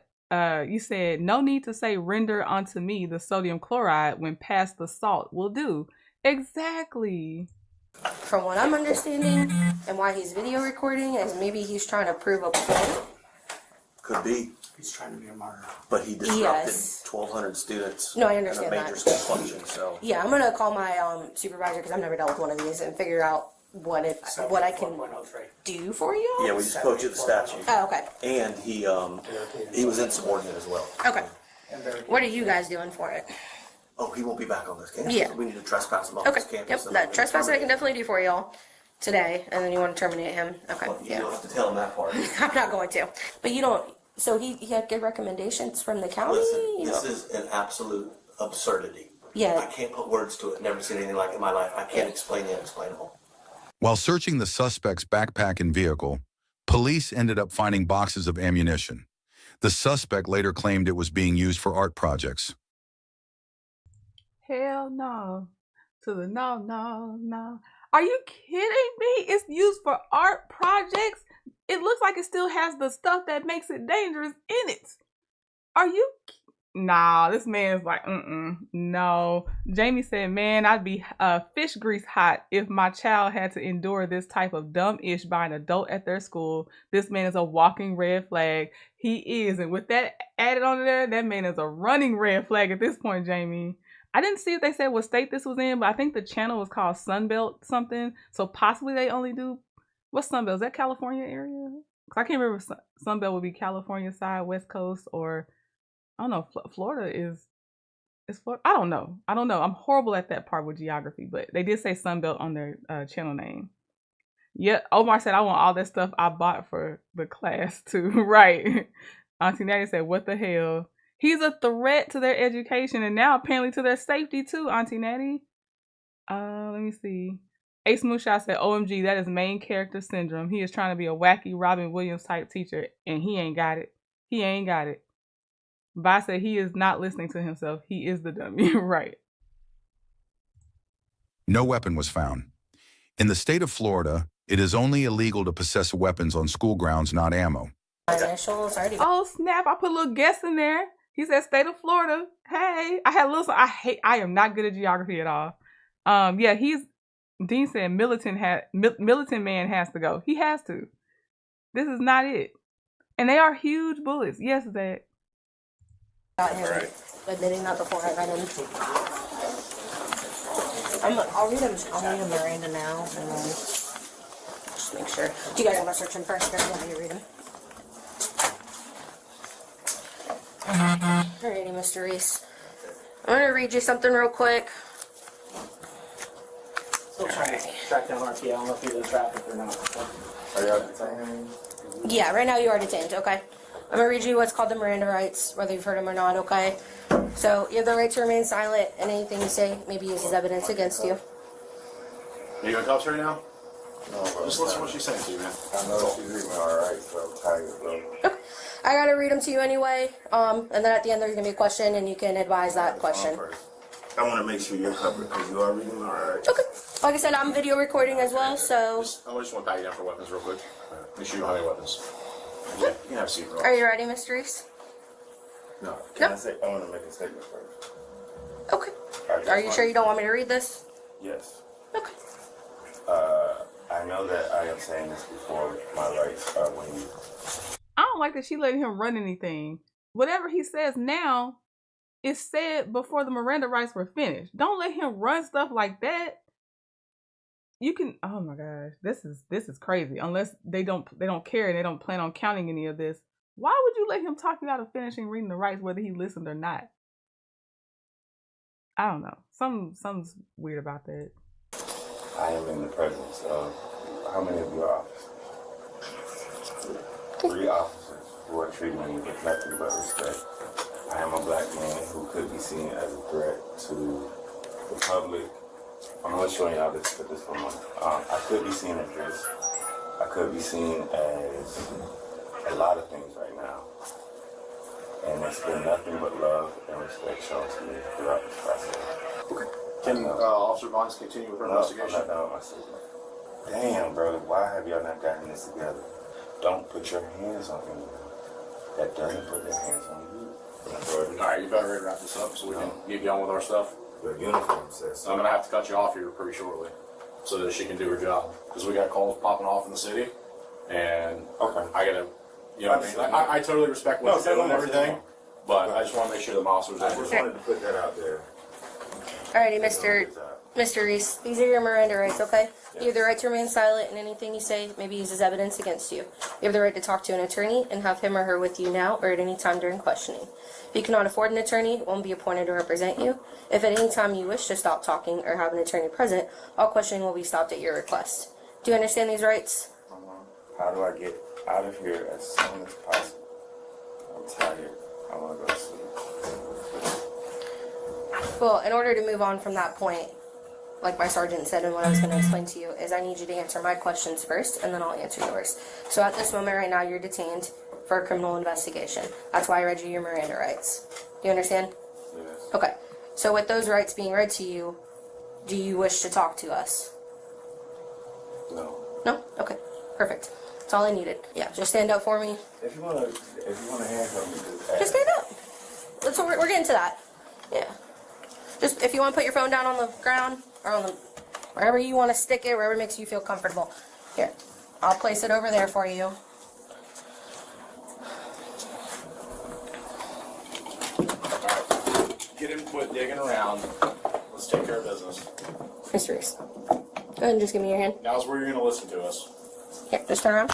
You said, no need to say render onto me the sodium chloride when past the salt will do. Exactly. From what I'm understanding and why he's video recording is maybe he's trying to prove a point. Could be. He's trying to be a martyr. But he disrupted 1,200 students. No, I understand in a major that. school function, so. Yeah, I'm going to call my supervisor, because I've never dealt with one of these, and figure out what I can do for you. Yeah, we just quote you the statute. Oh, okay. And he was insubordinate as well. Okay. What are you guys doing for it? Oh, he won't be back on this campus. Yeah. We need to trespass him off Okay. this campus. Yep. That trespassing I can definitely do for y'all today, and then you want to terminate him. Okay. Well, you don't have to tell him that part. I'm not going to. But you don't. So he had good recommendations from the county. Listen, this is an absolute absurdity. Yeah. I can't put words to it. Never seen anything like it in my life. I can't explain the unexplainable. While searching the suspect's backpack and vehicle, police ended up finding boxes of ammunition. The suspect later claimed it was being used for art projects. Hell no. To the no. Are you kidding me? It's used for art projects? It looks like it still has the stuff that makes it dangerous in it. Are you? Nah, this man's like, no. Jamie said, man, I'd be fish grease hot if my child had to endure this type of dumb-ish by an adult at their school. This man is a walking red flag. He is. And with that added on there, that man is a running red flag at this point, Jamie. I didn't see if they said what state this was in, but I think the channel was called Sunbelt something. So possibly they only do, what's Sunbelt? Is that California area? Because I can't remember if Sunbelt would be California side, West Coast, or I don't know. Florida is Florida. I don't know. I'm horrible at that part with geography, but they did say Sunbelt on their channel name. Yeah, Omar said, I want all that stuff I bought for the class too. Right. Auntie Natty said, what the hell? He's a threat to their education and now apparently to their safety too, Auntie Natty. Let me see. Ace Moonshot said, OMG, that is main character syndrome. He is trying to be a wacky Robin Williams type teacher and he ain't got it. He ain't got it. Vi said he is not listening to himself. He is the dummy. Right. No weapon was found. In the state of Florida, it is only illegal to possess weapons on school grounds, not ammo. Oh snap! I put a little guess in there. He said state of Florida. Hey, I had a little. I am not good at geography at all. Yeah, Dean said militant man has to go. He has to. This is not it. And they are huge bullets. Yes, that. Admitting that before I read him. I'll read him Miranda now, and then just make sure. Do you guys want to search him first, or do you want me to read him? Alrighty, Mr. Reese. I'm gonna read you something real quick. Still trying to track down RP. I don't know if you're in traffic or not. Are y'all detained? Yeah, right now you are detained, okay? I'm gonna read you what's called the Miranda rights, whether you've heard them or not, okay? So, you have the right to remain silent, and anything you say may be used as evidence against you. Are you on cops right now? No, Just listen to what she's saying to you, man. I know she's reading alright, so I'm tired, bro. I gotta read them to you anyway, and then at the end there's gonna be a question, and you can advise that question. I want to make sure you're covered because you are reading alright. Okay. Like I said, I'm video recording as well, so. I just want to pat you down for weapons real quick. Make sure you don't have any weapons. Yeah, you can have a seat, bro. Are you ready, Mr. Reese? No. Can I say, I want to make a statement first. Okay. Are you sure you don't want me to read this? Yes. Okay. I know that I am saying this before my rights when you. I don't like that she letting him run anything. Whatever he says now is said before the Miranda rights were finished. Don't let him run stuff like that. You can. Oh my gosh, this is crazy. Unless they don't care and they don't plan on counting any of this. Why would you let him talk you out of finishing reading the rights, whether he listened or not? I don't know. Something's weird about that. I am in the presence of, how many of you are officers? 3 officers who are treating me with nothing but respect. I am a black man who could be seen as a threat to the public. I'm going to show y'all this, put this for a moment. I could be seen as this. I could be seen as a lot of things right now. And it's been nothing but love and respect shown to me throughout this process. Okay. Can Officer Vines continue with her investigation? I'm not done with my statement. Damn, bro, why have y'all not gotten this together? Don't put your hands on anyone that doesn't put their hands on you. Alright, you better ready to wrap this up so we can get going with our stuff. The uniform says so. I'm going to have to cut you off here pretty shortly so that she can do her job. Because we got calls popping off in the city. And I got to, you know what I mean? I totally respect what you're doing and everything. But I just want to make sure the officers. I just wanted to put that out there. Alrighty, Mr. Reese, these are your Miranda rights, okay? You have the right to remain silent, and anything you say may be used as evidence against you. You have the right to talk to an attorney and have him or her with you now or at any time during questioning. If you cannot afford an attorney, one will be appointed to represent you. If at any time you wish to stop talking or have an attorney present, all questioning will be stopped at your request. Do you understand these rights? How do I get out of here as soon as possible? I'm tired. I want to go to sleep. Well, in order to move on from that point, like my sergeant said and what I was going to explain to you, is I need you to answer my questions first, and then I'll answer yours. So at this moment right now, you're detained for a criminal investigation. That's why I read you your Miranda rights. Do you understand? Yes. Okay. So with those rights being read to you, do you wish to talk to us? No. No? Okay. Perfect. That's all I needed. Yeah, just stand up for me. If you want to handcuff me, Just stand up. That's what we're getting to that. Yeah. Just if you want to put your phone down on the ground or on the wherever you want to stick it, wherever makes you feel comfortable. Here, I'll place it over there for you. Alright. Get him quit digging around. Let's take care of business. Mr. Reese, go ahead and just give me your hand. Now's where you're going to listen to us. Here, just turn around.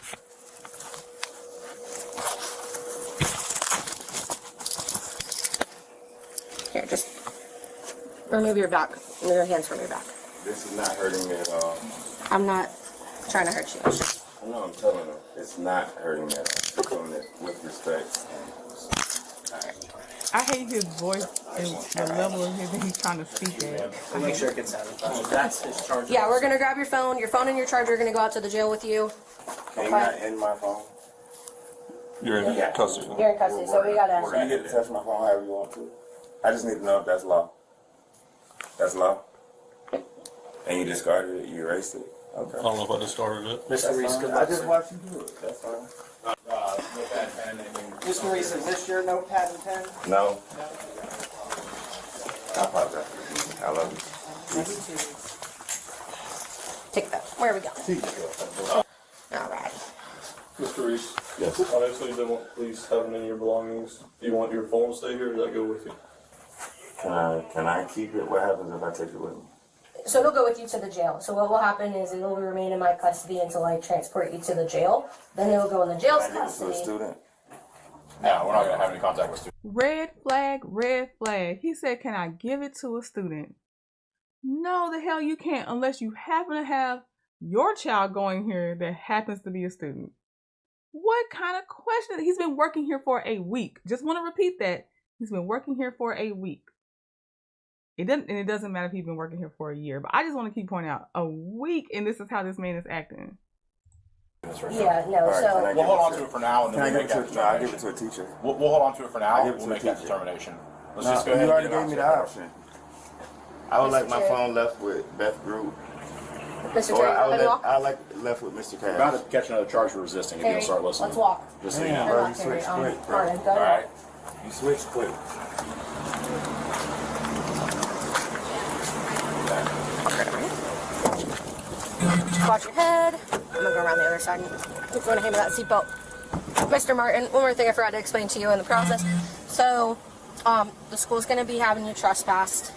Here, just remove your back. Remove your hands from your back. This is not hurting me at all. I'm not trying to hurt you. It's just... I know I'm telling them. It's not hurting me at all. I'm doing it with respect. I hate his voice and the level of his that he's trying to speak at. We'll make sure it gets out of the That's his charger. Yeah, we're gonna grab your phone. Your phone and your charger are gonna go out to the jail with you. Can you not end my phone? You're in custody. You're in custody, so we gotta... You get to touch my phone however you want to. I just need to know if that's law. That's law? And you discarded it, you erased it? Okay. I don't know if I discarded it. Mr. Reese, I just watched you do it. That's fine. Notepad, pen, Mr. Reese, is this your notepad and pen? No. I apologize. I love you. Take that. Where are we going? All right. Mr. Reese? Yes. Honestly, they won't please have any of your belongings. Do you want your phone to stay here or does that go with you? Can I keep it? What happens if I take it with me? So it'll go with you to the jail. So what will happen is it'll remain in my custody until I transport you to the jail. Then it'll go in the jail's custody. To a student? No, we're not going to have any contact with students. Red flag, red flag. He said, can I give it to a student? No, the hell you can't unless you happen to have your child going here that happens to be a student. What kind of question? He's been working here for a week. Just want to repeat that. He's been working here for a week. It doesn't matter if he's been working here for a year, but I just want to keep pointing out a week, and this is how this man is acting. Yeah, no, Right, so... We'll hold on to it for now and then we'll make that No, I'll give determination. it to a teacher. We'll hold on to it for now I'll give it and to we'll a make that teacher. determination. Let's No, just go ahead you and already get it gave me the out. option. I would like my phone left with Beth Group. Mr. Or Terry, I would let's walk. like left with Mr. We're about Cash. to catch another charge for resisting if you Terry, don't start listening. let's walk. Just so you Damn, know. bro, you switched quick, bro. Martin, go All ahead. right. You switched quick. Watch your head. I'm gonna go around the other side. You're going to hand me that seatbelt. Mr. Martin, one more thing I forgot to explain to you in the process. So, the school's gonna be having you trespassed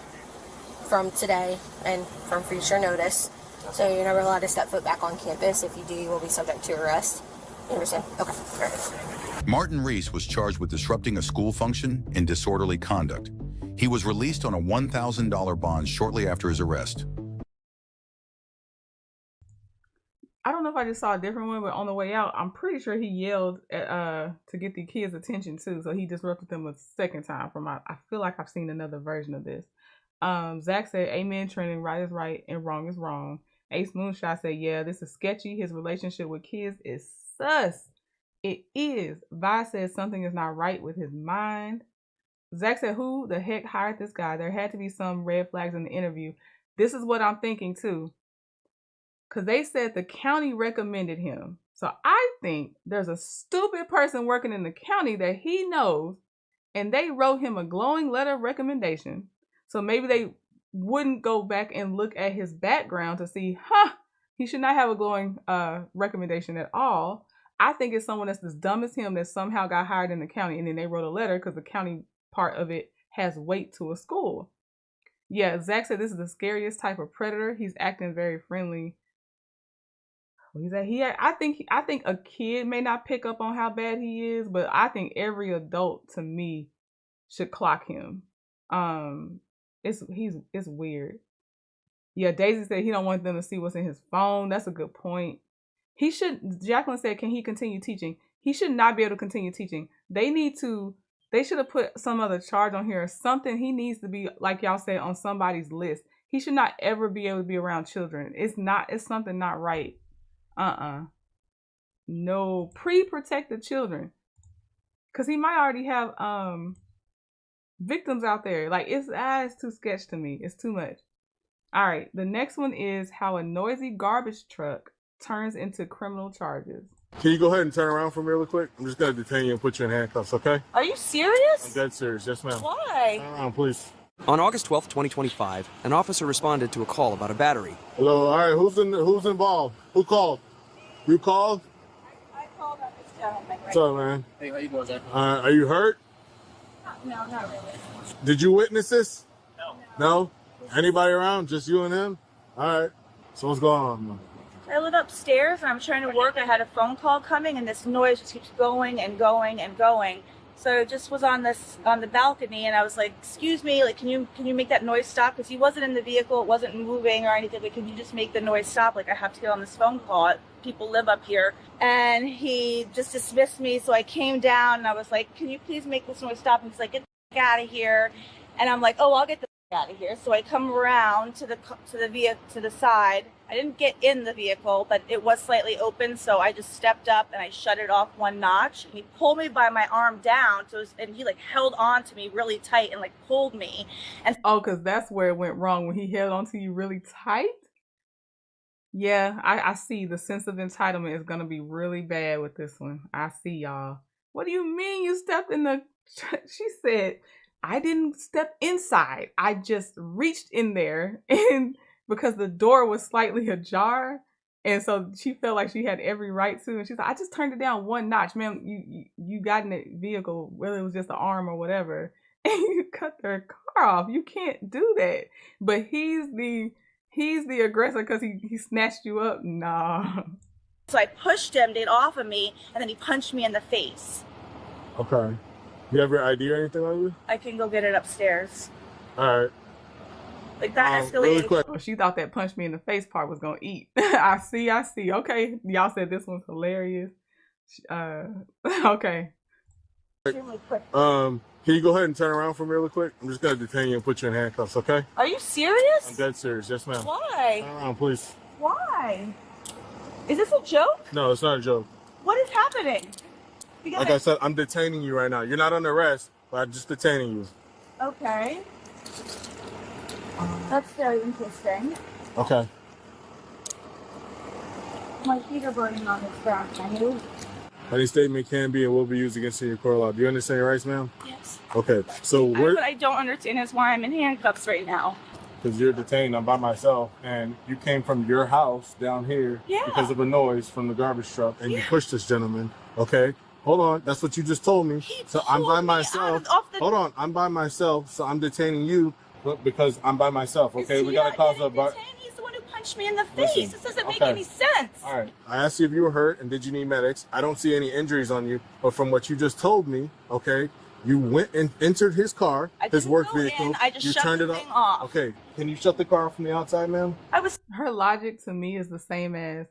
from today and from future notice. So you're never allowed to step foot back on campus. If you do, you will be subject to arrest. You understand? Okay. All right. Martin Reese was charged with disrupting a school function and disorderly conduct. He was released on a $1,000 bond shortly after his arrest. know if I just saw a different one, but on the way out, I'm pretty sure he yelled at, to get the kids' attention too. So he disrupted them a second time. I feel like I've seen another version of this. Zach said, "Amen, trending. Right is right and wrong is wrong." Ace Moonshot said, "Yeah, this is sketchy. His relationship with kids is sus. It is." Vi said something is not right with his mind. Zach said, "Who the heck hired this guy? There had to be some red flags in the interview." This is what I'm thinking too. Because they said the county recommended him. So I think there's a stupid person working in the county that he knows, and they wrote him a glowing letter of recommendation. So maybe they wouldn't go back and look at his background to see, he should not have a glowing recommendation at all. I think it's someone that's as dumb as him that somehow got hired in the county, and then they wrote a letter because the county part of it has weight to a school. Yeah, Zach said this is the scariest type of predator. He's acting very friendly. I think a kid may not pick up on how bad he is, but I think every adult to me should clock him. It's weird. Yeah, Daisy said he don't want them to see what's in his phone. That's a good point. Jacqueline said, can he continue teaching? He should not be able to continue teaching. They should have put some other charge on here or something. He needs to be, like y'all said, on somebody's list. He should not ever be able to be around children. It's something not right. No, protect the children. Cause he might already have victims out there. Like it's too sketch to me. It's too much. All right, the next one is how a noisy garbage truck turns into criminal charges. Can you go ahead and turn around for me real quick? I'm just gonna detain you and put you in handcuffs, okay? Are you serious? I'm dead serious, yes ma'am. Why? Turn around, please. On August 12th, 2025, an officer responded to a call about a battery. Hello, all right, who's involved? Who called? You called? I called on this gentleman. What's up, man? Hey, how you doing, sir? Are you hurt? No, not really. Did you witness this? No. No? Anybody around? Just you and him? All right. So what's going on, man? I live upstairs and I'm trying to work. I had a phone call coming and this noise just keeps going and going and going. So I just was on the balcony and I was like, excuse me, like, can you make that noise stop? Because he wasn't in the vehicle, it wasn't moving or anything. Like, can you just make the noise stop? Like, I have to get on this phone call. People live up here. And he just dismissed me. So I came down and I was like, can you please make this noise stop? And he's like, get the out of here. And I'm like, oh, I'll get the out of here. So I come around to the side. I didn't get in the vehicle, but it was slightly open, so I just stepped up and I shut it off one notch. He pulled me by my arm down, and he like held on to me really tight and like pulled me. And because that's where it went wrong, when he held on to you really tight. Yeah, I see the sense of entitlement is gonna be really bad with this one. I see, y'all. What do you mean you stepped in the? She said, I didn't step inside. I just reached in there and. Because the door was slightly ajar, and so she felt like she had every right to. And she's like, I just turned it down one notch, ma'am. You got in the vehicle, whether it was just the arm or whatever, and you cut their car off. You can't do that. But he's the aggressor because he snatched you up. Nah. So I pushed him to get off of me, and then he punched me in the face. Okay. You have your ID or anything like that? I can go get it upstairs. All right. Like that escalated. Really quick. Oh, she thought that punch me in the face part was gonna eat. I see. Okay, y'all said this one's hilarious. Okay. Extremely quick. Can you go ahead and turn around for me really quick? I'm just gonna detain you and put you in handcuffs, okay? Are you serious? I'm dead serious, yes ma'am. Why? Turn around, please. Why? Is this a joke? No, it's not a joke. What is happening? Like I said, I'm detaining you right now. You're not under arrest, but I'm just detaining you. Okay. That's very interesting. Okay. My feet are burning on this ground. Can you? Any statement can be and will be used against you in your court of law. Do you understand your rights, ma'am? Yes. Okay. So What I don't understand is why I'm in handcuffs right now. Because you're detained. I'm by myself, and you came from your house down here because of a noise from the garbage truck, and you pushed this gentleman. Okay. Hold on. That's what you just told me. So I'm by myself. Hold on. I'm by myself, so I'm detaining you. Because I'm by myself, okay? We gotta cause a bar. He's the one who punched me in the face. Listen, This doesn't make any sense. All right. I asked you if you were hurt and did you need medics. I don't see any injuries on you, but from what you just told me, okay, you went and entered his car, his work vehicle. I just you shut turned the it thing off. Okay. Can you shut the car off from the outside, ma'am? Her logic to me is the same as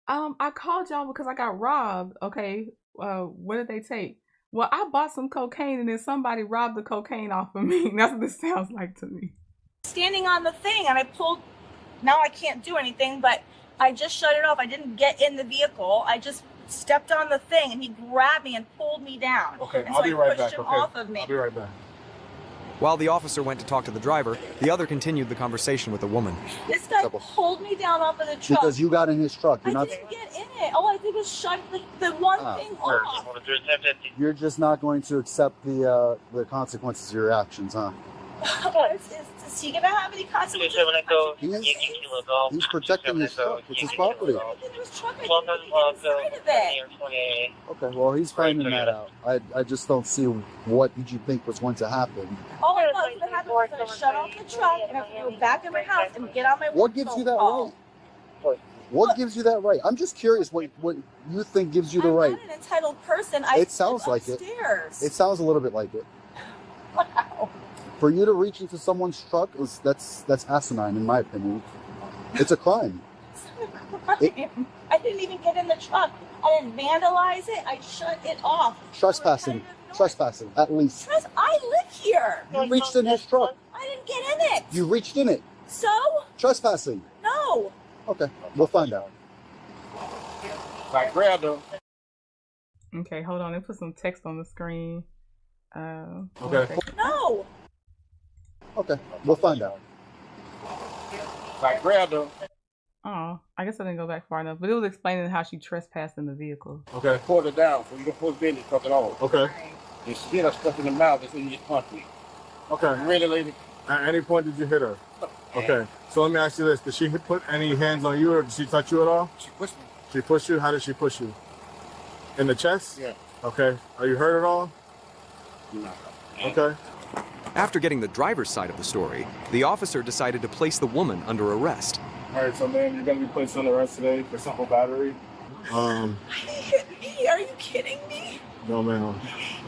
I called y'all because I got robbed. Okay, what did they take? Well, I bought some cocaine and then somebody robbed the cocaine off of me. That's what this sounds like to me. Standing on the thing, and I pulled. Now I can't do anything, but I just shut it off. I didn't get in the vehicle. I just stepped on the thing, and he grabbed me and pulled me down. Okay, and I'll so be I right pushed back. him Okay, off of me. I'll be right back. While the officer went to talk to the driver, the other continued the conversation with the woman. This guy pulled me down off of the truck. Because you got in his truck. You're I not. didn't get in it. All I did was shut the one thing off. You're just not going to accept the consequences of your actions, huh? Is he gonna have any consequences? He's protecting his truck. It's his property. Okay, well, he's finding that out. I just don't see what did you think was going to happen. All I know is what happened was I shut off the truck and I have to go back in my house and get on my What gives you that right? What gives you that right? I'm just curious what you think gives you the right. I'm not an entitled person. It sounds like it. It sounds a little bit like it. Wow. For you to reach into someone's truck, that's asinine, in my opinion. It's a crime. I didn't even get in the truck. I didn't vandalize it. I shut it off. Trespassing. Trespassing, at least. I live here. You reached in his truck. I didn't get in it. You reached in it. So? Trespassing. No. Okay, we'll find out. Like, grab them. Okay, hold on. They put some text on the screen. Okay. No. Okay, we'll find out. Like, grab them. Oh, I guess I didn't go back far enough, but it was explaining how she trespassed in the vehicle. Okay. Pull it down so you don't pull the truck at all. Okay. You hit her stuff in the mouth and you just punch me. Okay. Really, lady? At any point did you hit her? Okay. So let me ask you this. Did she put any hands on you or did she touch you at all? She pushed me. She pushed you? How did she push you? In the chest? Yeah. Okay. Are you hurt at all? No. Okay. After getting the driver's side of the story, the officer decided to place the woman under arrest. All right, so ma'am, you're going to be placed under arrest today for simple battery. Are you kidding me? No, ma'am.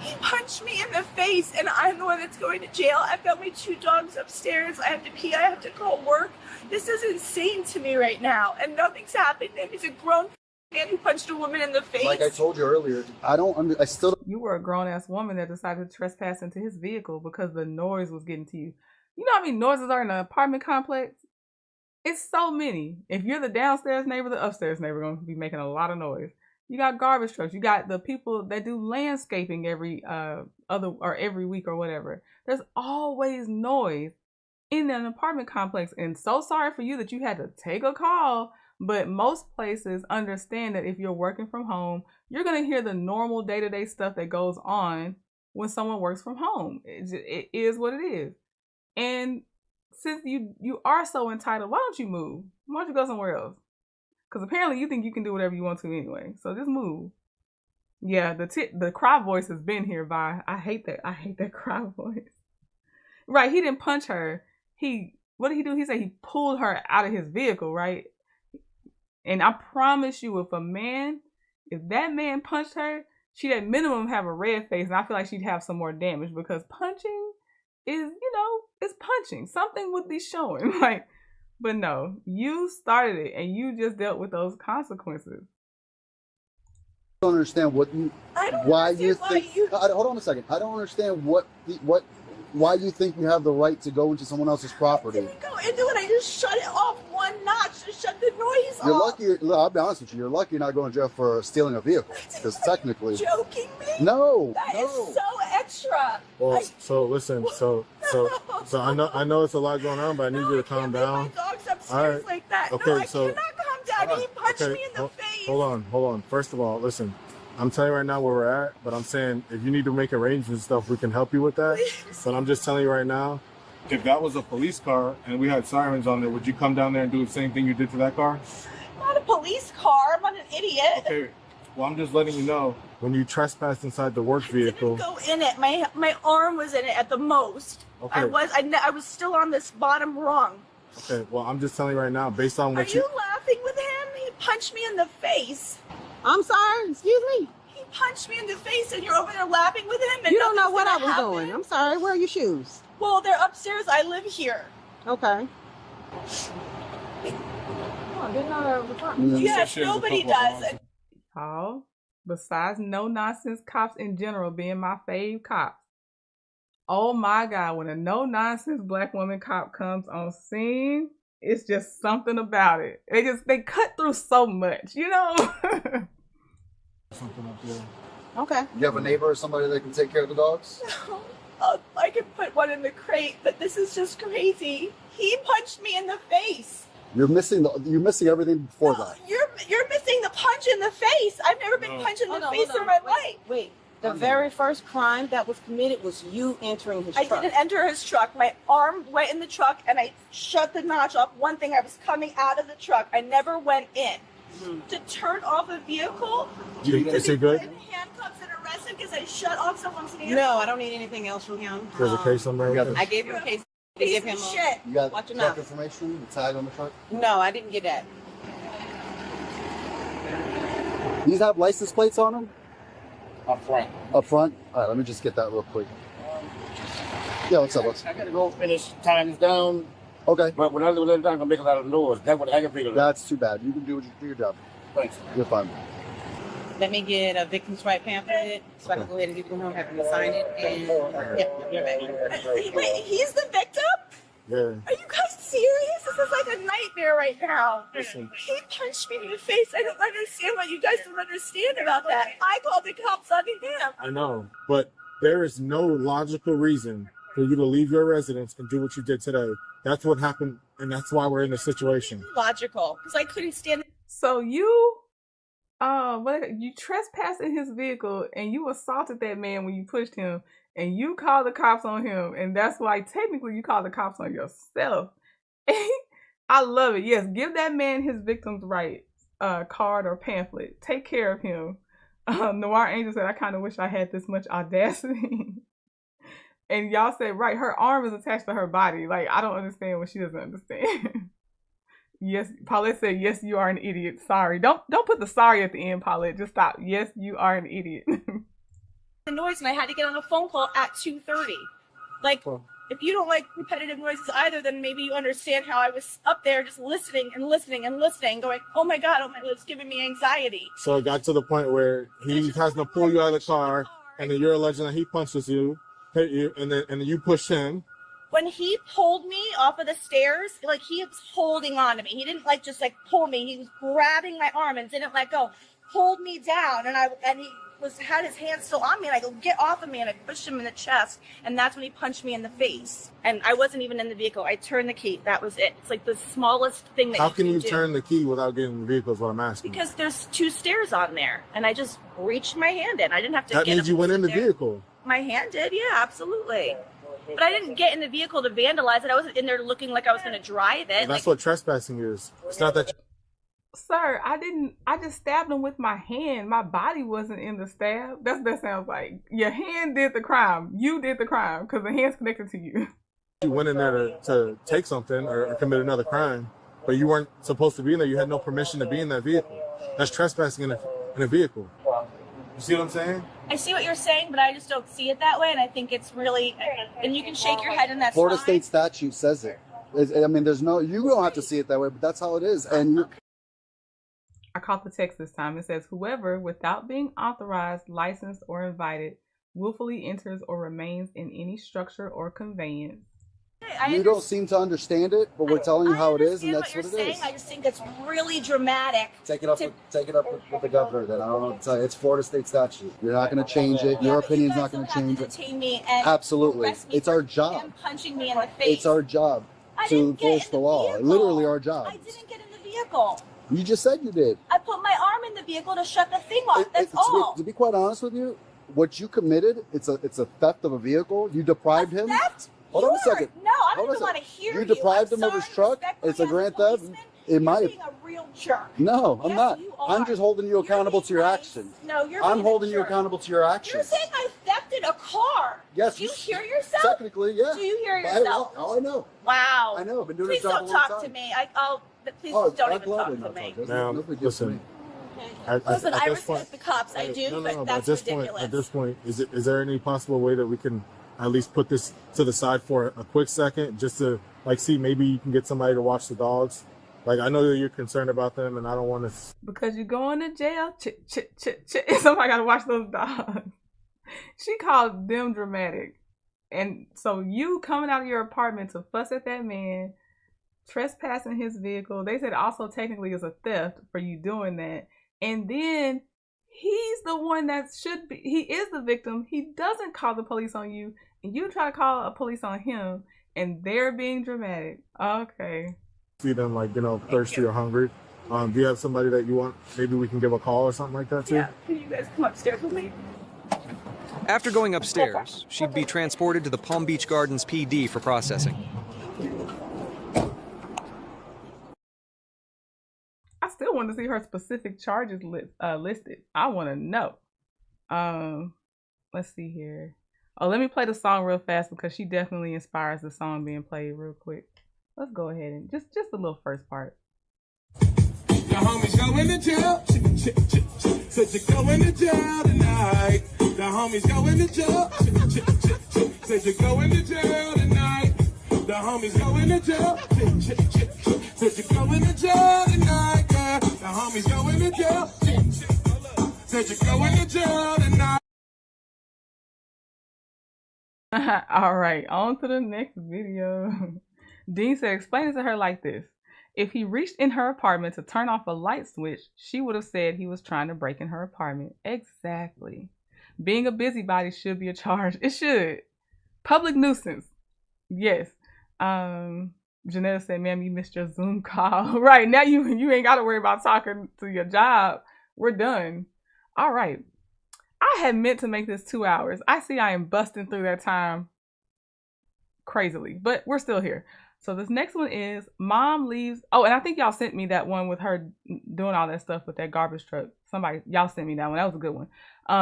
He punched me in the face, and I'm the one that's going to jail. I've got my 2 dogs upstairs. I have to pee. I have to call work. This is insane to me right now, and nothing's happened to him. He's a grown man who punched a woman in the face. Like I told you earlier, I still don't. You were a grown-ass woman that decided to trespass into his vehicle because the noise was getting to you. You know how many noises are in an apartment complex? It's so many. If you're the downstairs neighbor, the upstairs neighbor going to be making a lot of noise. You got garbage trucks. You got the people that do landscaping every every week or whatever. There's always noise in an apartment complex. And so sorry for you that you had to take a call. But most places understand that if you're working from home, you're going to hear the normal day-to-day stuff that goes on when someone works from home. It is what it is. And since you are so entitled, why don't you move? Why don't you go somewhere else? Because apparently you think you can do whatever you want to anyway. So just move. Yeah, the cry voice has been here by. I hate that cry voice. Right, he didn't punch her. What did he do? He said he pulled her out of his vehicle, right? And I promise you, if that man punched her, she'd at minimum have a red face, and I feel like she'd have some more damage because punching is, it's punching. Something would be showing. But no, you started it, and you just dealt with those consequences. I don't understand why you think. Hold on a second. I don't understand why you think you have the right to go into someone else's property. I didn't go into it. I just shut it off one notch to shut the noise You're off. lucky. I'll be honest with you. You're lucky you're not going to jail for stealing a vehicle, because technically. Joking me? No. That is so extra. Well, so listen. So I know it's a lot going on, but I need you to calm down. My dog's upstairs All right. like that. Okay, No, I so cannot calm down. He punched me in the face. Hold on. First of all, listen. I'm telling you right now where we're at, but I'm saying if you need to make arrangements and stuff, we can help you with that. Please. But I'm just telling you right now, if that was a police car and we had sirens on there, would you come down there and do the same thing you did to that car? Not a police car. I'm not an idiot. Okay. Well, I'm just letting you know, when you trespassed inside the work vehicle. Go in it. My arm was in it at the most. Okay. I was still on this bottom rung. Okay. Well, I'm just telling you right now, based on Are what you laughing with him? He punched me in the face. I'm sorry, excuse me. He punched me in the face and you're over there laughing with him and You don't know what I nothing's was gonna doing. happen? I'm sorry, where are your shoes? Well, they're upstairs. I live here. Okay. Oh, didn't know that was a cop. Yes, nobody does. Oh, besides no nonsense cops in general being my fave cops. Oh my God, when a no nonsense black woman cop comes on scene, it's just something about it. They cut through so much, you know? Something up there. Okay. You have a neighbor or somebody that can take care of the dogs? I could put one in the crate, but this is just crazy. He punched me in the face. You're missing everything before that. You're missing the punch in the face. I've never been punched in the face in my life. Wait. The very first crime that was committed was you entering his truck. I didn't enter his truck. My arm went in the truck and I shut the notch off. One thing, I was coming out of the truck. I never went in. To turn off a vehicle, You to good? be put in handcuffs and arrested because I shut off someone's vehicle. No, I don't need anything else from him. There's a case number. I gave him a case. They give him shit. You got Watch your truck mouth. information, the tag on the truck? No, I didn't get that. These have license plates on them? Up front. Up front? All right, let me just get that real quick. Yeah, what's up, boss? I gotta go finish times down. Okay. But when I do that, I'm gonna make a lot of noise. That's what I can figure. That's too bad. You can do your job. Thanks. You're fine. Let me get a victim's right pamphlet so I can go ahead and give it to him, have him sign it, and you're back. Wait, he's the victim? Yeah. Are you guys serious? This is like a nightmare right now. Listen. He punched me in the face. I don't understand what you guys don't understand about that. I called the cops on him. I know, but there is no logical reason for you to leave your residence and do what you did today. That's what happened, and that's why we're in this situation. Logical, because I couldn't stand it. So you trespassed in his vehicle and you assaulted that man when you pushed him and you called the cops on him, and that's why technically you called the cops on yourself. I love it. Yes, give that man his victim's right card or pamphlet. Take care of him. Noir Angel said, I kind of wish I had this much audacity. And y'all said, right, her arm is attached to her body. Like, I don't understand what she doesn't understand. Yes, Paulette said, yes, you are an idiot. Sorry. Don't put the sorry at the end, Paulette. Just stop. Yes, you are an idiot. The noise, and I had to get on a phone call at 2:30. Like, if you don't like repetitive noises either, then maybe you understand how I was up there just listening and listening and listening, going, oh my God, it's giving me anxiety. So it got to the point where he has to pull you out of the car, and then you're alleging that he punches you, hit you, and then you push him. When he pulled me off of the stairs, like, he was holding on to me. He didn't just pull me. He was grabbing my arm and didn't let go. Pulled me down, and he had his hand still on me, and I go, get off of me, and I pushed him in the chest, and that's when he punched me in the face. And I wasn't even in the vehicle. I turned the key. That was it. It's like the smallest thing that How can you do. turn the key without getting in the vehicle is what I'm asking. Because there's 2 stairs on there, and I just reached my hand in. I didn't have to That get means you went in the vehicle. My hand did, yeah, absolutely. But I didn't get in the vehicle to vandalize it. I wasn't in there looking like I was going to drive it. That's what trespassing is. It's not that. Sir, I just stabbed him with my hand. My body wasn't in the stab. That's what that sounds like. Your hand did the crime. You did the crime because the hand's connected to you. You went in there to take something or commit another crime, but you weren't supposed to be in there. You had no permission to be in that vehicle. That's trespassing in a vehicle. You see what I'm saying? I see what you're saying, but I just don't see it that way, and I think it's really, and you can shake your head and that's Florida fine. state statute says it. I mean, you don't have to see it that way, but that's how it is. And I caught the text this time. It says, whoever, without being authorized, licensed, or invited, willfully enters or remains in any structure or conveyance. you don't seem to understand it, but we're telling you how it is, and that's what it is. I just think it's really dramatic. Take it up with the governor. Then I don't know what to tell you. It's Florida state statute. You're not going to change it. Your opinion's not going to change it. Detain me and Absolutely, arrest me it's our for job. him punching me in the face. It's our job to enforce the law. Literally our job. I didn't get in the vehicle. You just said you did. I put my arm in the vehicle to shut the thing off. That's all. To be quite honest with you, what you committed, it's a theft of a vehicle. You deprived him. Theft? Hold on a second. No, I don't Hold on a even want to second. hear you. You deprived him of his truck. It's a grand theft. It might. Being a real jerk. No, I'm Yes, not. you are. I'm just holding you accountable to your actions. No, you're. I'm being a holding you jerk. accountable to your You're actions. saying I thefted a car. Yes. Do you hear yourself? Technically, yeah. Do you hear But yourself? I know. Wow. I know. I've been doing Please this job don't a long talk to time. me. Please Oh, don't I'd even gladly talk not to me. talk. Now, No big deal listen. to me. Listen, at I this respect point- the cops. I do, No, but but that's at this ridiculous. point, at this point, is there any possible way that we can at least put this to the side for a quick second, just to see maybe you can get somebody to watch the dogs, Like, I know that you're concerned about them, and I don't want to. Because you're going to jail. Somebody got to watch those dogs. She called them dramatic. And so you coming out of your apartment to fuss at that man, trespassing his vehicle. They said also technically is a theft for you doing that. And then he's the one that should be, he is the victim. He doesn't call the police on you. And you try to call a police on him. And they're being dramatic. Okay. See them, like, you know, thirsty or hungry. Do you have somebody that you want? Maybe we can give a call or something like that too? Yeah. Can you guys come upstairs with me? After going upstairs, she'd be transported to the Palm Beach Gardens PD for processing. I still want to see her specific charges listed. I want to know. Let's see here. Oh, let me play the song real fast because she definitely inspires the song being played real quick. Let's go ahead and just the little first part. The homies going to jail. Said you're going to jail tonight. The homies going to jail. Said you're going to jail tonight. The homies going to jail. Said you're going to jail tonight. Yeah. The homies going to jail. Said you're going to jail tonight. All right, on to the next video. Dean said, explain it to her like this. If he reached in her apartment to turn off a light switch, she would have said he was trying to break in her apartment. Exactly. Being a busybody should be a charge. It should. Public nuisance. Yes. Janetta said, ma'am, you missed your Zoom call. Right, now you ain't got to worry about talking to your job. We're done. All right. I had meant to make this 2 hours. I see I am busting through that time crazily, but we're still here. So this next one is mom leaves. Oh, and I think y'all sent me that one with her doing all that stuff with that garbage truck. Y'all sent me that one. That was a good one.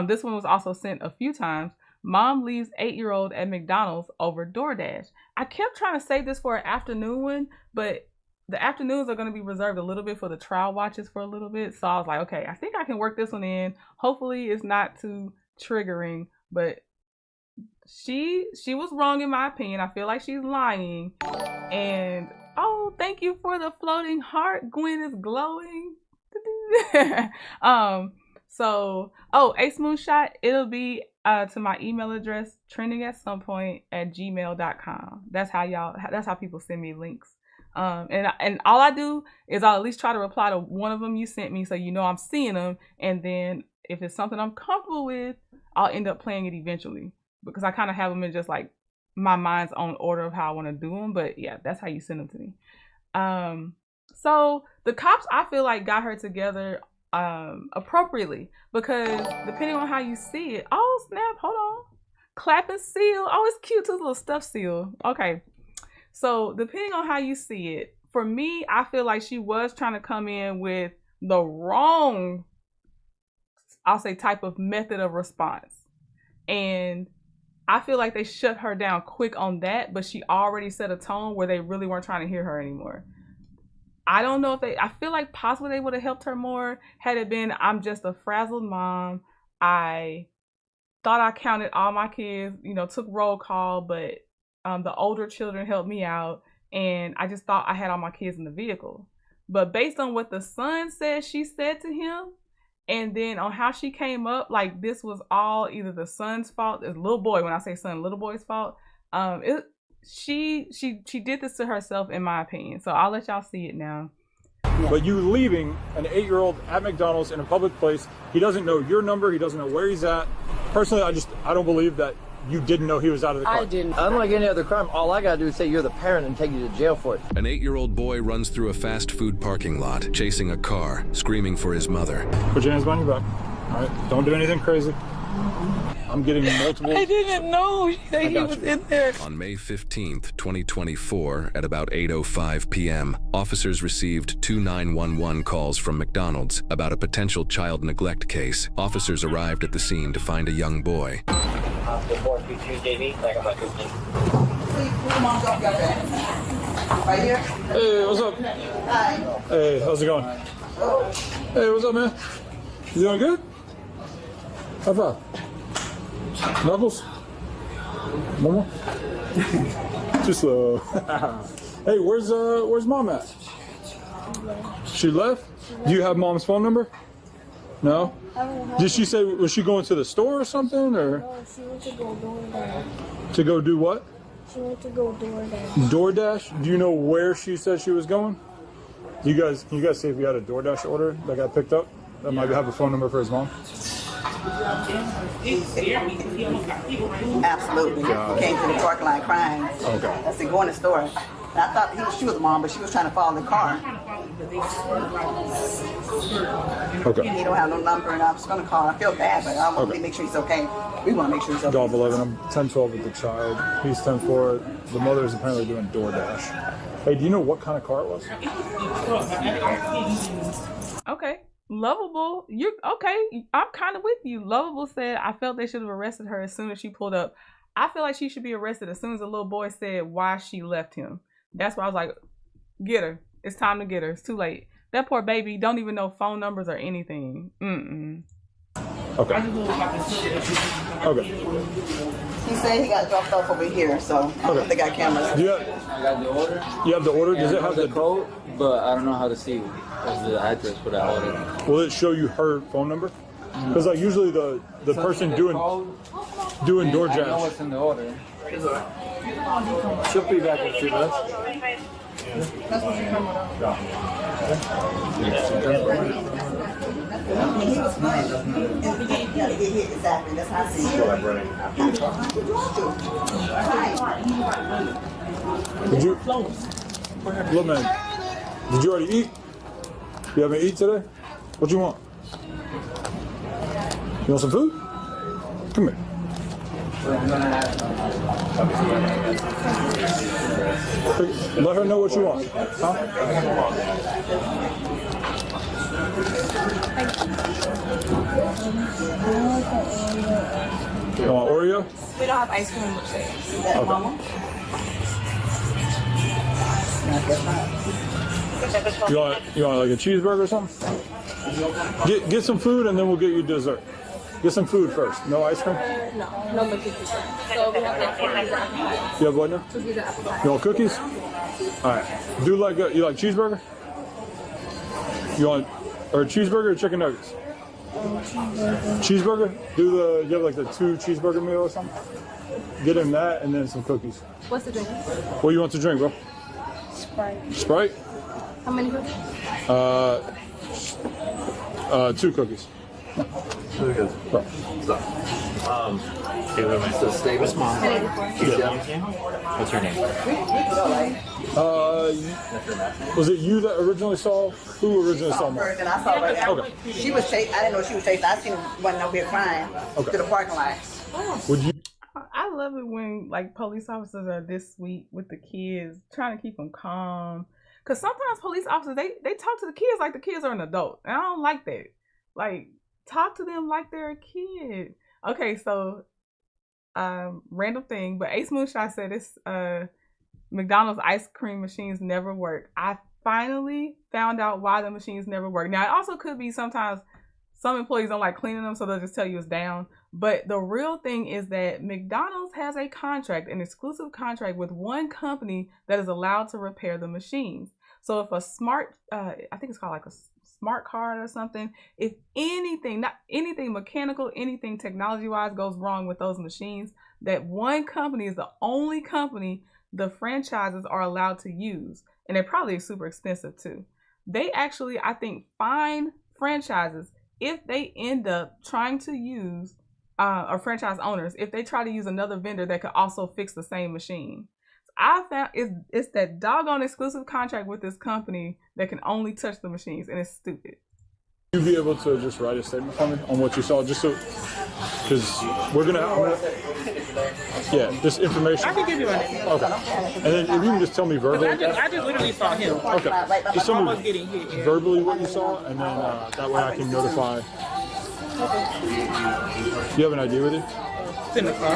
This one was also sent a few times. Mom leaves 8-year-old at McDonald's over DoorDash. I kept trying to save this for an afternoon one, but the afternoons are going to be reserved a little bit for the trial watches for a little bit. So I was like, okay, I think I can work this one in. Hopefully it's not too triggering, but she was wrong in my opinion. I feel like she's lying. And oh, thank you for the floating heart. Gwen is glowing. Ace Moonshot, it'll be to my email address, trendingatsomepoint@gmail.com. That's how people send me links. And all I do is I'll at least try to reply to one of them you sent me so you know I'm seeing them. And then if it's something I'm comfortable with, I'll end up playing it eventually because I kind of have them in just like my mind's own order of how I want to do them. But yeah, that's how you send them to me. So the cops, I feel like, got her together appropriately because depending on how you see it, oh snap, hold on, clap and seal. Oh, it's cute, this little stuffed seal. Okay. So depending on how you see it, for me, I feel like she was trying to come in with the wrong, I'll say, type of method of response. And I feel like they shut her down quick on that, but she already set a tone where they really weren't trying to hear her anymore. I don't know if I feel like possibly they would have helped her more had it been, I'm just a frazzled mom. I thought I counted all my kids, took roll call, but the older children helped me out, and I just thought I had all my kids in the vehicle. But based on what the son said she said to him, and then on how she came up, like this was all either the son's fault, the little boy, when I say son, little boy's fault. She did this to herself, in my opinion. So I'll let y'all see it now. But you leaving an 8-year-old at McDonald's in a public place, he doesn't know your number, he doesn't know where he's at. Personally, I don't believe that you didn't know he was out of the car. I didn't. Unlike any other crime, all I gotta do is say you're the parent and take you to jail for it. An 8-year-old boy runs through a fast food parking lot, chasing a car, screaming for his mother. Put your hands behind your back. All right, don't do anything crazy. I'm getting multiple... I didn't know that he was in there. On May 15th, 2024, at about 8:05 p.m., officers received 2 911 calls from McDonald's about a potential child neglect case. Officers arrived at the scene to find a young boy. Right here. Hey, what's up? Hi. Hey, how's it going? Hey, what's up, man? You doing good? High five. Knuckles? One more? Just hey, where's mom at? She left. She left? Do you have mom's phone number? No? I don't have Did she say, was she going to the store or something, or? No, she went to go DoorDash. To go do what? She went to go DoorDash. DoorDash? Do you know where she said she was going? Can you guys see if you had a DoorDash order that got picked up? That might have a phone number for his mom? Absolutely. God. Came to the parking lot crying. Okay. I said, go in the store. And I thought she was the mom, but she was trying to follow the car. Okay. He don't have no number, and I was going to call. I feel bad, but I want to make sure he's okay. We want to make sure he's okay. Golf 11. I'm 10-12 with the child. He's 10-4. The mother is apparently doing DoorDash. Hey, do you know what kind of car it was? Okay. Lovable, you're okay. I'm kind of with you. Lovable said, I felt they should have arrested her as soon as she pulled up. I feel like she should be arrested as soon as the little boy said why she left him. That's why I was like, get her. It's time to get her. It's too late. That poor baby don't even know phone numbers or anything. Okay. Okay. He said he got dropped off over here, so I don't think they got cameras. Do you have, I got the order. You have the order? Does it have the code? But I don't know how to see what's the address for that order. Will it show you her phone number? Because like usually the person doing DoorDash. I know what's in the order. She'll be back in a few minutes. He was fine. And he got to get hit exactly. That's how I see it. Did you? Look, man. Did you already eat? You haven't eaten today? What you want? You want some food? Come here. Let her know what you want. Huh? You want Oreo? We don't have ice cream upstairs. Is that Okay. Mama? You want like a cheeseburger or something? Get some food and then we'll get you dessert. Get some food first. No ice cream? No more cookies. So we have like cookies and apples. You have what now? Cookies and apples. You want cookies? All right. Do like you like cheeseburger? You want or cheeseburger or chicken nuggets? Cheeseburger. You have like the 2 cheeseburger meal or something? Get him that and then some cookies. What's the drink? What do you want to drink, bro? Sprite. Sprite? How many cookies? 2 cookies. Really good. So stay with mom. What's her name? Was it you that originally saw? Who originally saw mom? And I saw her. Okay. She was chasing. I didn't know she was chasing. I seen her running over here crying to the parking lot. Would you? I love it when like police officers are this sweet with the kids, trying to keep them calm. Cause sometimes police officers they talk to the kids like the kids are an adult, and I don't like that. Like talk to them like they're a kid. Okay, so random thing, but Ace Moonshot said this McDonald's ice cream machines never work. I finally found out why the machines never work. Now it also could be sometimes some employees don't like cleaning them, so they'll just tell you it's down. But the real thing is that McDonald's has a contract, an exclusive contract with one company that is allowed to repair the machines. So if a smart, I think it's called like a smart card or something, if anything, not anything mechanical, anything technology-wise goes wrong with those machines, that one company is the only company the franchises are allowed to use. And they're probably super expensive too. They actually, I think, fine franchises if they end up trying to use, or franchise owners, if they try to use another vendor that could also fix the same machine. So I found it's that doggone exclusive contract with this company that can only touch the machines, and it's stupid. Would you be able to just write a statement for me on what you saw, just so, because we're gonna yeah, just information. I can give you a name. Okay. And then if you can just tell me verbally. I just literally saw him. Okay. Just tell Almost me getting hit. Yeah. verbally what you saw, and then that way I can notify. You have an ID with you? It's in the car.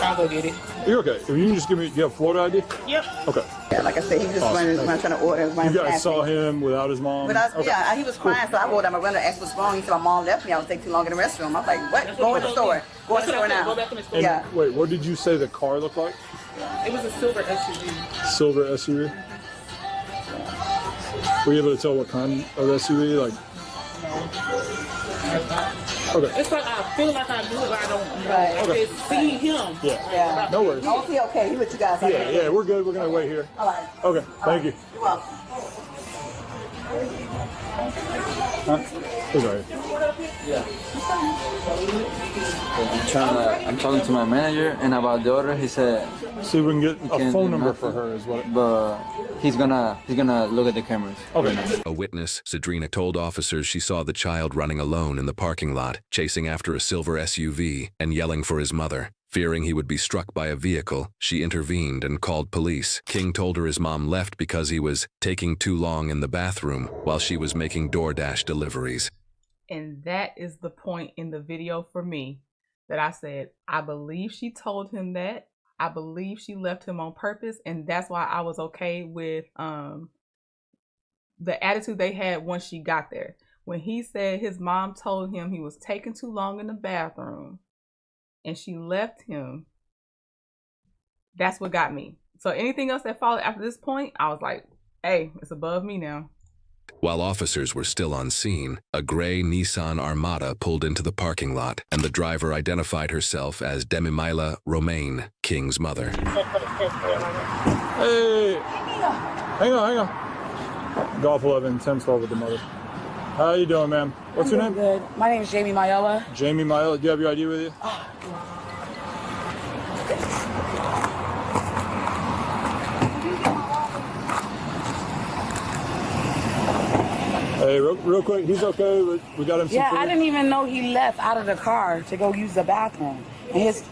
I'll go get it. You're okay. If you can just give me, you have Florida ID? Yep. Okay. Yeah, like I said, he was just running around trying to order. You guys saw him without his mom? Okay. Yeah, he was crying, so I rolled out my window, asked what's wrong. He said, my mom left me. I would take too long in the restroom. I was like, what? Go in the store. Go in the store now. Go back in the store. Yeah. Wait, what did you say the car looked like? It was a silver SUV. Silver SUV? Were you able to tell what kind of SUV? Like, okay. It's like I feel like I do it, but I don't. Right. I just see him. Yeah. No worries. Don't feel okay. He with you guys. Yeah, we're good. We're gonna wait here. All right. Okay, thank you. You're welcome. Huh? He's right here. I'm talking to my manager, and about the order, he said. See if we can get a phone number for her as well. But he's gonna look at the cameras. Okay. A witness, Sadrina, told officers she saw the child running alone in the parking lot, chasing after a silver SUV and yelling for his mother. Fearing he would be struck by a vehicle, she intervened and called police. King told her his mom left because he was taking too long in the bathroom while she was making DoorDash deliveries. And that is the point in the video for me that I said, I believe she told him that. I believe she left him on purpose. And that's why I was okay with the attitude they had once she got there. When he said his mom told him he was taking too long in the bathroom and she left him, that's what got me. So anything else that followed after this point, I was like, hey, it's above me now. While officers were still on scene, a gray Nissan Armada pulled into the parking lot, and the driver identified herself as Demimila Romaine, King's mother. Hey! Hang on. Golf 11, 10-12 with the mother. How you doing, ma'am? What's your name? Good. My name is Jamie Mayella. Jamie Mayella. Do you have your ID with you? Hey, real quick, he's okay. We got him some Yeah, food. I didn't even know he left out of the car to go use the bathroom. And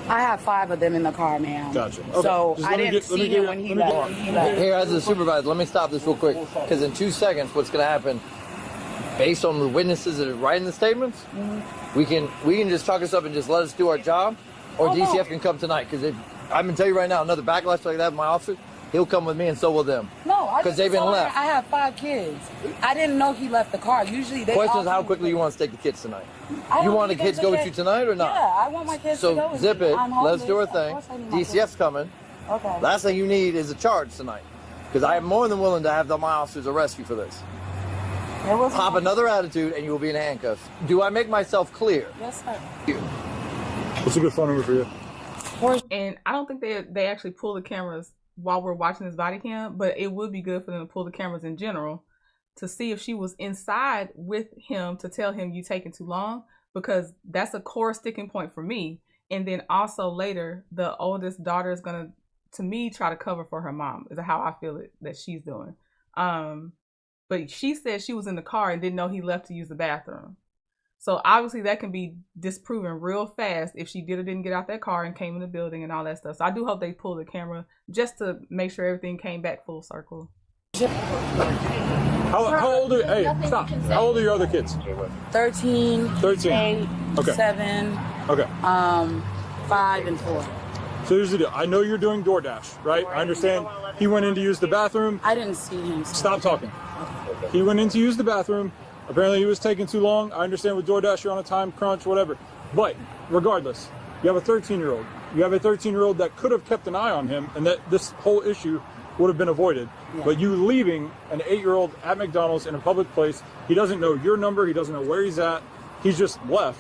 I have 5 of them in the car, ma'am. Gotcha. Okay. So Just I didn't see him when he left. Here, as a supervisor, let me stop this real quick, because in 2 seconds, what's going to happen, based on the witnesses that are writing the statements, we can just chalk us up and just let us do our job, or DCF can come tonight. Because I'm going to tell you right now, another backlash like that with my officer, he'll come with me and so will them. No, I because they've been told her left. I have 5 kids. I didn't know he left the car. Usually they. Question is how quickly you want to take the kids tonight. You want the kids to go with you tonight or not? Yeah, I want my kids to go So with zip me. it. I'm Let's do our homeless. thing. Of course I need my DCF's coming. Okay. Last thing you need is a charge tonight, because I am more than willing to have my officers arrest you for this. Pop another attitude and you will be in handcuffs. Do I make myself clear? Yes, sir. What's a good phone number for you? And I don't think they actually pull the cameras while we're watching this body cam, but it would be good for them to pull the cameras in general to see if she was inside with him to tell him you taking too long, because that's a core sticking point for me. And then also later, the oldest daughter is gonna, to me, try to cover for her mom, is how I feel it that she's doing. But she said she was in the car and didn't know he left to use the bathroom. So obviously that can be disproven real fast if she did or didn't get out that car and came in the building and all that stuff. So I do hope they pull the camera just to make sure everything came back full circle. How old are, hey, stop. How old are your other kids? 13, 8, Okay. 7, Okay. 5, and 4. So here's the deal. I know you're doing DoorDash, right? I understand he went in to use the bathroom. I didn't see him. Stop talking. He went in to use the bathroom. Apparently he was taking too long. I understand with DoorDash you're on a time crunch, whatever. But regardless, you have a 13-year-old. You have a 13-year-old that could have kept an eye on him and that this whole issue would have been avoided. Yeah. But you leaving an 8-year-old at McDonald's in a public place, he doesn't know your number, he doesn't know where he's at, he's just left.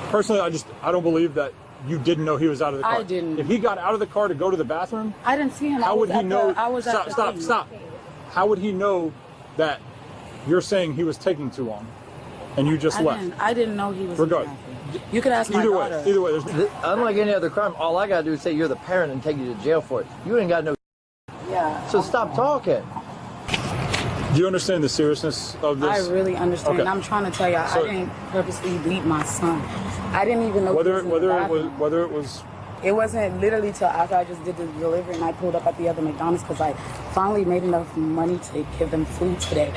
Personally, I don't believe that you didn't know he was out of the car. I didn't. If he got out of the car to go to the bathroom, I didn't see him. How would he know? Stop. Stop. How would he know that you're saying he was taking too long and you just left? I didn't know he was. Regardless. You could ask my daughter. Either way, unlike any other crime, all I gotta do is say you're the parent and take you to jail for it. You ain't got no. Yeah. So stop talking. Do you understand the seriousness of this? I really understand. Okay. I'm trying to tell you, I didn't purposely leave my son. I didn't even know whether it was. It wasn't literally till after I just did the delivery and I pulled up at the other McDonald's because I finally made enough money to give them food today.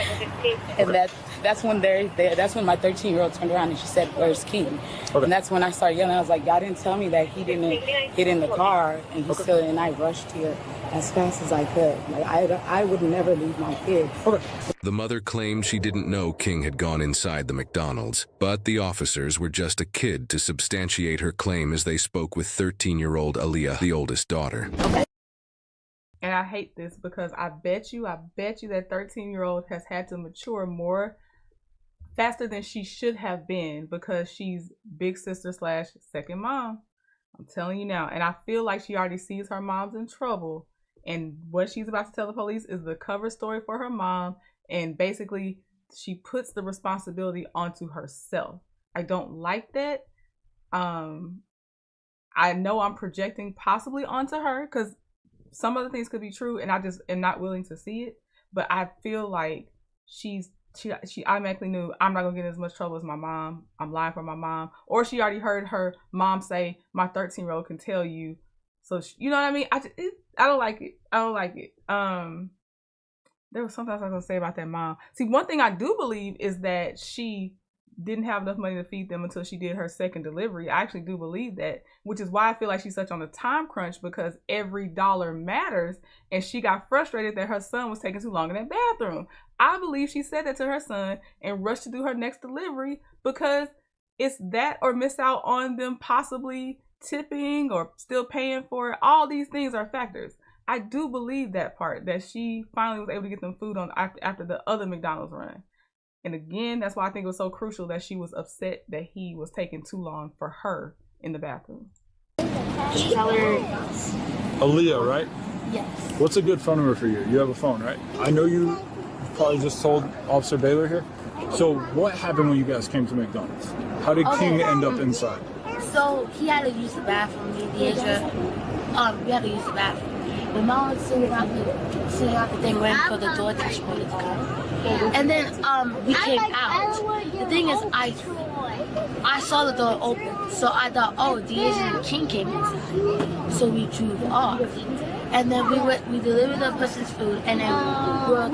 And that's when that's when my 13-year-old turned around and she said, "Where's King?" Okay. And that's when I started yelling. I was like, "Y'all didn't tell me that he didn't get in the car," and he still. And I rushed here as fast as I could. Like I would never leave my kid. Okay. The mother claimed she didn't know King had gone inside the McDonald's, but the officers were just a kid to substantiate her claim as they spoke with 13-year-old Aaliyah, the oldest daughter. and I hate this because I bet you that 13-year-old has had to mature more faster than she should have been because she's big sister / second mom. I'm telling you now. And I feel like she already sees her mom's in trouble. And what she's about to tell the police is the cover story for her mom. And basically, she puts the responsibility onto herself. I don't like that. I know I'm projecting possibly onto her because some other things could be true and I just am not willing to see it. But I feel like she automatically knew I'm not gonna get in as much trouble as my mom. I'm lying for my mom, or she already heard her mom say my 13-year-old can tell you. So you know what I mean? I don't like it. I don't like it. There was something else I was gonna say about that mom. See, one thing I do believe is that she didn't have enough money to feed them until she did her second delivery. I actually do believe that, which is why I feel like she's such on a time crunch because every dollar matters. And she got frustrated that her son was taking too long in that bathroom. I believe she said that to her son and rushed to do her next delivery because it's that or miss out on them possibly tipping or still paying for it. All these things are factors. I do believe that part, that she finally was able to get them food on after the other McDonald's run. And again, that's why I think it was so crucial that she was upset that he was taking too long for her in the bathroom. Just tell her. Aaliyah, right? Yes. What's a good phone number for you? You have a phone, right? I know you probably just told Officer Baylor here. So what happened when you guys came to McDonald's? How did King end up inside? So he had to use the bathroom, we had to use the bathroom. The mom was sitting out the thing waiting for the DoorDash order to come. And then we came out. The thing is, I saw the door open, so I thought, oh, the Asian and King came inside. So we drove off. And then we delivered the person's food, and then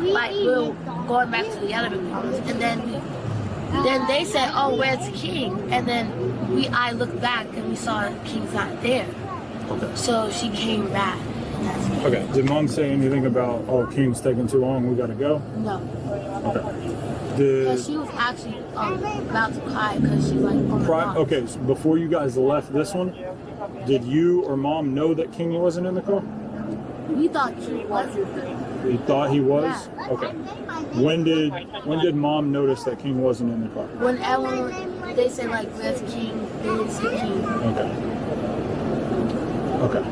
we were going back to the other McDonald's. And then they said, oh, where's King? And then I looked back and we saw King's not there. Okay. So she came back. Okay. Did mom say anything about, oh, King's taking too long, we gotta go? No. Okay. Because she was actually about to cry because she's like, oh my God. Okay, so before you guys left this one, did you or mom know that King wasn't in the car? We thought King wasn't. You thought he was? Yeah. Okay. When did mom notice that King wasn't in the car? When everyone, they said like, where's King? They didn't see King. Okay.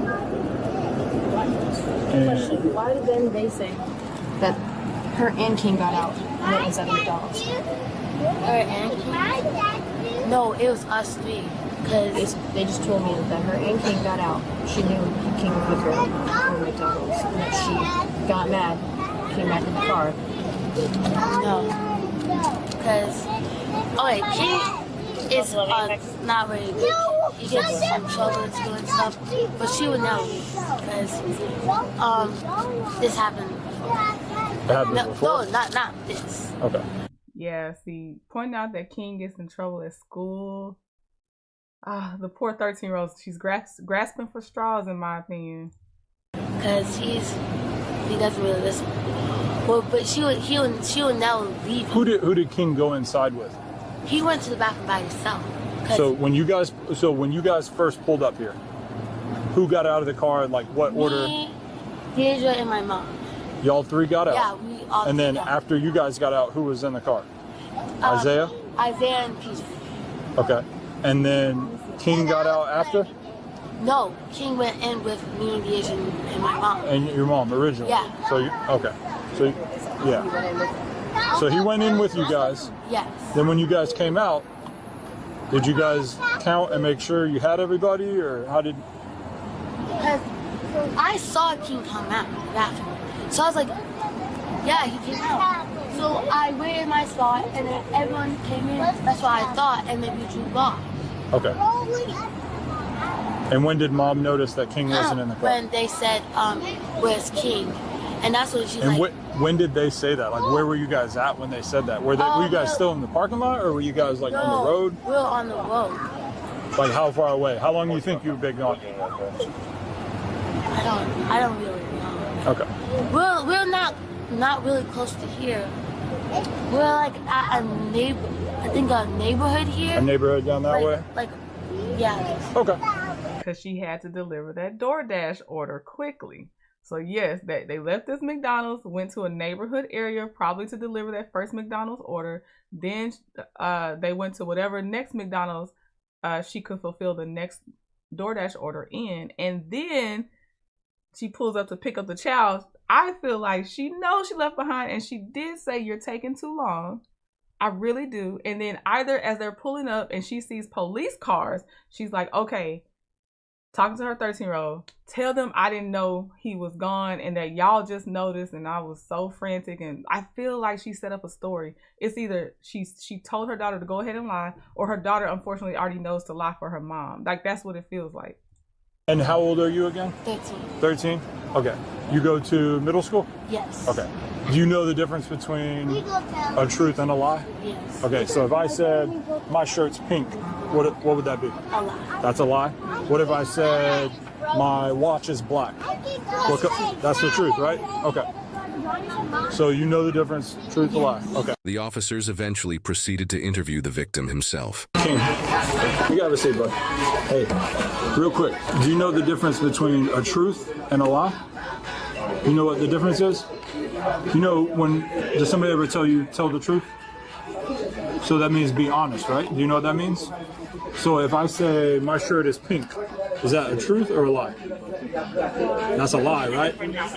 And why did they say that her and King got out and it was at McDonald's? Her and King? No, it was us three. Cause they just told me that her and King got out. She knew King was with her from McDonald's and that she got mad, came back in the car. No. Because, King is not really good. He gets some trouble in school and stuff, but she would know because this happened before. No, not this. Okay. Yeah, see, pointing out that King gets in trouble at school. The poor 13-year-old, she's grasping for straws, in my opinion. Because he doesn't really listen. Well, but he would never leave. Who did King go inside with? He went to the bathroom by himself. So when you guys first pulled up here, who got out of the car? Like what order? Me, Deidre, and my mom. Y'all three got out. Yeah, we all. And then after you guys got out, who was in the car? Isaiah. Isaiah and PJ. Okay. And then King got out after? No, King went in with me and Deidre and my mom. And your mom originally. Yeah. So yeah. So he went in with you guys. Yes. Then when you guys came out, did you guys count and make sure you had everybody, or how did? Because I saw King come out of the bathroom, so I was like, yeah, he came out. So I waited my spot, and then everyone came in. That's what I thought, and then we drove off. Okay. And when did mom notice that King wasn't in the car? When they said, where's King? And that's what she's and like. When did they say that? Like, where were you guys at when they said that? Were you guys still in the parking lot, or were you guys like on the road? We were on the road. Like how far away? How long do you think you've been gone? I don't really know. Okay. We're not really close to here. We're like at a neighborhood here. A neighborhood down that way? Like, yeah. Okay. Because she had to deliver that DoorDash order quickly. So yes, they left this McDonald's, went to a neighborhood area, probably to deliver that first McDonald's order. Then they went to whatever next McDonald's she could fulfill the next DoorDash order in. And then she pulls up to pick up the child. I feel like she knows she left behind, and she did say, "You're taking too long." I really do. And then either as they're pulling up and she sees police cars, she's like, okay, talking to her 13-year-old, tell them I didn't know he was gone and that y'all just noticed and I was so frantic. And I feel like she set up a story. It's either she told her daughter to go ahead and lie, or her daughter unfortunately already knows to lie for her mom. Like, that's what it feels like. And how old are you again? 13. 13? Okay. You go to middle school? Yes. Okay. Do you know the difference between a truth and a lie? Yes. Okay, so if I said my shirt's pink, what would that be? A lie. That's a lie? What if I said my watch is black? That's the truth, right? Okay. So you know the difference, truth or lie? Okay. The officers eventually proceeded to interview the victim himself. King, you gotta have a seat, bud. Hey, real quick, do you know the difference between a truth and a lie? You know what the difference is? You know, does somebody ever tell you tell the truth? So that means be honest, right? Do you know what that means? So if I say my shirt is pink, is that a truth or a lie? That's a lie, right?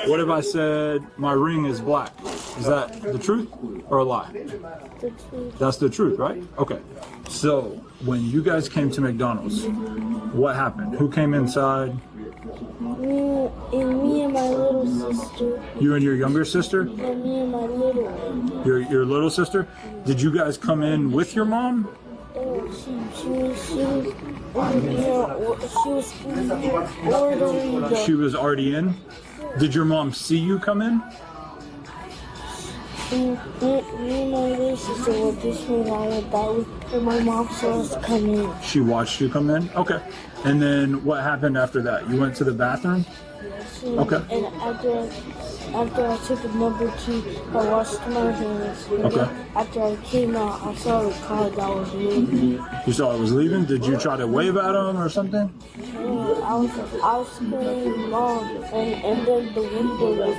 What if I said my ring is black? Is that the truth or a lie? The truth. That's the truth, right? Okay. So when you guys came to McDonald's, what happened? Who came inside? Me and my little sister. You and your younger sister? And me and my little one. Your little sister? Did you guys come in with your mom? She was already in? Did your mom see you come in? Me and my little sister were just around that, and my mom saw us come in. She watched you come in? Okay. And then what happened after that? You went to the bathroom? Yes. Okay. And after I took a number 2, I washed my hands. And okay. After I came out, I saw the car that was leaving. You saw it was leaving? Did you try to wave at him or something? Yeah, I was screaming mom, and then the window was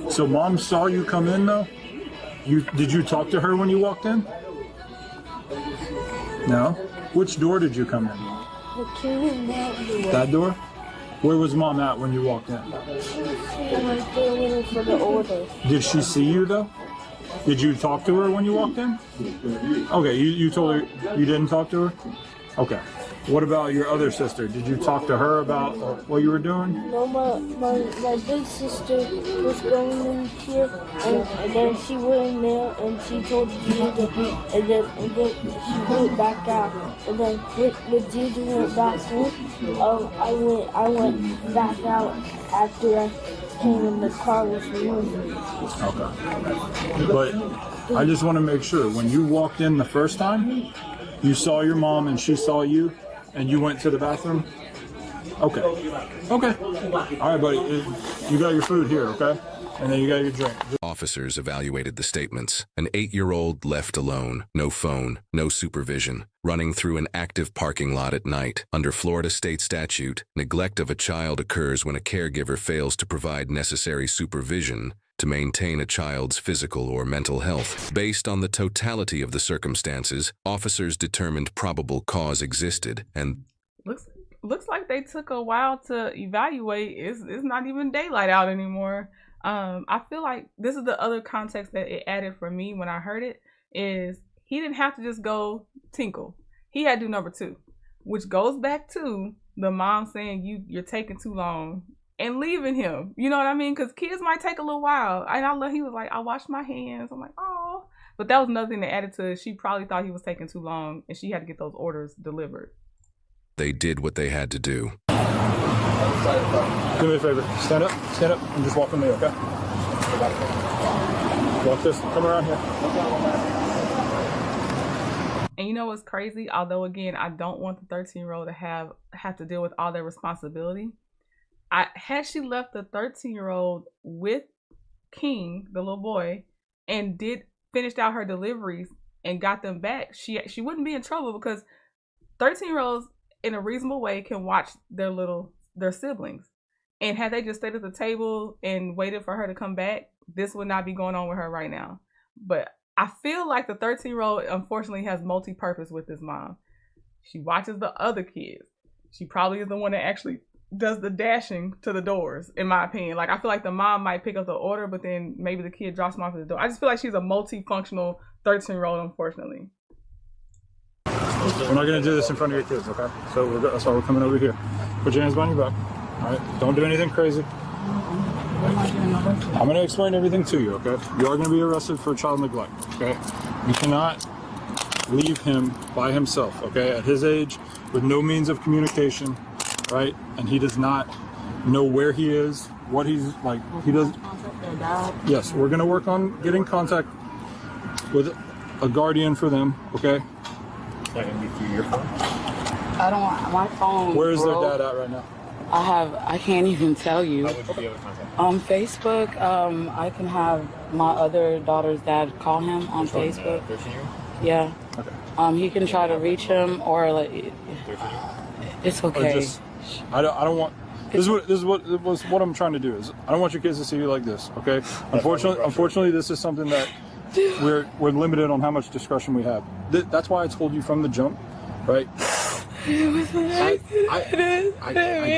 up. So mom saw you come in though? Did you talk to her when you walked in? No? Which door did you come in? I came in that door. That door? Where was mom at when you walked in? She was sitting right there waiting for the order. Did she see you though? Did you talk to her when you walked in? Okay, you told her you didn't talk to her? Okay. What about your other sister? Did you talk to her about what you were doing? No, my big sister was going in here, and then she went in there, and she told Gigi, and then she went back out. And then when Gigi went back in, I went back out after I came in the car was moving. Okay. But I just want to make sure, when you walked in the first time, you saw your mom and she saw you, and you went to the bathroom? Okay. Okay. All right, buddy. You got your food here, okay? And then you got your drink. Officers evaluated the statements. An 8-year-old left alone, no phone, no supervision, running through an active parking lot at night. Under Florida state statute, neglect of a child occurs when a caregiver fails to provide necessary supervision to maintain a child's physical or mental health. Based on the totality of the circumstances, officers determined probable cause existed and looks like they took a while to evaluate. It's not even daylight out anymore. I feel like this is the other context that it added for me when I heard it, is he didn't have to just go tinkle. He had to do number 2, which goes back to the mom saying you're taking too long and leaving him. You know what I mean? Because kids might take a little while. And he was like, I washed my hands. I'm like, oh. But that was another thing that added to it. She probably thought he was taking too long, and she had to get those orders delivered. they did what they had to do. Do me a favor. Stand up, and just walk with me, okay? Walk this, come around here. And you know what's crazy? Although, again, I don't want the 13-year-old to have to deal with all that responsibility. Had she left the 13-year-old with King, the little boy, and finished out her deliveries and got them back, she wouldn't be in trouble, because 13-year-olds in a reasonable way can watch their siblings. And had they just stayed at the table and waited for her to come back, this would not be going on with her right now. But I feel like the 13-year-old, unfortunately, has multi-purpose with his mom. She watches the other kids. She probably is the one that actually does the dashing to the doors, in my opinion. Like, I feel like the mom might pick up the order, but then maybe the kid drops them off at the door. I just feel like she's a multifunctional 13-year-old, unfortunately. We're not going to do this in front of your kids, okay? So that's why we're coming over here. Put your hands behind your back. All right? Don't do anything crazy. I'm going to explain everything to you, okay? You are going to be arrested for child neglect, okay? You cannot leave him by himself, okay? At his age, with no means of communication, right? And he does not know where he is, what he's like. He does. Yes, we're going to work on getting contact with a guardian for them, okay? I can give you your phone. I don't want my phone. Where is their dad at right now? I can't even tell you. How would you be able to contact? On Facebook, I can have my other daughter's dad call him on Facebook. 13-year-old? Yeah. Okay. He can try to reach him or like. It's okay. Or just, I don't want. This is what I'm trying to do is I don't want your kids to see you like this. Okay. Unfortunately, this is something that we're limited on how much discretion we have. That's why I told you from the jump, right? I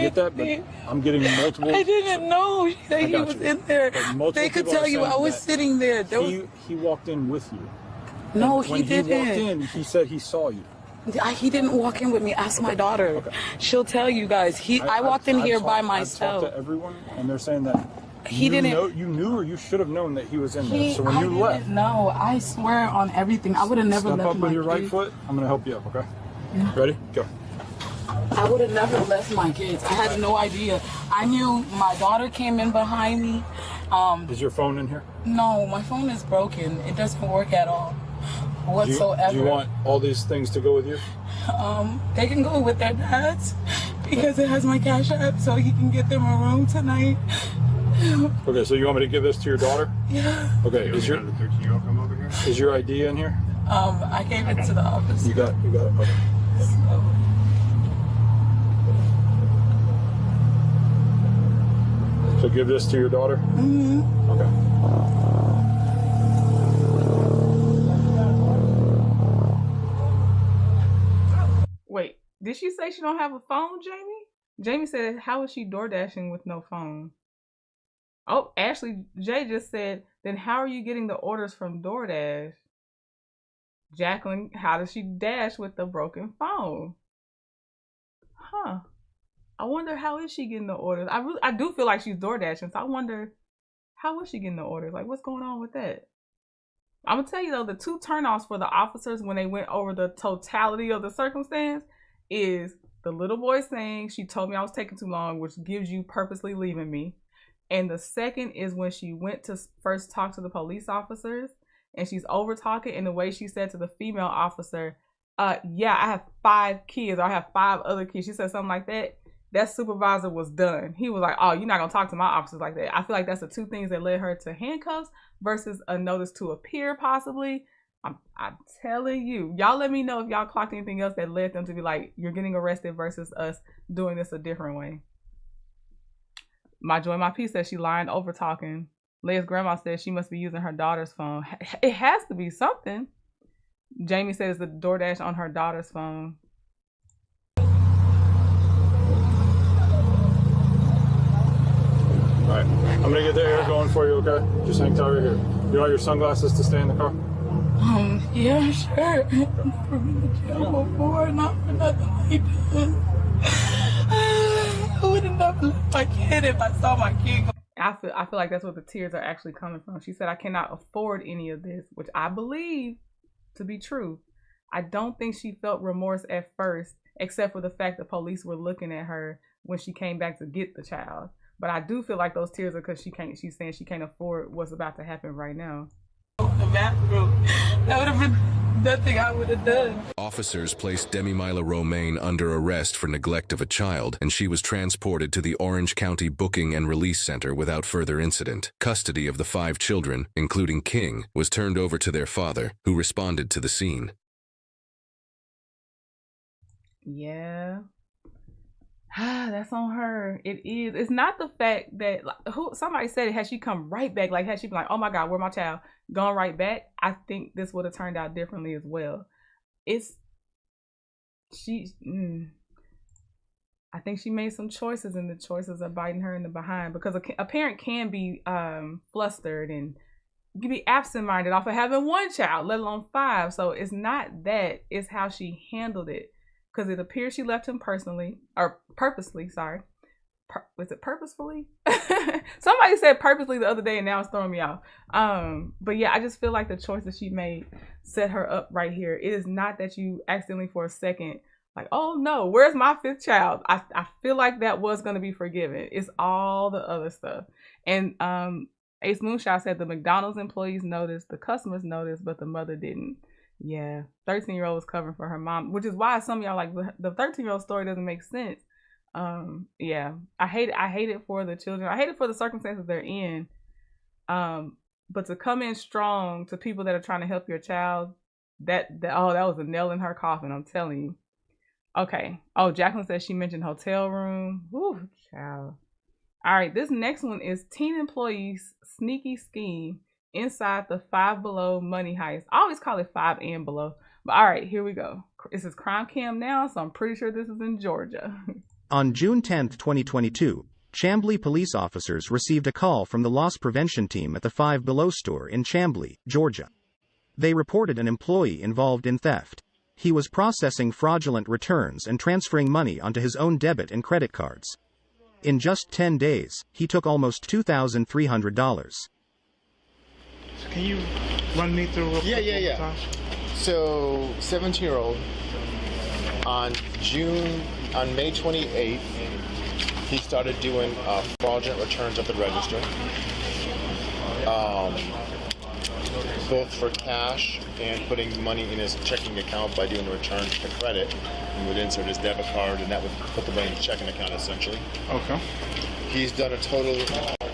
get that, but I'm getting multiple. I didn't know that he was in there. They could tell you I was sitting there. He walked in with you. No, he didn't. When he walked in, he said he saw you. He didn't walk in with me. Ask my daughter. Okay. She'll tell you guys. I walked in here by myself. I've talked to everyone, and they're saying that he didn't. You knew, or you should have known that he was in there. So when you left, no, I swear on everything, I would have never left. Step up with your right foot. I'm gonna help you up. Okay. Yeah. Ready? Go. I would have never left my kids. I had no idea. I knew my daughter came in behind me. Is your phone in here? No, my phone is broken. It doesn't work at all whatsoever. Do you want all these things to go with you? They can go with their dads because it has my Cash App, so he can get them a room tonight. Okay, so you want me to give this to your daughter? Yeah. Okay, is your 13-year-old come over here? Is your ID in here? I gave it to the office. You got it. Okay. So give this to your daughter? Mm-hmm. Okay. Wait, did she say she don't have a phone, Jamie? Jamie said, how is she door dashing with no phone? Oh, Ashley J just said, then how are you getting the orders from DoorDash? Jacqueline, how does she dash with the broken phone? Huh. I wonder how is she getting the orders? I do feel like she's door dashing, so I wonder how is she getting the orders? Like, what's going on with that? I'm gonna tell you though, the two turnoffs for the officers when they went over the totality of the circumstance is the little boy saying she told me I was taking too long, which gives you purposely leaving me. And the second is when she went to first talk to the police officers and she's over talking, and the way she said to the female officer, yeah, I have 5 kids, or I have 5 other kids. She said something like that. That supervisor was done. He was like, oh, you're not gonna talk to my officers like that. I feel like that's the two things that led her to handcuffs versus a notice to appear possibly. I'm telling you, y'all let me know if y'all clocked anything else that led them to be like, you're getting arrested versus us doing this a different way. My Joy, My Peace says she lying over talking. Leia's grandma says she must be using her daughter's phone. It has to be something. Jamie says the DoorDash on her daughter's phone. Alright, I'm gonna get the air going for you, okay? Just hang tight right here. You want your sunglasses to stay in the car? Yeah, sure. I've never been to jail before, not for nothing like that. I would have never left my kid if I saw my kid. I feel like that's what the tears are actually coming from. She said, I cannot afford any of this, which I believe to be true. I don't think she felt remorse at first, except for the fact the police were looking at her when she came back to get the child. But I do feel like those tears are because she's saying she can't afford what's about to happen right now. The bathroom. That would have been nothing I would have done. Officers placed Demi-Mila Romaine under arrest for neglect of a child, and she was transported to the Orange County Booking and Release Center without further incident. Custody of the 5 children, including King, was turned over to their father, who responded to the scene. Yeah. That's on her. It is. It's not the fact that somebody said it. Had she come right back, like had she been like, "Oh my God, where's my child?" Gone right back, I think this would have turned out differently as well. I think she made some choices, and the choices are biting her in the behind, because a parent can be flustered and can be absent-minded off of having one child, let alone 5. So it's not that; it's how she handled it. Because it appears she left him purposely. Sorry. Was it purposefully? Somebody said purposely the other day, and now it's throwing me off. But yeah, I just feel like the choice that she made set her up right here. It is not that you accidentally for a second, like, oh no, where's my 5th child? I feel like that was going to be forgiven. It's all the other stuff. And Ace Moonshot said the McDonald's employees noticed, the customers noticed, but the mother didn't. Yeah, 13-year-old was covering for her mom, which is why some of y'all like the 13-year-old story doesn't make sense. Yeah, I hate it for the children. I hate it for the circumstances they're in. But to come in strong to people that are trying to help your child, that was a nail in her coffin, I'm telling you. Okay. Oh, Jacqueline says she mentioned hotel room. Woo, child. All right, this next one is teen employees sneaky scheme inside the Five Below money heist. I always call it 5 and below. But all right, here we go. This is Crime Cam now, so I'm pretty sure this is in Georgia. On June 10, 2022, Chamblee police officers received a call from the loss prevention team at the Five Below store in Chamblee, Georgia. They reported an employee involved in theft. He was processing fraudulent returns and transferring money onto his own debit and credit cards. In just 10 days, he took almost $2,300. Can you run me through? Yeah. So, 17-year-old on May 28th, he started doing fraudulent returns at the register, both for cash and putting money in his checking account by doing the return to credit. He would insert his debit card, and that would put the money in the checking account, essentially. Okay. He's done a total,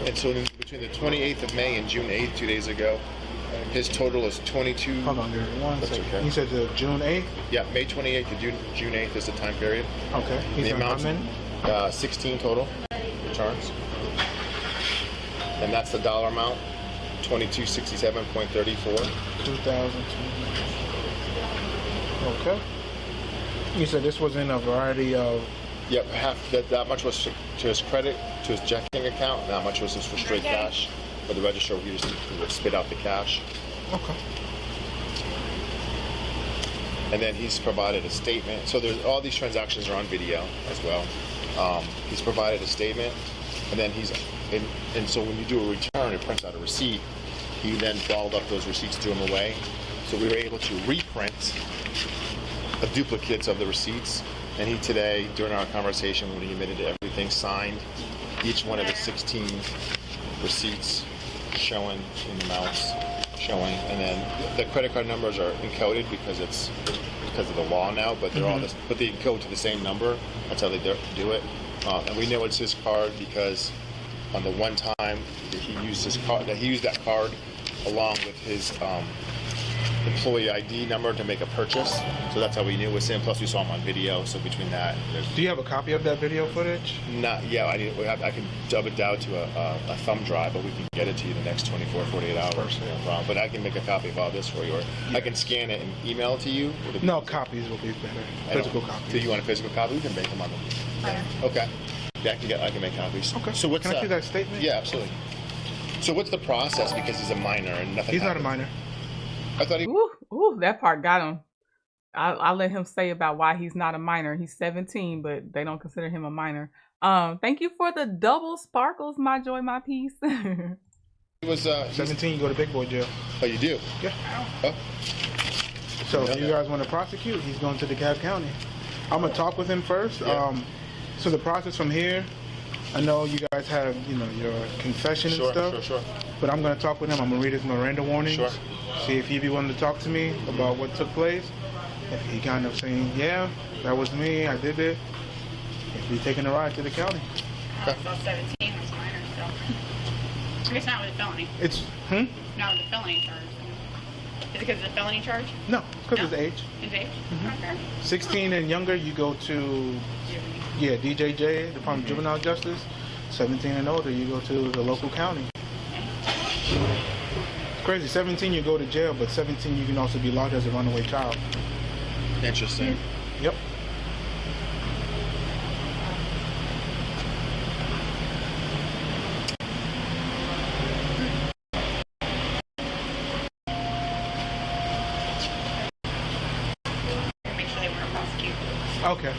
between the 28th of May and June 8th, 2 days ago, his total is 22. Hold on, one second. Okay. You said June 8th? Yeah, May 28th to June 8th is the time period. Okay. He's done how many? 16 total returns. And that's the dollar amount, $2267.34. 2,000. Okay. You said this was in a variety of... Yep, that much was to his credit, to his checking account, and that much was just for straight cash. For the register, he just would spit out the cash. Okay. And then he's provided a statement. So there's all these transactions are on video as well. He's provided a statement, and then and so when you do a return, it prints out a receipt. He then balled up those receipts, threw them away. So we were able to reprint duplicates of the receipts. And he today, during our conversation, when he admitted to everything, signed each one of the 16 receipts showing in the amounts showing, and then the credit card numbers are encoded because of the law now, but they're all this, but they encode to the same number. That's how they do it. And we know it's his card because on the one time that he used that card along with his employee ID number to make a purchase. So that's how we knew it was him. Plus we saw him on video. So between that, do you have a copy of that video footage? Not yet. I can dub it down to a thumb drive, but we can get it to you the next 24, 48 hours. No problem. But I can make a copy of all this for you, or I can scan it and email it to you. No, copies will be better. Physical copies. Do you want a physical copy? We can make them on the. Okay. Yeah, I can make copies. Okay. So what's can I see that statement? Yeah, absolutely. So what's the process? Because he's a minor and nothing. He's happens. Not a minor. I thought he. Ooh, that part got him. I'll let him say about why he's not a minor. He's 17, but they don't consider him a minor. Thank you for the double sparkles, my joy, my peace. He was 17. You go to big boy jail. Oh, you do? Yeah. Oh. So if you guys want to prosecute, he's going to DeKalb County. I'm gonna talk with him first. Yeah. So the process from here, I know you guys have, your confession and stuff. Sure. But I'm gonna talk with him. I'm gonna read his Miranda warnings. Sure. See if he'd be willing to talk to me about what took place. If he kind of saying, yeah, that was me, I did it. If he's taking a ride to the county. Okay. So 17 was minor still. It's not with a felony. It's, Not with a felony charge. it because of the felony charge? No, because of the age. His age? Okay. 16 and younger, you go to DJJ, Department of Juvenile Justice. 17 and older, you go to the local county. It's crazy. 17, you go to jail, but 17, you can also be locked as a runaway child. Interesting. Yep. Make sure they weren't prosecuted. Okay.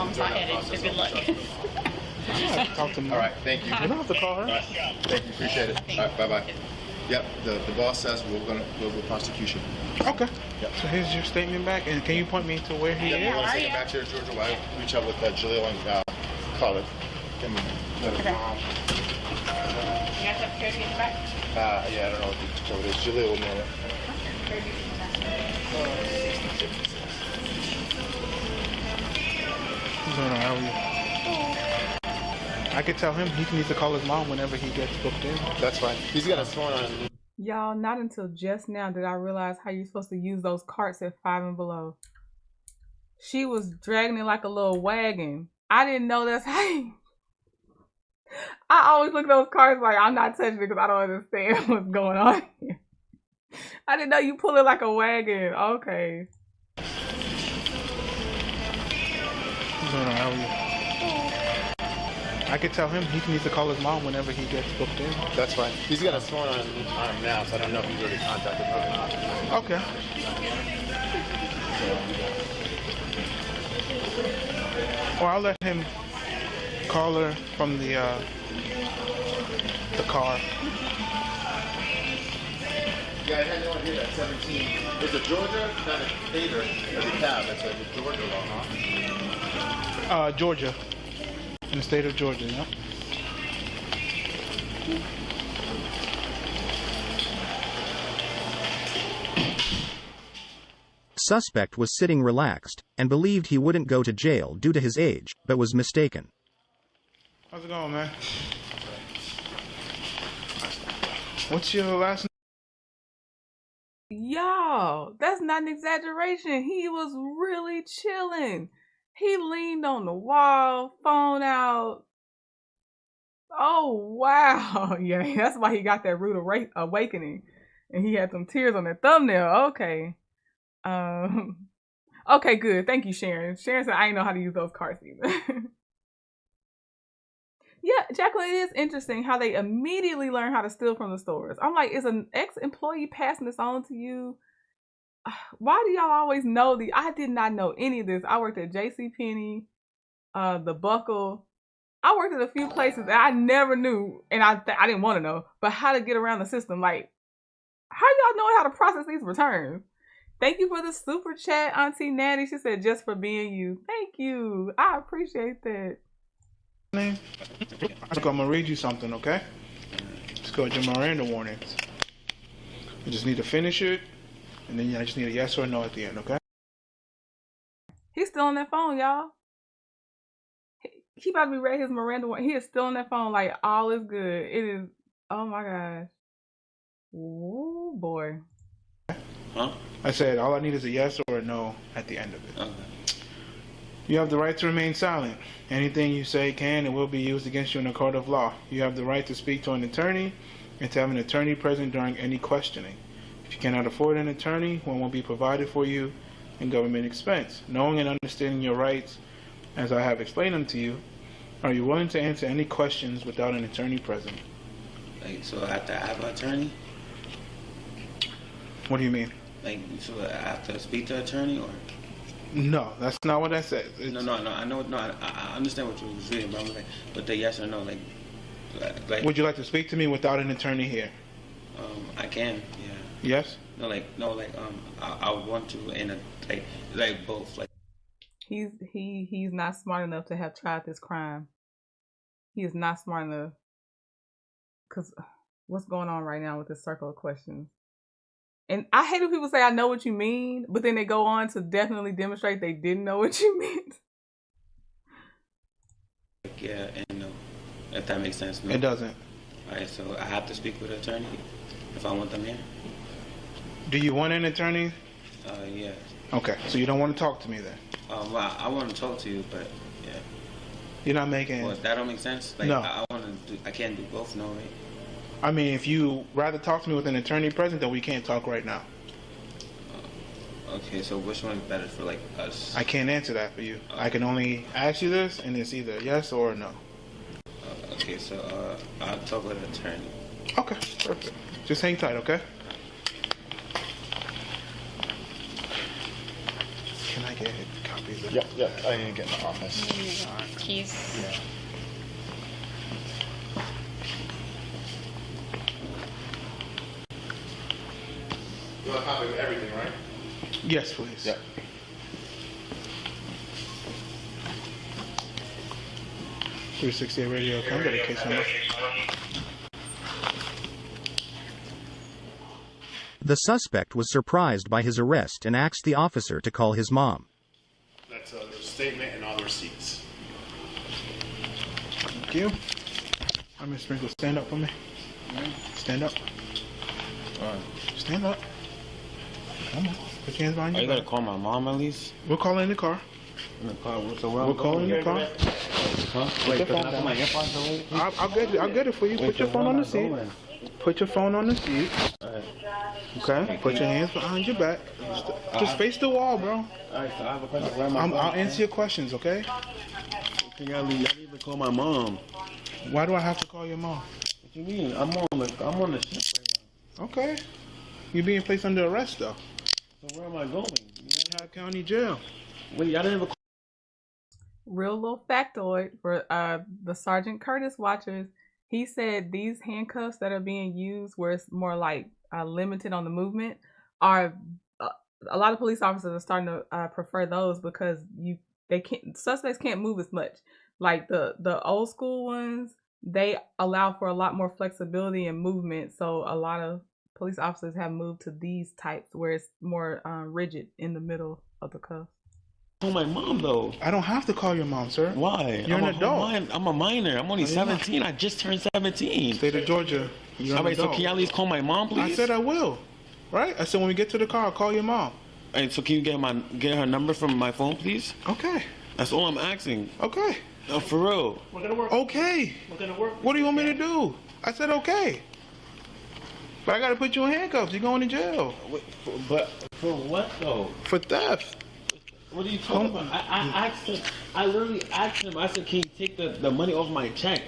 I'm hot-headed, so good luck. Talk to me. All right, thank you. You don't have to call her. All right, thank you, appreciate it. All right, bye-bye. Yep, the boss says we'll go with prosecution. Okay. Yep. So here's your statement back, and can you point me to where he Yeah, is? you want to take it back to Georgia? Why reach out with Jaleel and call it. You guys have to go to get back? Yeah, I don't know what the code is. Jaleel will know it. How are you? I could tell him he needs to call his mom whenever he gets booked in. That's fine. He's got a sworn on. Y'all, not until just now did I realize how you're supposed to use those carts at 5 and below. She was dragging it like a little wagon. I didn't know that's how you... I always look at those carts like I'm not touching it because I don't understand what's going on here. I didn't know you pull it like a wagon. Okay. How are you? I could tell him he needs to call his mom whenever he gets booked in. That's fine. He's got a sworn on him now, so I don't know if he's already contacted her or not. Okay. Or I'll let him call her from the car. Yeah, I had no idea that 17. It's a Georgia, not a Hater, it's a cab. It's a Georgia law, huh? Georgia. In the state of Georgia, yeah. Suspect was sitting relaxed and believed he wouldn't go to jail due to his age, but was mistaken. How's it going, man? What's your last name? Y'all, that's not an exaggeration. He was really chilling. He leaned on the wall, phone out. Oh, wow. Yeah, that's why he got that rude awakening. And he had some tears on that thumbnail. Okay. Okay, good. Thank you, Sharon. Sharon said I didn't know how to use those cards either. Yeah, Jacqueline, it is interesting how they immediately learn how to steal from the stores. I'm like, is an ex-employee passing this on to you? Why do y'all always know the? I did not know any of this. I worked at JCPenney, the Buckle. I worked at a few places that I never knew, and I didn't want to know, but how to get around the system. Like, how y'all know how to process these returns? Thank you for the super chat, Auntie Natty. She said, just for being you. Thank you. I appreciate that. Look, I'm going to read you something, okay? It's called your Miranda warnings. You just need to finish it, and then I just need a yes or no at the end, okay? He's still on that phone, y'all. He about to be read his Miranda warning. He is still on that phone like all is good. It is, oh my gosh. Ooh, boy. Huh? I said all I need is a yes or a no at the end of it. Okay. You have the right to remain silent. Anything you say can and will be used against you in a court of law. You have the right to speak to an attorney and to have an attorney present during any questioning. If you cannot afford an attorney, one will be provided for you in government expense. Knowing and understanding your rights, as I have explained them to you, are you willing to answer any questions without an attorney present? Like, so I have to have an attorney? What do you mean? Like, so I have to speak to an attorney, or? No, that's not what I said. No, I know, I understand what you were saying, but I'm like, but the yes or no, like. Would you like to speak to me without an attorney here? I can, yeah. Yes? I want to, and like both, like. He's not smart enough to have tried this crime. He is not smart enough. Cause what's going on right now with this circle of questions? And I hate when people say, I know what you mean, but then they go on to definitely demonstrate they didn't know what you meant. Yeah, and no, if that makes sense. No. It doesn't. Alright, so I have to speak with an attorney if I want them here? Do you want an attorney? Yeah. Okay, so you don't want to talk to me then? Well, I want to talk to you, but yeah. You're not making... Well, that don't make sense? Like, No. I can't do both, no, right? I mean, if you rather talk to me with an attorney present, then we can't talk right now. Okay, so which one is better for, like, us? I can't answer that for you. I can only ask you this, and it's either yes or no. Okay, so I'll talk with an attorney. Okay, perfect. Just hang tight, okay? Can I get copies of Yep, I need to get in the office. Keys. Yeah. You want a copy of everything, right? Yes, please. Yep. .368 radio. Can I get a case number? The suspect was surprised by his arrest and asked the officer to call his mom. That's a statement and all the receipts. Thank you. I'm Miss Sprinkle. Stand up for me. Stand up. Stand up. Come on. Put your hands behind Are your you back. gonna call my mom at least? We'll call in the car. In the car? So where We'll I'm call going? in the car. Huh? Put Wait, your can phone I put down. my earphones away? I'll get it for you. Wait, Put your so phone where on am the I seat. going? Put your phone on the seat. Okay? Put your hands behind your back. Just face the wall, bro. Alright, so I have a question. Where am I going? I'll answer your questions, okay? Can y'all need to call my mom? Why do I have to call your mom? What you mean? I'm on the ship right now. Okay. You're being placed under arrest, though. So where am I going? Cobb County Jail. Wait, y'all didn't even Real little factoid for the Sergeant Curtis watchers. He said these handcuffs that are being used, where it's more like limited on the movement, are a lot of police officers are starting to prefer those because suspects can't move as much. Like the old school ones, they allow for a lot more flexibility and movement. So a lot of police officers have moved to these types where it's more rigid in the middle of the cuff. call my mom though. I don't have to call your mom, sir. Why? You're an adult. I'm a minor. I'm only 17. I just turned 17. State of Georgia. You're an Alright, so adult. can y'all at least call my mom, please? I said I will. Right? I said when we get to the car, I'll call your mom. Alright, so can you get her number from my phone, please? Okay. That's all I'm asking. Okay. No, for real. We're gonna work. Okay. We're gonna work. What do you want me to do? I said okay. But I gotta put you in handcuffs. You're going to jail. But for what though? For theft. What are you talking about? I asked him. I literally asked him. I said, "Can you take the money off my check?"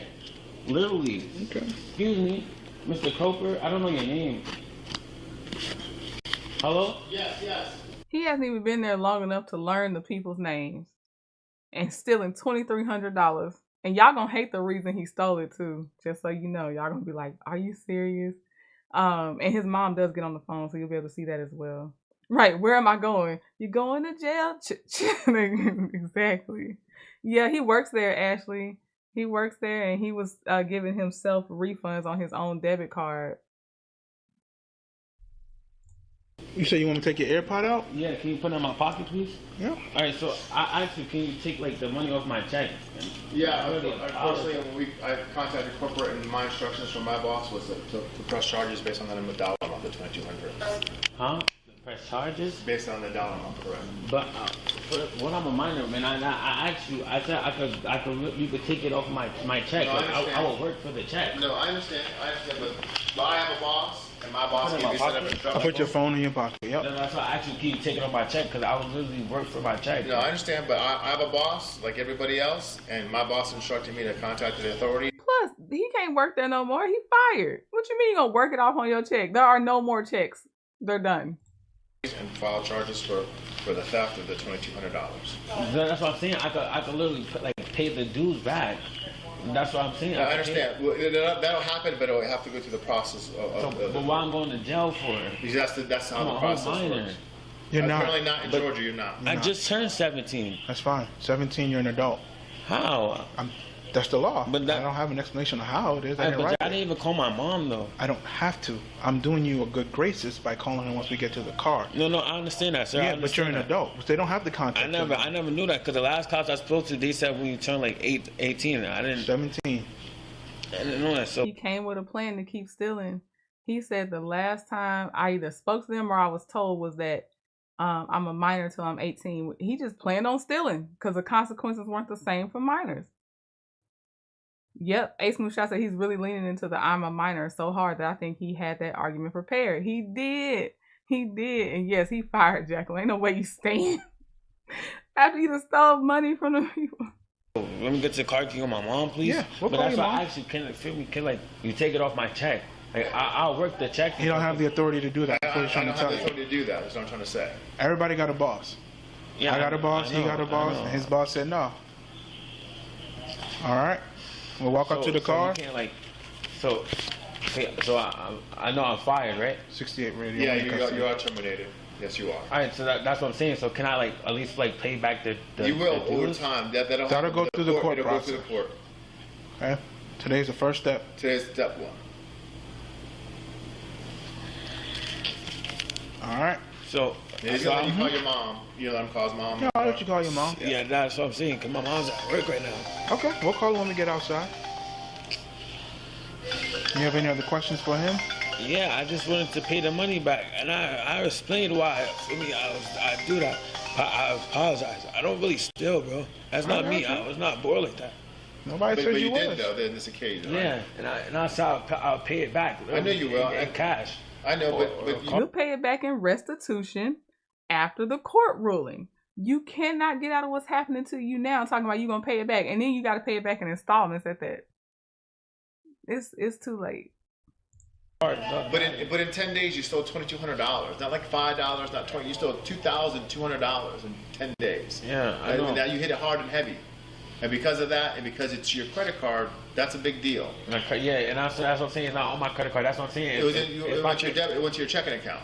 Literally. Okay. Excuse me, Mr. Coper. I don't know your name. Hello? Yes. He hasn't even been there long enough to learn the people's names, and stealing $2,300. And y'all gonna hate the reason he stole it too. Just so you know, y'all gonna be like, "Are you serious?" And his mom does get on the phone, so you'll be able to see that as well. Right, where am I going? You going to jail? Exactly. Yeah, he works there, Ashley. He works there, and he was giving himself refunds on his own debit card. You say you want to take your AirPod out? Yeah, can you put it in my pocket, please? Yeah. Alright, so I asked you, can you take like the money off my check? Yeah, unfortunately, when I contacted corporate, and my instructions from my boss was to press charges based on the dollar amount, the $2,200. Huh? Press charges? Based on the dollar amount, correct. But when I'm a minor, man, I asked you. I said you could take it off my check. No, I will work for the check. No, I understand, but I have a boss, and my boss can be set up instructions. I'll put your phone in your pocket. Yep. No, that's why I actually keep taking off my check because I would literally work for my check. No, I understand, but I have a boss like everybody else, and my boss instructed me to contact the authority. Plus, he can't work there no more. He fired. What you mean you gonna work it off on your check? There are no more checks. They're done. And file charges for the theft of the $2,200. That's what I'm saying. I could literally pay the dues back. That's what I'm saying. I understand. That'll happen, but it'll have to go through the process of but why I'm going to jail for it? Because that's how the process works. You're not. Apparently not in Georgia. You're not. I just turned 17. That's fine. 17, you're an adult. How? That's the law. But I don't have an explanation of how it is. But I didn't even call my mom though. I don't have to. I'm doing you a good graces by calling her once we get to the car. No, I understand that, sir. Yeah, but you're an adult. They don't have the contact. I never knew that because the last cops I spoke to, they said when you turn like 18. I didn't. 17. I didn't know that. So he came with a plan to keep stealing. He said the last time I either spoke to them or I was told was that I'm a minor until I'm 18. He just planned on stealing because the consequences weren't the same for minors. Yep, Ace Moonshot said he's really leaning into the I'm a minor so hard that I think he had that argument prepared. He did. And yes, he fired Jekyll. Ain't no way you stand after you just stole money from the people. Let me get to the car key on my mom, please. Yeah, we'll but call that's your why mom. I actually can feel me. Can like you take it off my check? Like I'll work the check. He don't have the authority to do that. That's what he's I trying don't to tell have the you. authority to do that. That's what I'm trying to say. Everybody got a boss. Yeah, I got a boss. He got a boss, and his boss said no. All right, we'll walk up to the car. You can't like, so I know I'm fired, right? 68 radio. Yeah, you are terminated. Yes, you are. All right, so that's what I'm saying. So can I like at least like pay back the you will the over dues? time. That'll go through the court It'll go process. through the court. Okay, today's the first step. Today's step one. All right. So He's gonna let you call your mom. You let him call his mom. Yeah, I'll let you call your mom. Yeah, that's what I'm saying. Cause my mom's at work right now. Okay, we'll call her when we get outside. You have any other questions for him? Yeah, I just wanted to pay the money back, and I explained why. For me, I do that. I apologize. I don't really steal, bro. That's not me. I was not born like that. Nobody said but you you was. did though. In this occasion. Right? Yeah, and I said I'll pay it back. I know you will. In cash. I know, but You'll pay it back in restitution after the court ruling. You cannot get out of what's happening to you now talking about you gonna pay it back, and then you got to pay it back in installments at that. It's too late. But in 10 days you stole $2,200. Not like $5, not $20. You stole $2,200 in 10 days. Yeah, I know. And now you hit it hard and heavy, and because of that, and because it's your credit card, that's a big deal. Yeah, and that's what I'm saying. It's not on my credit card. That's what I'm saying. It went to your checking account.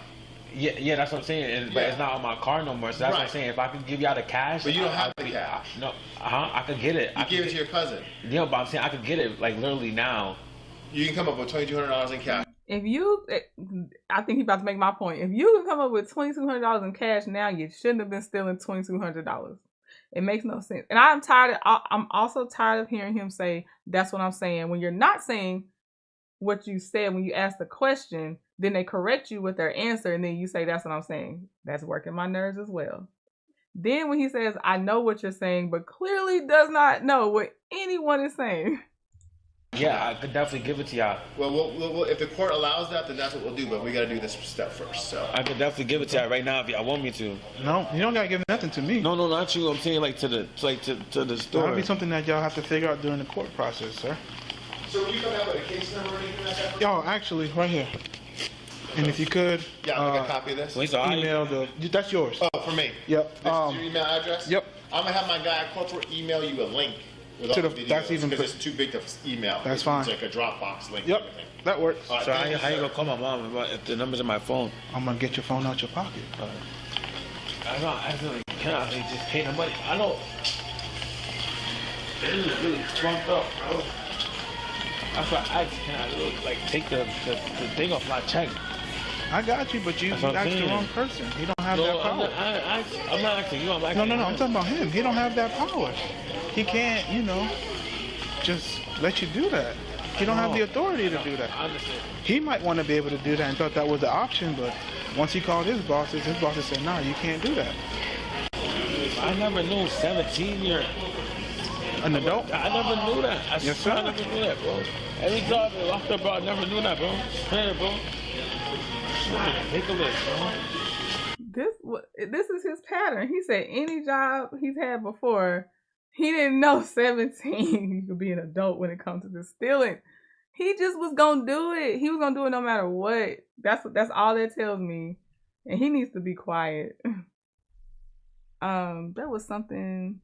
Yeah, that's what I'm saying. But it's not on my card no more. So that's what I'm saying. If I could give you out the cash, But you don't have the cash. No, I could get it. You gave it to your cousin. Yeah, but I'm saying I could get it like literally now. You can come up with $2,200 in cash. If you, I think he's about to make my point. If you can come up with $2,200 in cash now, you shouldn't have been stealing $2,200. It makes no sense. And I'm also tired of hearing him say, that's what I'm saying. When you're not saying what you said when you asked the question, then they correct you with their answer, and then you say, that's what I'm saying. That's working my nerves as well. Then when he says, I know what you're saying, but clearly does not know what anyone is saying. Yeah, I could definitely give it to y'all. Well, if the court allows that, then that's what we'll do. But we got to do this step first. So I could definitely give it to y'all right now if y'all want me to. No, you don't gotta give nothing to me. No, not you. I'm saying like to the store. That'll be something that y'all have to figure out during the court process, sir. So will you come out with a case number or anything like that? Yo, actually, right here. And if you could, I'll make a copy of this. email that's yours. Oh, for me. Yep. This is your email address. Yep. I'm gonna have my guy at corporate email you a link. With To all the- videos, that's even because it's too big to email. That's fine. It's like a Dropbox link. Yep, and everything. that works. All right, So thank you, how you sir. gonna call my mom if the number's in my phone? I'm gonna get your phone out your pocket. I know. I feel like can I just pay the money? I know. This is really fucked up, bro. That's why I asked, can I like take the thing off my check? I got you, but you That's what I'm asked the saying. wrong person. He don't have No, that I'm power. not asking you. I'm asking No, I'm talking about him. He don't have that power. He can't, just let you do that. He don't have the authority to do that. I understand. He might want to be able to do that and thought that was the option, but once he called his bosses said, no, you can't do that. I never knew 17-year. An adult? I never knew that. Yes, swear sir. I never knew that, bro. Every job I locked up, bro, I never knew that, bro. Hey, bro. Ridiculous, bro. This is his pattern. He said any job he's had before, he didn't know 17 you could be an adult when it comes to this stealing. He just was gonna do it. He was gonna do it no matter what. That's all that tells me. And he needs to be quiet. There was something.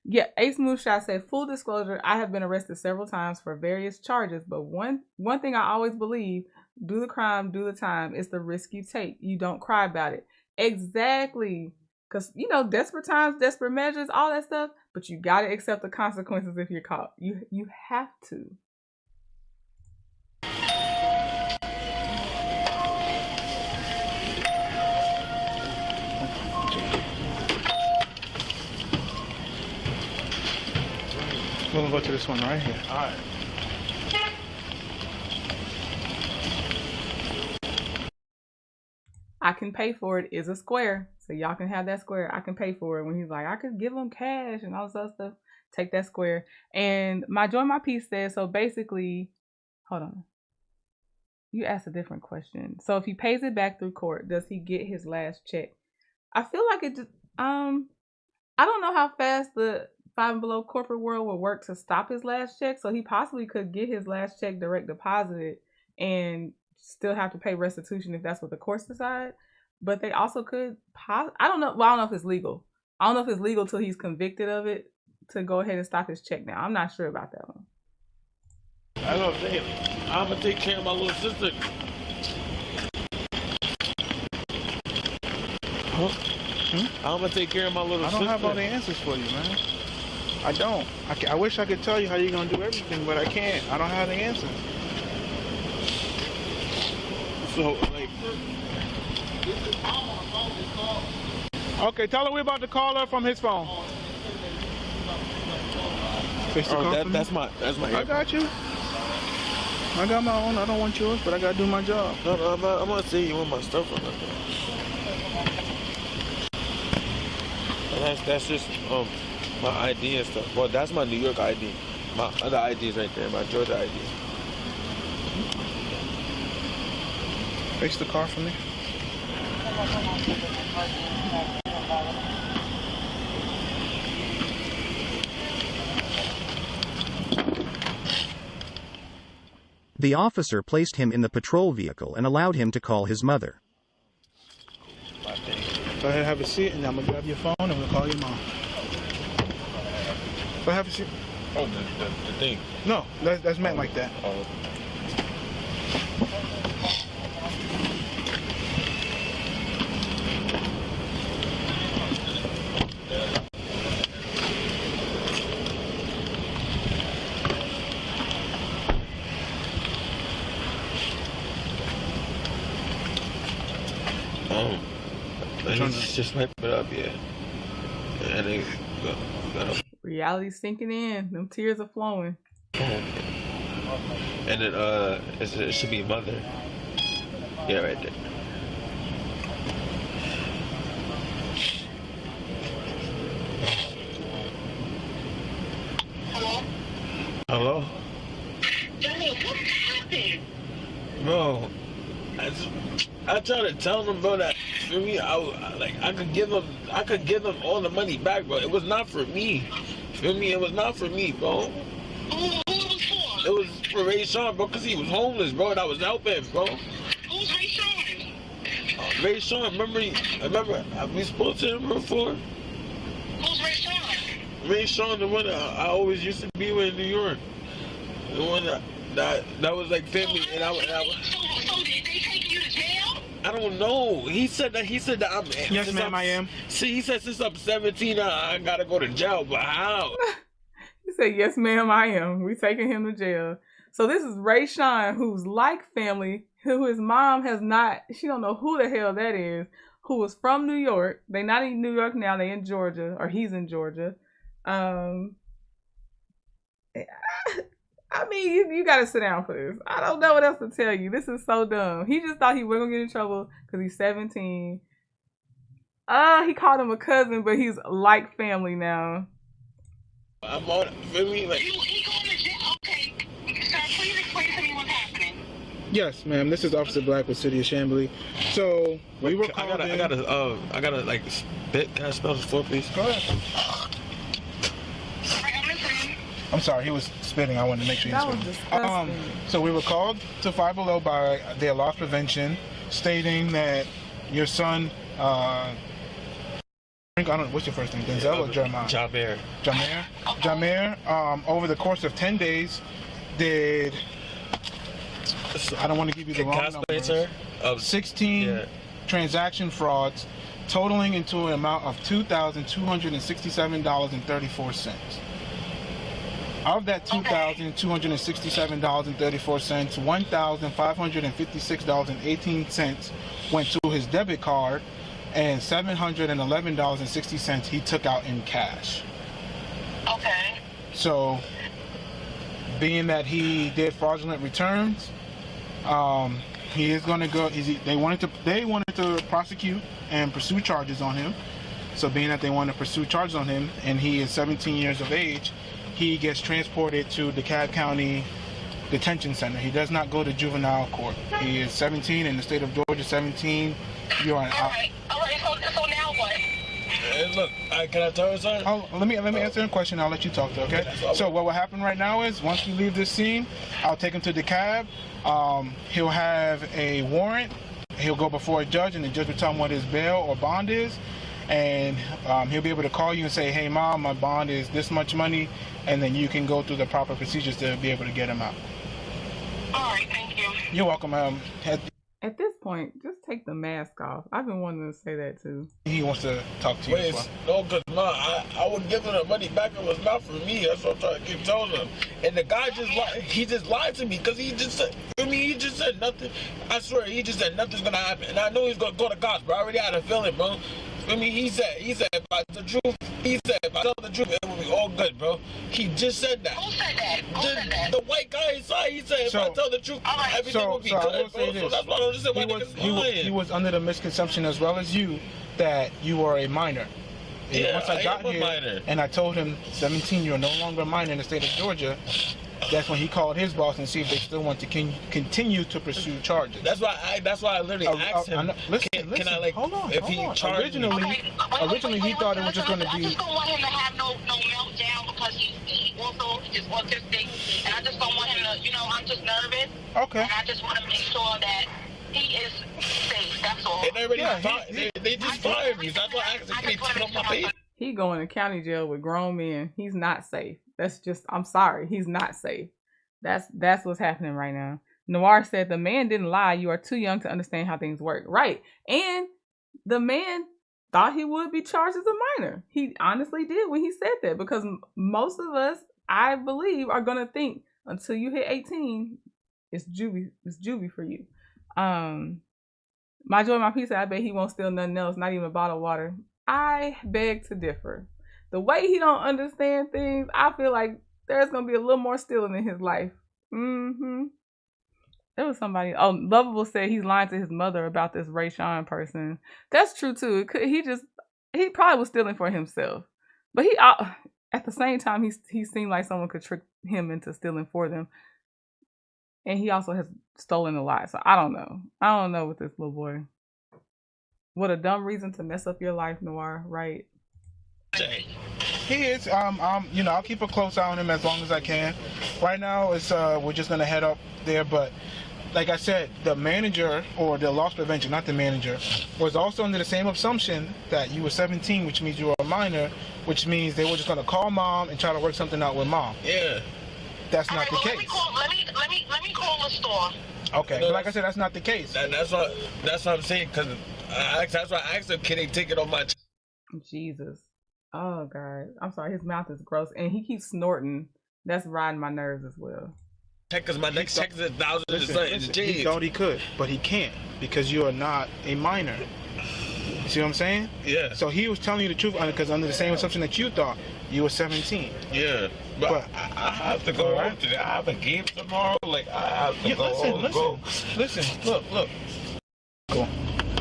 Yeah, Ace Moonshot said, full disclosure, I have been arrested several times for various charges, but one thing I always believe, do the crime, do the time. It's the risk you take. You don't cry about it. Exactly. Because, desperate times, desperate measures, all that stuff, but you got to accept the consequences if you're caught. You have to. We're going to go to this one right here. All right. I can pay for it is a square. So y'all can have that square. I can pay for it. When he's like, I could give him cash and all this other stuff. Take that square. And my Join My Piece says, so basically, hold on. You asked a different question. So if he pays it back through court, does he get his last check? I feel like it just, I don't know how fast the 5 and Below corporate world will work to stop his last check. So he possibly could get his last check direct deposited and still have to pay restitution if that's what the courts decide. But they also could, I don't know. Well, I don't know if it's legal. I don't know if it's legal till he's convicted of it to go ahead and stop his check now. I'm not sure about that one. I don't think I'm gonna take care of my little sister. Huh? I'm gonna take care of my little sister. I don't have all the answers for you, man. I don't. I wish I could tell you how you're gonna do everything, but I can't. I don't have the answers. So, like, okay, tell her we're about to call her from his phone. that's my. I got you. I got my own. I don't want yours, but I gotta do my job. No, I'm gonna say you want my stuff or nothing. That's just my ID and stuff. Well, that's my New York ID. My other ID is right there. My Georgia ID. Face the car for me. The officer placed him in the patrol vehicle and allowed him to call his mother. Go ahead, have a seat, and I'm gonna grab your phone and we'll call your mom. Go have a seat. Oh, the thing. No, that's meant like that. Oh. Just wipe it up, yeah. And then Reality sinking in. Them tears are flowing. And then it should be mother. Yeah, right there. Hello? Johnny, what happened? Bro, I tried to tell them, bro, that for me, I could give them all the money back, bro. It was not for me. Feel me? It was not for me, bro. Who it was for? It was for Ray Sean, bro, because he was homeless, bro, and I was helping him, bro. Who's Ray Sean? Ray Sean, remember, have we spoke to him before? Who's Ray Sean? Ray Sean, the one that I always used to be with in New York. The one that was like family, and I was. So did they take you to jail? I don't know. He said that I'm. Yes, ma'am, I am. See, he said since I'm 17, I gotta go to jail, but how? He said, yes, ma'am, I am. We taking him to jail. So this is Ray Sean, who's like family, who his mom has not, she don't know who the hell that is, who was from New York. They not in New York now, they in Georgia, or he's in Georgia. I mean, you gotta sit down for this. I don't know what else to tell you. This is so dumb. He just thought he wasn't gonna get in trouble because he's 17. He called him a cousin, but he's like family now. I'm on, feel me? Like, He going to jail? Okay. Sir, please explain to me what's happening. Yes, ma'am. This is Officer Black with City of Chambly. So we were called in. I gotta like spit. Can I smell the floor, please? Go ahead. I'm sorry, he was spitting. I wanted to make sure he was spitting. So we were called to 5 Below by their loss prevention, stating that your son, I don't know, what's your first name, Denzel or Jeremiah? Jameer, over the course of 10 days, did, I don't want to give you the wrong numbers, 16 transaction frauds, totaling into an amount of $2,267.34. Of that $2,267.34, $1,556.18 went to his debit card, and $711.60 he took out in cash. Okay. So, being that he did fraudulent returns, He is going to go. They wanted to prosecute and pursue charges on him. So being that they want to pursue charges on him, and he is 17 years of age, he gets transported to DeKalb County Detention Center. He does not go to juvenile court. He is 17 in the state of Georgia. 17. You're on. All right. So now what? Hey, look, can I tell you something? Oh, let me answer a question. I'll let you talk to. Okay. So what will happen right now is once we leave this scene, I'll take him to DeKalb. He'll have a warrant. He'll go before a judge, and the judge will tell him what his bail or bond is, and he'll be able to call you and say, "Hey, Mom, my bond is this much money," and then you can go through the proper procedures to be able to get him out. All right, thank you. You're welcome. At this point, just take the mask off. I've been wanting to say that too. He wants to talk to you. Wait, as well. no, because I would give him the money back. It was not for me. That's what I'm trying to keep telling him. And the guy just lied to me because he just said, he just said nothing. I swear, he just said nothing's going to happen. And I knew he was going to go to cops, but I already had a feeling, bro. He said, if I tell the truth, it will be all good, bro. He just said that. Who said that? Who said that? The white guy inside, he said, if I tell the truth, everything will be good, bro. So that's why I just said, why niggas lying? He was under the misconception, as well as you, that you were a minor. Yeah, once I got am a here, minor. and I told him, 17, you're no longer a minor in the state of Georgia, that's when he called his boss and see if they still want to continue to pursue charges. That's why I literally asked him. Listen, can I hold on. Originally, he thought it was just going to I be. just don't want him to have no meltdown because he also is autistic, and I just don't want him to. I'm just nervous. Okay. And I just want to make sure that he is safe. That's all. They just fired me. That's why I asked him, can he put on my face? He going to county jail with grown men. He's not safe. That's just, I'm sorry, he's not safe. That's what's happening right now. Noir said the man didn't lie. You are too young to understand how things work. Right. And the man thought he would be charged as a minor. He honestly did when he said that, because most of us, I believe, are going to think until you hit 18, it's juvie for you. My Joy, my peace, I bet he won't steal nothing else, not even a bottle of water. I beg to differ. The way he don't understand things, I feel like there's going to be a little more stealing in his life. There was somebody, Lovable said he's lying to his mother about this Ray Sean person. That's true too. He probably was stealing for himself. But at the same time, he seemed like someone could trick him into stealing for them. And he also has stolen a lot. So I don't know. I don't know with this little boy. What a dumb reason to mess up your life, Noir, right? He is. I'll keep a close eye on him as long as I can. Right now, we're just gonna head up there. But like I said, the manager or the loss prevention, not the manager, was also under the same assumption that you were 17, which means you were a minor, which means they were just gonna call mom and try to work something out with mom. Yeah. That's not the case. Let me call the store. Okay, but like I said, that's not the case. That's what I'm saying. Because that's why I asked him, can they take it on my? Jesus. Oh God, I'm sorry. His mouth is gross, and he keeps snorting. That's riding my nerves as well. Because my next check is $1,000. He thought he could, but he can't because you are not a minor. You see what I'm saying? Yeah. So he was telling you the truth because under the same assumption that you thought you were 17. Yeah. But I have to go home today. I have a game tomorrow. Like I have to go. Listen. Look. Cool.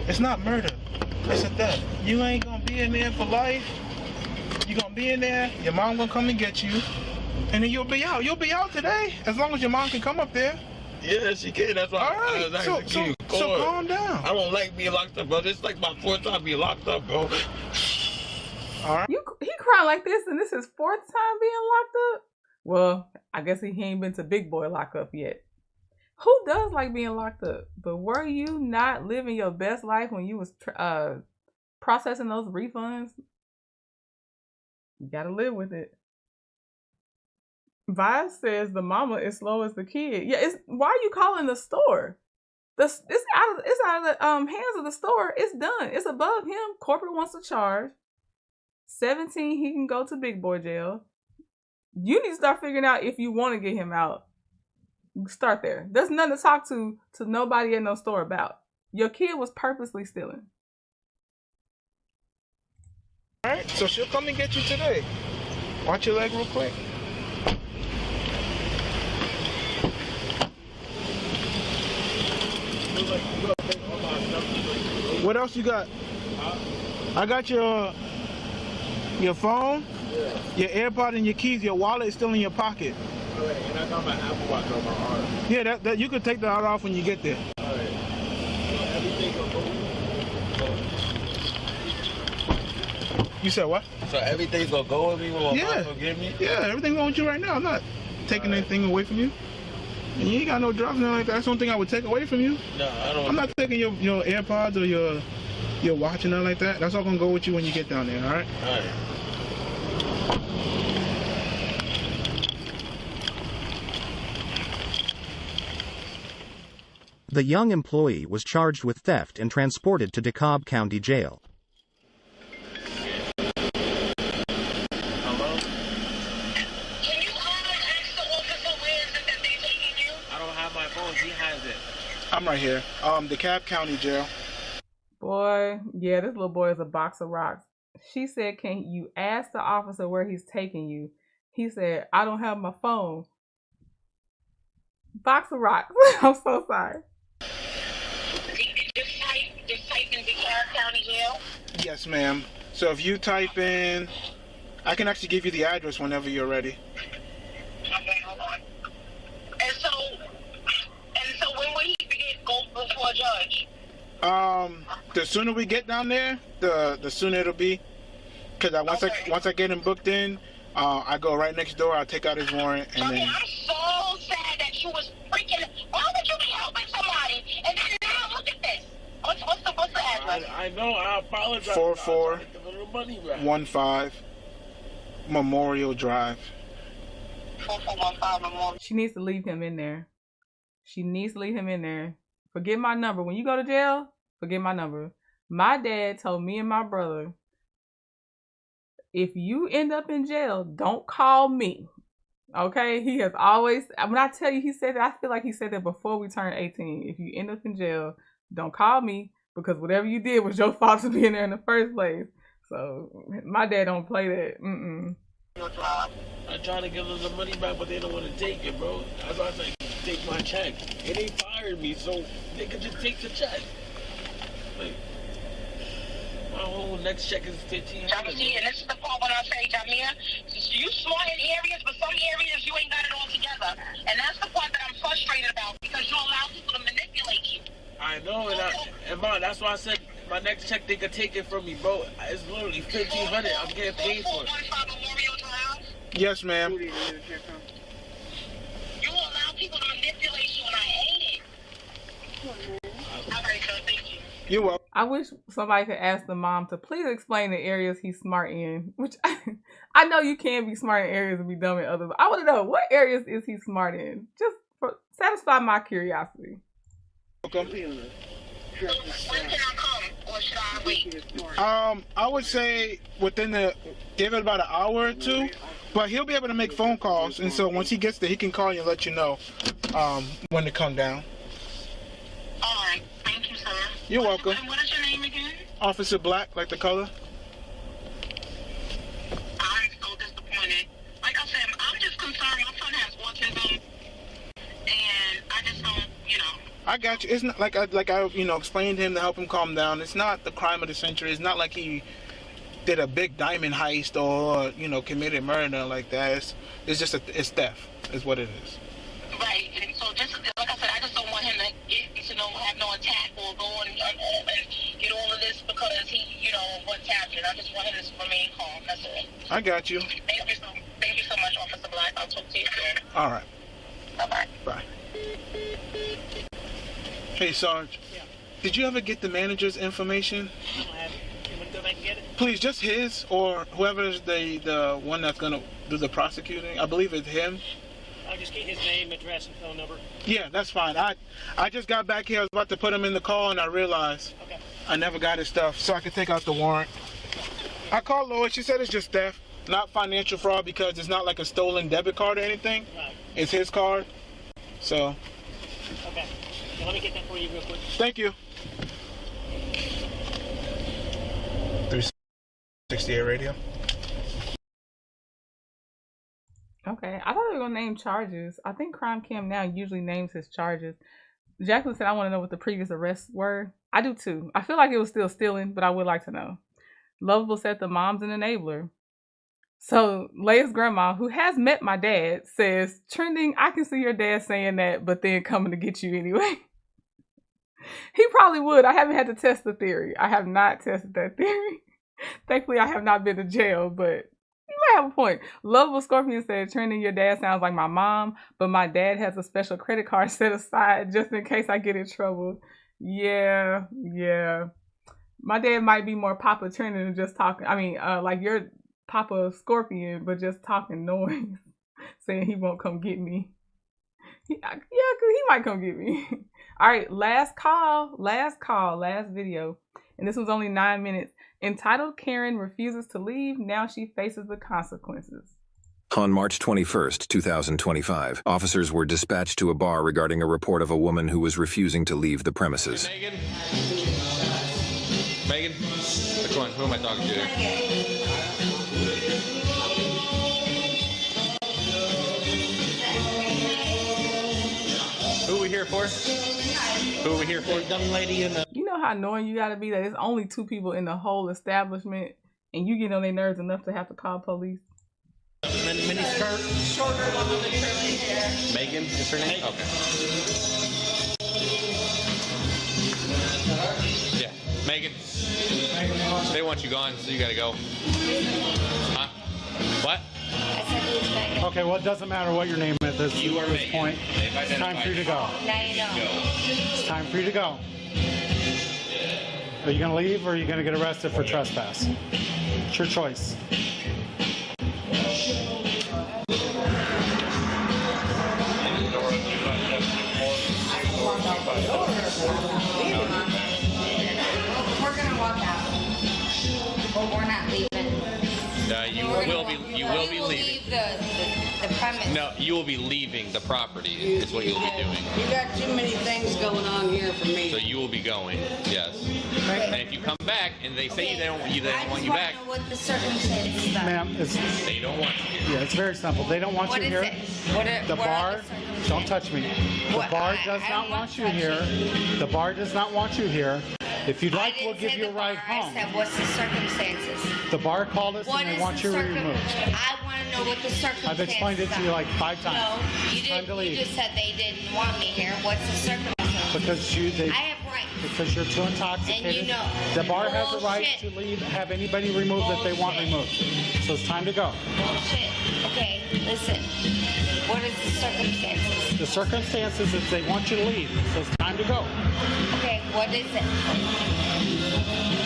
It's not murder. It's a theft. You ain't gonna be in there for life. You're gonna be in there. Your mom gonna come and get you, and then you'll be out. You'll be out today as long as your mom can come up there. Yeah, she can. That's why. All right. So calm down. I don't like being locked up, bro. It's like my 4th time being locked up, bro. All right. He crying like this, and this is 4th time being locked up? Well, I guess he ain't been to big boy lockup yet. Who does like being locked up? But were you not living your best life when you was processing those refunds? You gotta live with it. Vice says the mama is slow as the kid. Yeah, why are you calling the store? It's out of the hands of the store. It's done. It's above him. Corporate wants to charge. 17, he can go to big boy jail. You need to start figuring out if you want to get him out. Start there. There's nothing to talk to nobody at no store about. Your kid was purposely stealing. All right, so she'll come and get you today. Watch your leg real quick. What else you got? I got your phone, your AirPod, and your keys. Your wallet is still in your pocket. Alright, and I got my Apple Watch on my arm. Yeah, that you can take that off when you get there. Alright. So everything will go. You said what? So everything's gonna go with me when my Yeah. boss will give me? Yeah, everything's going with you right now. I'm not taking anything away from you. And you ain't got no drugs, nothing like that. That's the only thing I would take away from you. No, I don't. I'm not taking your AirPods or your watch and nothing like that. That's all gonna go with you when you get down there, alright? Alright. The young employee was charged with theft and transported to DeKalb County Jail. Hello? Can you ask the officer where is it that they taking you? I don't have my phone. He has it. I'm right here. DeKalb County Jail. Boy, yeah, this little boy is a box of rocks. She said, can you ask the officer where he's taking you? He said, I don't have my phone. Box of rocks. I'm so sorry. Just type in DeKalb County Jail. Yes, ma'am. So if you type in, I can actually give you the address whenever you're ready. Okay, hold on. And so when will he go before a judge? The sooner we get down there, the sooner it'll be. Cause once I get him booked in, I go right next door. I take out his warrant, and then. I'm so sad that you was freaking. Why would you be helping somebody? And then now look at this. What's the address? I know. I apologize. 4415 Memorial Drive. 4415 Memorial. She needs to leave him in there. She needs to leave him in there. Forget my number. When you go to jail, forget my number. My dad told me and my brother, if you end up in jail, don't call me. Okay? He has always, when I tell you he said that, I feel like he said that before we turned 18. If you end up in jail, don't call me, because whatever you did was your fault to be in there in the first place. So my dad don't play that. I try to give them the money back, but they don't want to take it, bro. That's why I say, take my check. And they fired me, so they could just take the check. Like, my whole next check is $1,500. Jamia, and this is the part when I say, Jamia, you smart in areas, but some areas you ain't got it all together. And that's the part that I'm frustrated about, because you allow people to manipulate you. I know, and Mom, that's why I said my next check they could take it from me, bro. It's literally $1,500. I'm getting paid for it. Yes, ma'am. You allow people to manipulate you, and I hate it. All right, so thank you. You're welcome. I wish somebody could ask the mom to please explain the areas he's smart in, which I know you can be smart in areas and be dumb in others. But I want to know, what areas is he smart in? Just satisfy my curiosity. Okay. When can I come, or should I wait? I would say give it about an hour or two, but he'll be able to make phone calls, and so once he gets there, he can call you and let you know when to come down. All right, thank you, sir. You're welcome. What is your name again? Officer Black, like the color. I'm so disappointed. Like I said, I'm just concerned. My son has autism, and I just don't, I got you. It's not like I explained to him to help him calm down. It's not the crime of the century. It's not like he did a big diamond heist or committed murder like that. It's just it's theft, is what it is. Right, and so just like I said, I just don't want him to have no attack or go and get all of this because he, what's happening. I just want him to remain calm. That's all. I got you. Thank you so much, Officer Black. I'll talk to you soon. All right. Bye-bye. Bye. Hey, Sarge. Yeah. Did you ever get the manager's information? I don't have it. You want to go back and get it? Please, just his or whoever's the one that's going to do the prosecuting. I believe it's him. I'll just get his name, address, and phone number. Yeah, that's fine. I just got back here. I was about to put him in the call, and I realized I never got his stuff, so I could take out the warrant. I called Lois. She said it's just theft, not financial fraud, because it's not like a stolen debit card or anything. Right. It's his card. So. Okay. Now let me get that for you real quick. Thank you. 368 radio. Okay, I thought they were gonna name charges. I think Crime Cam now usually names his charges. Jacqueline said, I want to know what the previous arrests were. I do too. I feel like it was still stealing, but I would like to know. Lovable said the mom's an enabler. So Leia's grandma, who has met my dad, says, trending, I can see your dad saying that, but then coming to get you anyway. He probably would. I haven't had to test the theory. I have not tested that theory. Thankfully, I have not been to jail, but you might have a point. Lovable Scorpion said, trending, your dad sounds like my mom, but my dad has a special credit card set aside just in case I get in trouble. Yeah. My dad might be more Papa Trending than just talking. I mean, like your Papa Scorpion, but just talking noise, saying he won't come get me. Cause he might come get me. All right, last video. And this was only 9 minutes. Entitled Karen refuses to leave. Now she faces the consequences. On March 21st, 2025, officers were dispatched to a bar regarding a report of a woman who was refusing to leave the premises. Megan? Which one? Who am I talking to there? Who are we here for? Who are we here for? Young lady in the... You know how annoying you gotta be that it's only 2 people in the whole establishment and you get on their nerves enough to have to call police? Mini skirt? Shorter one with the curly hair. Megan is her name? Okay. Yeah, Megan. They want you gone, so you gotta go. Huh? What? Okay, well, it doesn't matter what your name is at this point. It's time for you to go. Now you know. It's time for you to go. Are you going to leave or are you going to get arrested for trespass? It's your choice. We're gonna walk out, but we're not leaving. You will be leaving. Leave the premise. No, you will be leaving the property. Is what you'll be doing. You got too many things going on here for me. So you will be going. Yes. And if you come back and they say they don't want you back, I know what the circumstances are. Ma'am, they don't want you here. Yeah, it's very simple. They don't want What you is here. it? The bar, don't touch me. The bar does not want you here. The bar does not want you here. If you'd like, we'll give you a ride home. I said, what's the circumstances? The bar called us and they want you removed. I want to know what the circumstances I've explained it to you like 5 times. No, you It's time to didn't. leave. You just said they didn't want me here. What's the circumstances? Because I have rights. Because you're too intoxicated. And you know. The bar has a right Bullshit. to leave, have anybody removed that they want removed. So it's time to go. Bullshit. Okay, listen. What is the circumstances? The circumstances is they want you to leave. So it's time to go. Okay, what is it?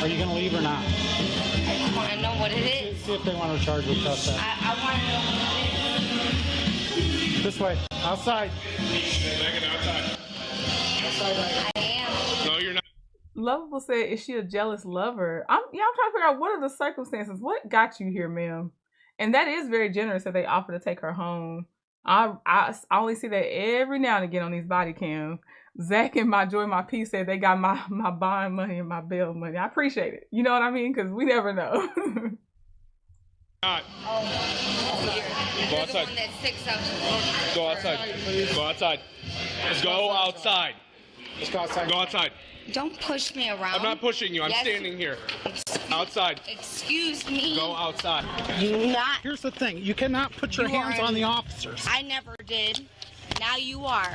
Are you going to leave or not? I just want to know what it is. See if they want to charge with trespass. I want to know what it is. This way. Outside. Megan, outside. I am. No, you're not. Lovable said, is she a jealous lover? I'm trying to figure out what are the circumstances. What got you here, ma'am? And that is very generous that they offer to take her home. I only see that every now and again on these body cams. Zach and my Joy, my peace said they got my bond money and my bail money. I appreciate it. You know what I mean? Because we never know. Not. Go outside. The one that sticks out to Go outside. Go outside. Go outside. Let's go outside. Go outside. Don't push me around. I'm not pushing you. I'm Yes. standing here. Outside. Excuse me. Go outside. Here's the thing. You cannot put your hands on the officers. I never did. Now you are.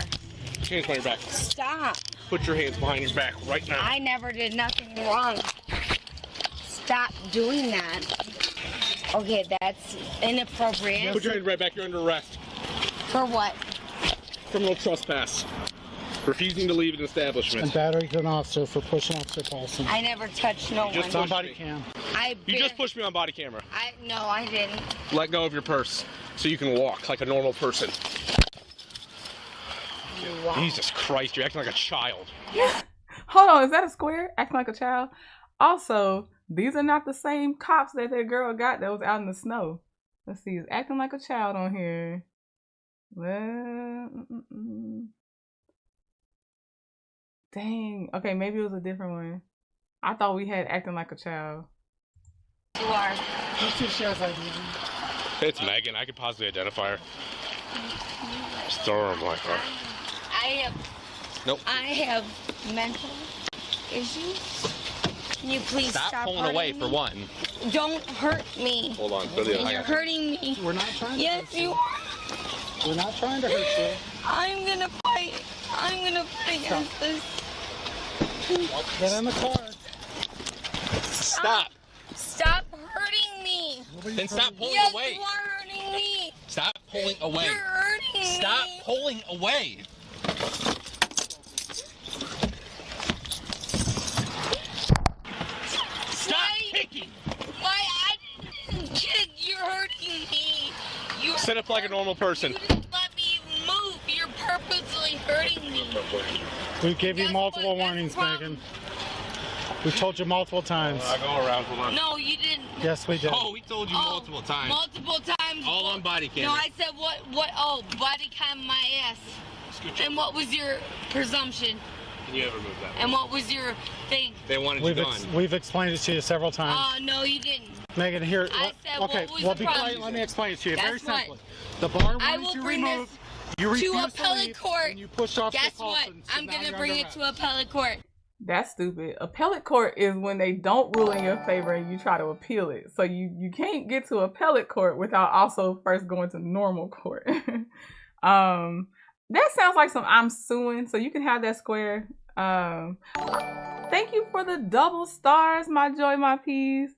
Hands behind your back. Stop. Put your hands behind your back right now. I never did nothing wrong. Stop doing that. Okay, that's inappropriate. Put your hands right back. You're under arrest. For what? Criminal trespass. Refusing to leave an establishment. And battery to an officer for pushing Officer Paulson. I never touched no Just one. pushed me. You just pushed me on body camera. No, I didn't. Let go of your purse so you can walk like a normal person. Wow. Jesus Christ, you're acting like a child. Hold on, is that a square? Acting like a child? Also, these are not the same cops that girl got that was out in the snow. Let's see, is acting like a child on here. Well, dang. Okay, maybe it was a different one. I thought we had acting like a child. You are. It's Megan. I could possibly identify her. Just throw her like her. I have. Nope. I have mental issues? Can you please stop pulling away hurting for me? one. Don't hurt me. Hold on, You're hurting me. We're not trying to Yes, hurt you. you are. We're not trying to hurt you. I'm gonna fight. I'm gonna fight against this. Get in the car. Stop. Stop hurting me. Then stop pulling yes, away. you are hurting me. Stop pulling away. You're hurting me. Stop pulling away. Stop kicking. Why? Kid, you're hurting me. You Sit up like a normal person. You didn't let me move. You're purposely hurting me. We gave you multiple warnings, Megan. We told you multiple times. I go around. Hold on. No, you didn't. Yes, we did. Oh, we told you multiple times. Multiple times. All on body cam. No, I said what? Oh, body cam my ass. And what was your presumption? Can you ever move that? And what was your thing? They wanted you gone. We've explained it to you several times. Oh, no, you didn't. Megan, here. I said, okay, what was well, the be problem? quiet. Let me explain it to you. Very Guess what? simply. The bar I wanted will to bring remove. this You to refused appellate leave, court. and you pushed off Guess the what? Paulsons, so I'm now gonna you're bring under it to appellate court. That's stupid. Appellate court is when they don't rule in your favor and you try to appeal it. So you can't get to appellate court without also first going to normal court. That sounds like some I'm suing, so you can have that square. Thank you for the double stars, my joy, my peace.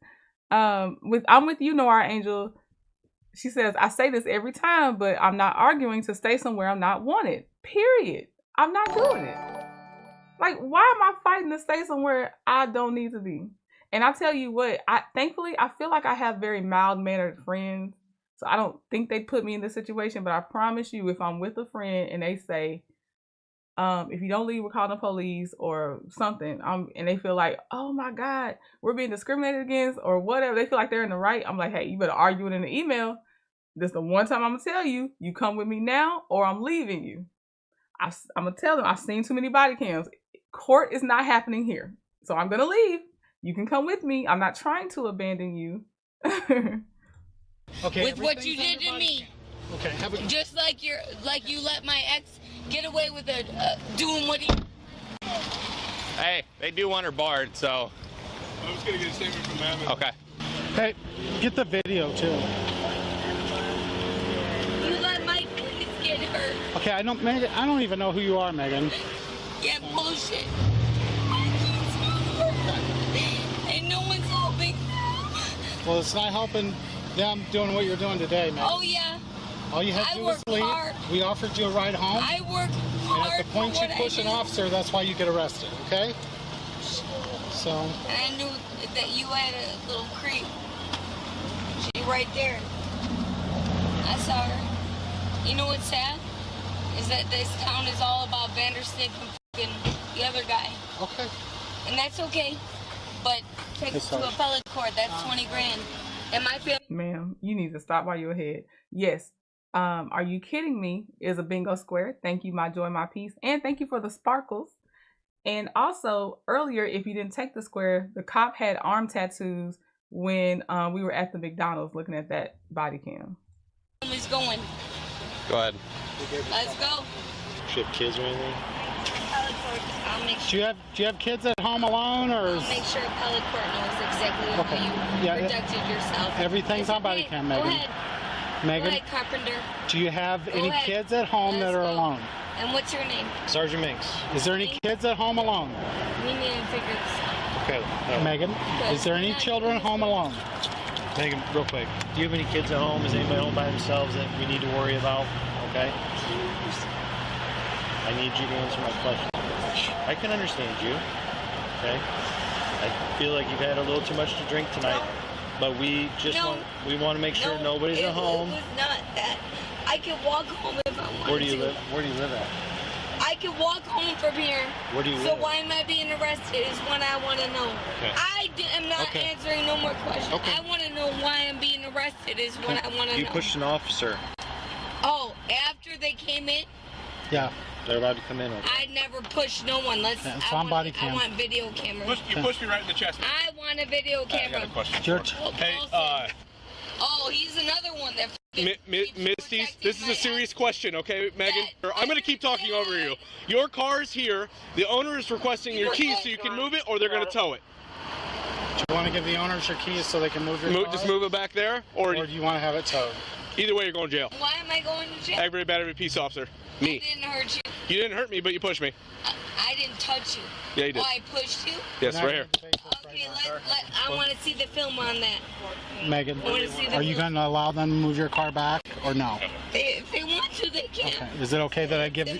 I'm with you, Noir Angel. She says, I say this every time, but I'm not arguing to stay somewhere I'm not wanted. Period. I'm not doing it. Like, why am I fighting to stay somewhere I don't need to be? And I tell you what, thankfully, I feel like I have very mild-mannered friends. So I don't think they put me in this situation, but I promise you, if I'm with a friend and they say, if you don't leave, we're calling the police or something, and they feel like, oh my God, we're being discriminated against or whatever, they feel like they're in the right, I'm like, hey, you better argue it in the email. This is the one time I'm going to tell you, you come with me now or I'm leaving you. I'm going to tell them, I've seen too many body cams. Court is not happening here. So I'm going to leave. You can come with me. I'm not trying to abandon you. Okay. With what you did to me. Okay. Just like you let my ex get away with it, doing what he. Hey, they do want her barred, so. I was gonna get a statement from them. Okay. Hey, get the video too. You let my kids get hurt. Okay, Megan, I don't even know who you are, Megan. Yeah, bullshit. And no one's helping. Well, it's not helping them doing what you're doing today, Megan. Oh yeah. All you had to do was leave. Hard. We offered you a ride home. I work hard. And at the point you push an officer, that's why you get arrested, okay? So. And I knew that you had a little creep. She right there. I saw her. You know what's sad? Is that this town is all about Vandersnick and the other guy. Okay. And that's okay. But take it to appellate court. That's 20 grand. And my family. Ma'am, you need to stop while you're ahead. Yes. Are you kidding me? Is a bingo square. Thank you, my joy, my peace. And thank you for the sparkles. And also, earlier, if you didn't take the square, the cop had arm tattoos when we were at the McDonald's looking at that body cam. Family's going. Go ahead. Let's go. Do you have kids or anything? I'll make sure. Do you have kids at home alone, or? I'll make sure appellate court knows exactly how you protected yourself. Everything's on body cam, Megan. Go ahead. Megan, go ahead, Carpenter. Do you have any ahead. kids at home that are alone? And what's your name? Sergeant Minks. Is there any kids at home alone? We need to figure this out. Okay. Megan, is there any children home alone? Megan, real quick. Do you have any kids at home? Is anybody home by themselves that we need to worry about? Okay. I need you to answer my question. I can understand you. Okay. I feel like you've had a little too much to drink tonight, but we just want to make sure nobody's at home. It was not that. I could walk home if I wanted to. Where do you live? Where do you live at? I could walk home from here. Where do you So live? why am I being arrested is what I want to know. Okay. I am not answering no more questions. Okay. I want to know why I'm being arrested is what I want to know. You pushed an officer. Oh, after they came in? Yeah. They're allowed to come in. Okay. I never pushed no one. It's on body cam. I want video cameras. You pushed me right in the chest. I want a video camera. I got a question. Your Hey, Oh, he's another one that Misty, this is a serious question, okay, Megan? I'm going to keep talking over you. Your car's here. The owner is requesting your keys so you can move it, or they're going to tow it. Do you want to give the owners your keys so they can move your car? Just move it back there, or do you want to have it towed? Either way, you're going to jail. Why am I going to jail? Aggravated battery peace officer. Me. I didn't hurt you. You didn't hurt me, but you pushed me. I didn't touch you. Yeah, you did. Oh, I pushed you? Yes, right here. Okay, I want to see the film on that. Megan, are you going to allow them to move your car back or no? If they want to, they can. Okay. Is it okay that I give you?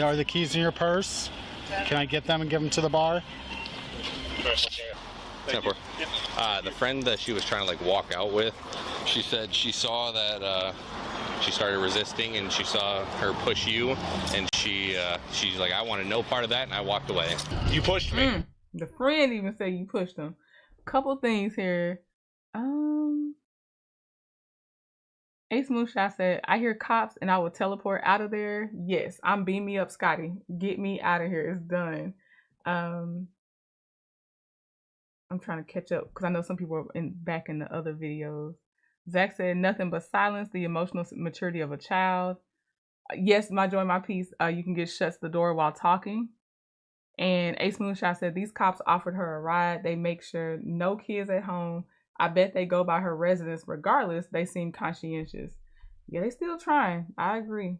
Are the keys in your purse? Can I get them and give them to the bar? The friend that she was trying to like walk out with, she said she saw that she started resisting and she saw her push you, and she's like, I wanted no part of that, and I walked away. You pushed me. The friend even said you pushed him. Couple things here. Ace Moonshot said, I hear cops and I will teleport out of there. Yes, I'm beam me up, Scotty. Get me out of here. It's done. I'm trying to catch up because I know some people are back in the other videos. Zach said, nothing but silence, the emotional maturity of a child. Yes, my joy, my peace. You can get shuts the door while talking. And Ace Moonshot said, these cops offered her a ride. They make sure no kids at home. I bet they go by her residence regardless. They seem conscientious. Yeah, they still trying. I agree.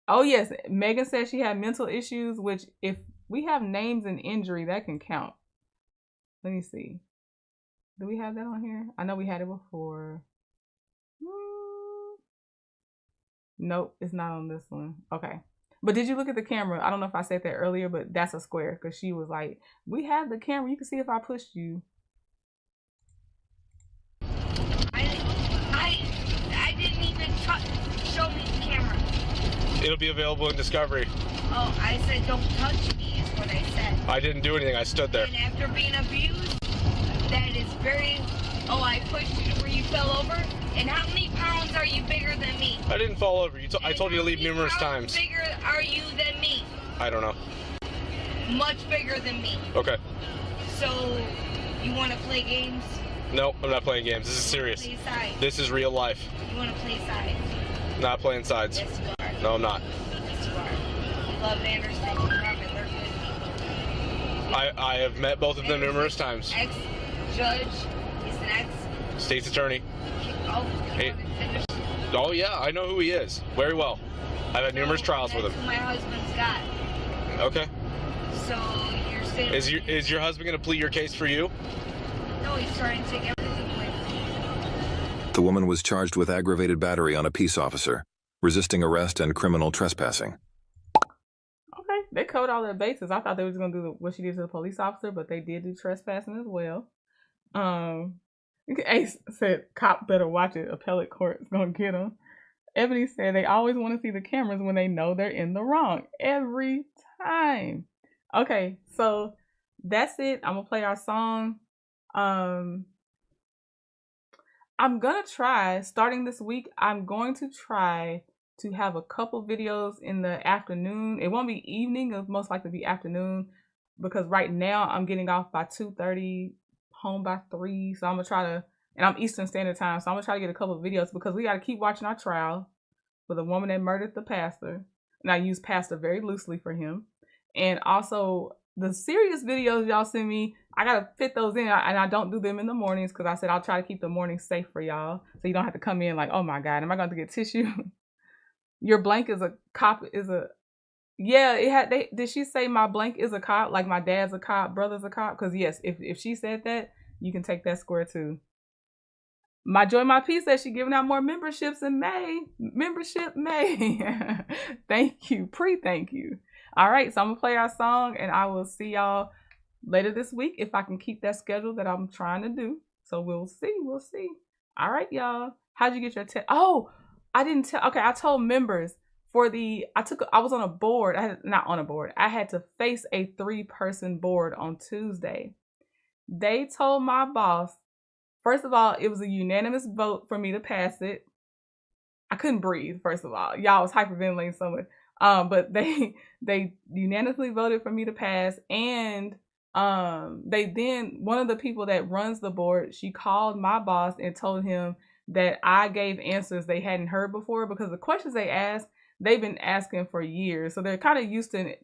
Oh, yes. Megan said she had mental issues, which if we have names and injury, that can count. Let me see. Do we have that on here? I know we had it before. Nope, it's not on this one. Okay. But did you look at the camera? I don't know if I said that earlier, but that's a square because she was like, we have the camera. You can see if I pushed you. I didn't even show me the camera. It'll be available in Discovery. Oh, I said don't touch me is what I said. I didn't do anything. I stood there. And after being abused, that is very... Oh, I pushed you to where you fell over? And how many pounds are you bigger than me? I didn't fall over. I told you to leave numerous times. How bigger are you than me? I don't know. Much bigger than me. Okay. So, you want to play games? No, I'm not playing games. This is serious. Play sides. This is real life. You want to play sides? Not playing sides. Yes, you are. No, I'm not. Yes, you are. You love Anderson and Robin. They're good people. I have met both of them numerous times. Ex-judge. He's an ex. State's attorney. Oh, hey. Oh yeah, I know who he is very well. I've had numerous trials with him. That's who my husband's got. Okay. So you're saying is your husband going to plead your case for you? No, he's trying to take everything away from me. The woman was charged with aggravated battery on a peace officer, resisting arrest, and criminal trespassing. Okay, they covered all their bases. I thought they was going to do what she did to the police officer, but they did do trespassing as well. Ace said, cop better watch it. Appellate court's gonna get him. Ebony said they always want to see the cameras when they know they're in the wrong. Every time. Okay, so that's it. I'm gonna play our song. I'm gonna try, starting this week, I'm going to try to have a couple videos in the afternoon. It won't be evening, it'll most likely be afternoon, because right now I'm getting off by 2:30. Home by 3, so I'm gonna try to, and I'm Eastern Standard Time, so I'm gonna try to get a couple of videos because we gotta keep watching our trial for the woman that murdered the pastor, and I use pastor very loosely for him, and also the serious videos y'all send me, I gotta fit those in, and I don't do them in the mornings because I said I'll try to keep the mornings safe for y'all, so you don't have to come in like, oh my god, am I going to get tissue? Your blank is a cop, is a... Yeah, it had. Did she say my blank is a cop? Like my dad's a cop, brother's a cop? Because yes, if she said that, you can take that square too. My joy, my peace says she giving out more memberships in May. Membership May. Thank you, thank you. All right, so I'm gonna play our song, and I will see y'all later this week if I can keep that schedule that I'm trying to do. So we'll see. We'll see. All right, y'all. How'd you get your test? Oh, I didn't tell. Okay, I told members. I was on a board. I had to face a 3-person board on Tuesday. They told my boss, first of all, it was a unanimous vote for me to pass it. I couldn't breathe, first of all. Y'all was hyperventilating so much. But they unanimously voted for me to pass. And one of the people that runs the board, she called my boss and told him that I gave answers they hadn't heard before, because the questions they asked, they've been asking for years. So they're kind of used to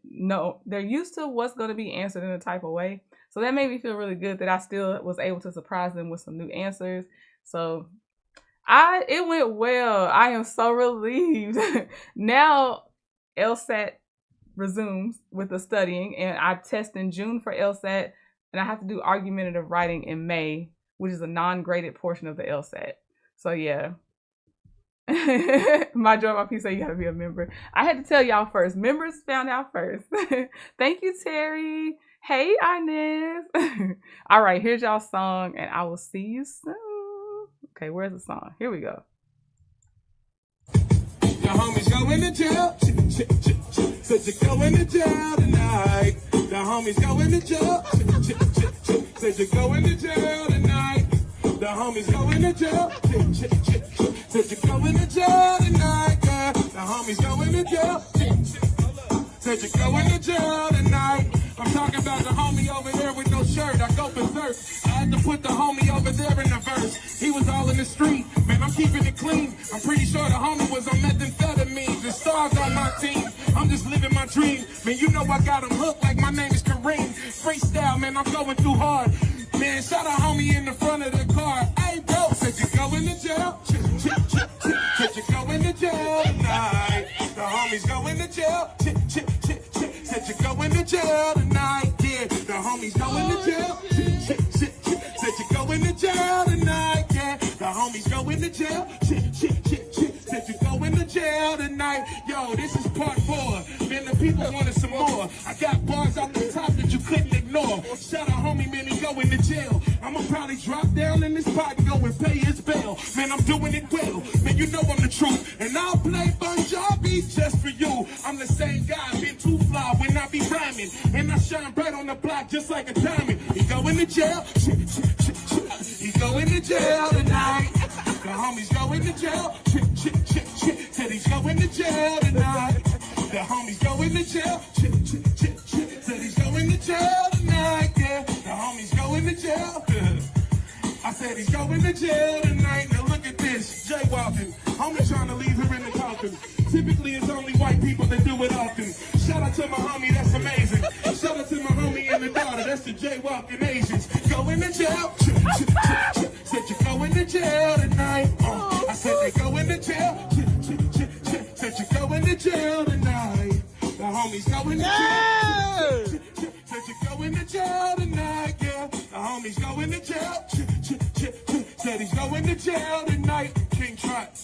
they're used to what's going to be answered in a type of way. So that made me feel really good that I still was able to surprise them with some new answers. So it went well. I am so relieved. Now LSAT resumes with the studying, and I test in June for LSAT, and I have to do argumentative writing in May, which is a non-graded portion of the LSAT. So yeah. My joy, my peace, say you gotta be a member. I had to tell y'all first. Members found out first. Thank you, Terry. Hey, Inez. All right, here's y'all's song, and I will see you soon. Okay, where's the song? Here we go. Your homies going to jail. Said you're going to jail tonight. The homies going to jail. Said you're going to jail tonight. The homies going to jail. Said you're going to jail tonight, girl. The homies going to jail. Said you're going to jail tonight. I'm talking about the homie over there with no shirt. I go berserk. I had to put the homie over there in the verse. He was all in the street. Man, I'm keeping it clean. I'm pretty sure the homie was on methamphetamine. The stars on my team. I'm just living my dream. Man, you know I got him hooked like my name is Kareem. Freestyle, man, I'm going too hard. Man, shot a homie in the front of the car. Hey, bro, said you going to jail? Said you going to jail tonight. The homies going to jail. Said you going to jail tonight. Yeah, the homies going to jail. Said you going to jail tonight. Yeah, the homies going to jail. Said you going to jail tonight. Yo, this is part 4. Man, the people wanted some more. I got bars off the top that you couldn't ignore. Shout out, homie, man, he going to jail. I'ma probably drop down in this pot and go and pay his bail. Man, I'm doing it well. Man, you know I'm the truth. And I'll play Bon Jovi just for you. I'm the same guy, been too fly when I be rhyming. And I shine bright on the block just like a diamond. He going to jail. He going to jail tonight. The homies going to jail. Said he's going to jail tonight. The homies going to jail. Said he's going to jail tonight. Yeah, the homies going to jail. I said he's going to jail tonight. Now look at this, jaywalking. Homie trying to leave her in the coffin. Typically it's only white people that do it often. Shout out to my homie, that's amazing. Shout out to my homie and the daughter, that's the jaywalking Asians. Going to jail. Said you're going to jail tonight. I said they going to jail. Said you're going to jail tonight. The homies going to jail. Said you're going to jail tonight, yeah. The homies going to jail. Said he's going to jail tonight. King Trot.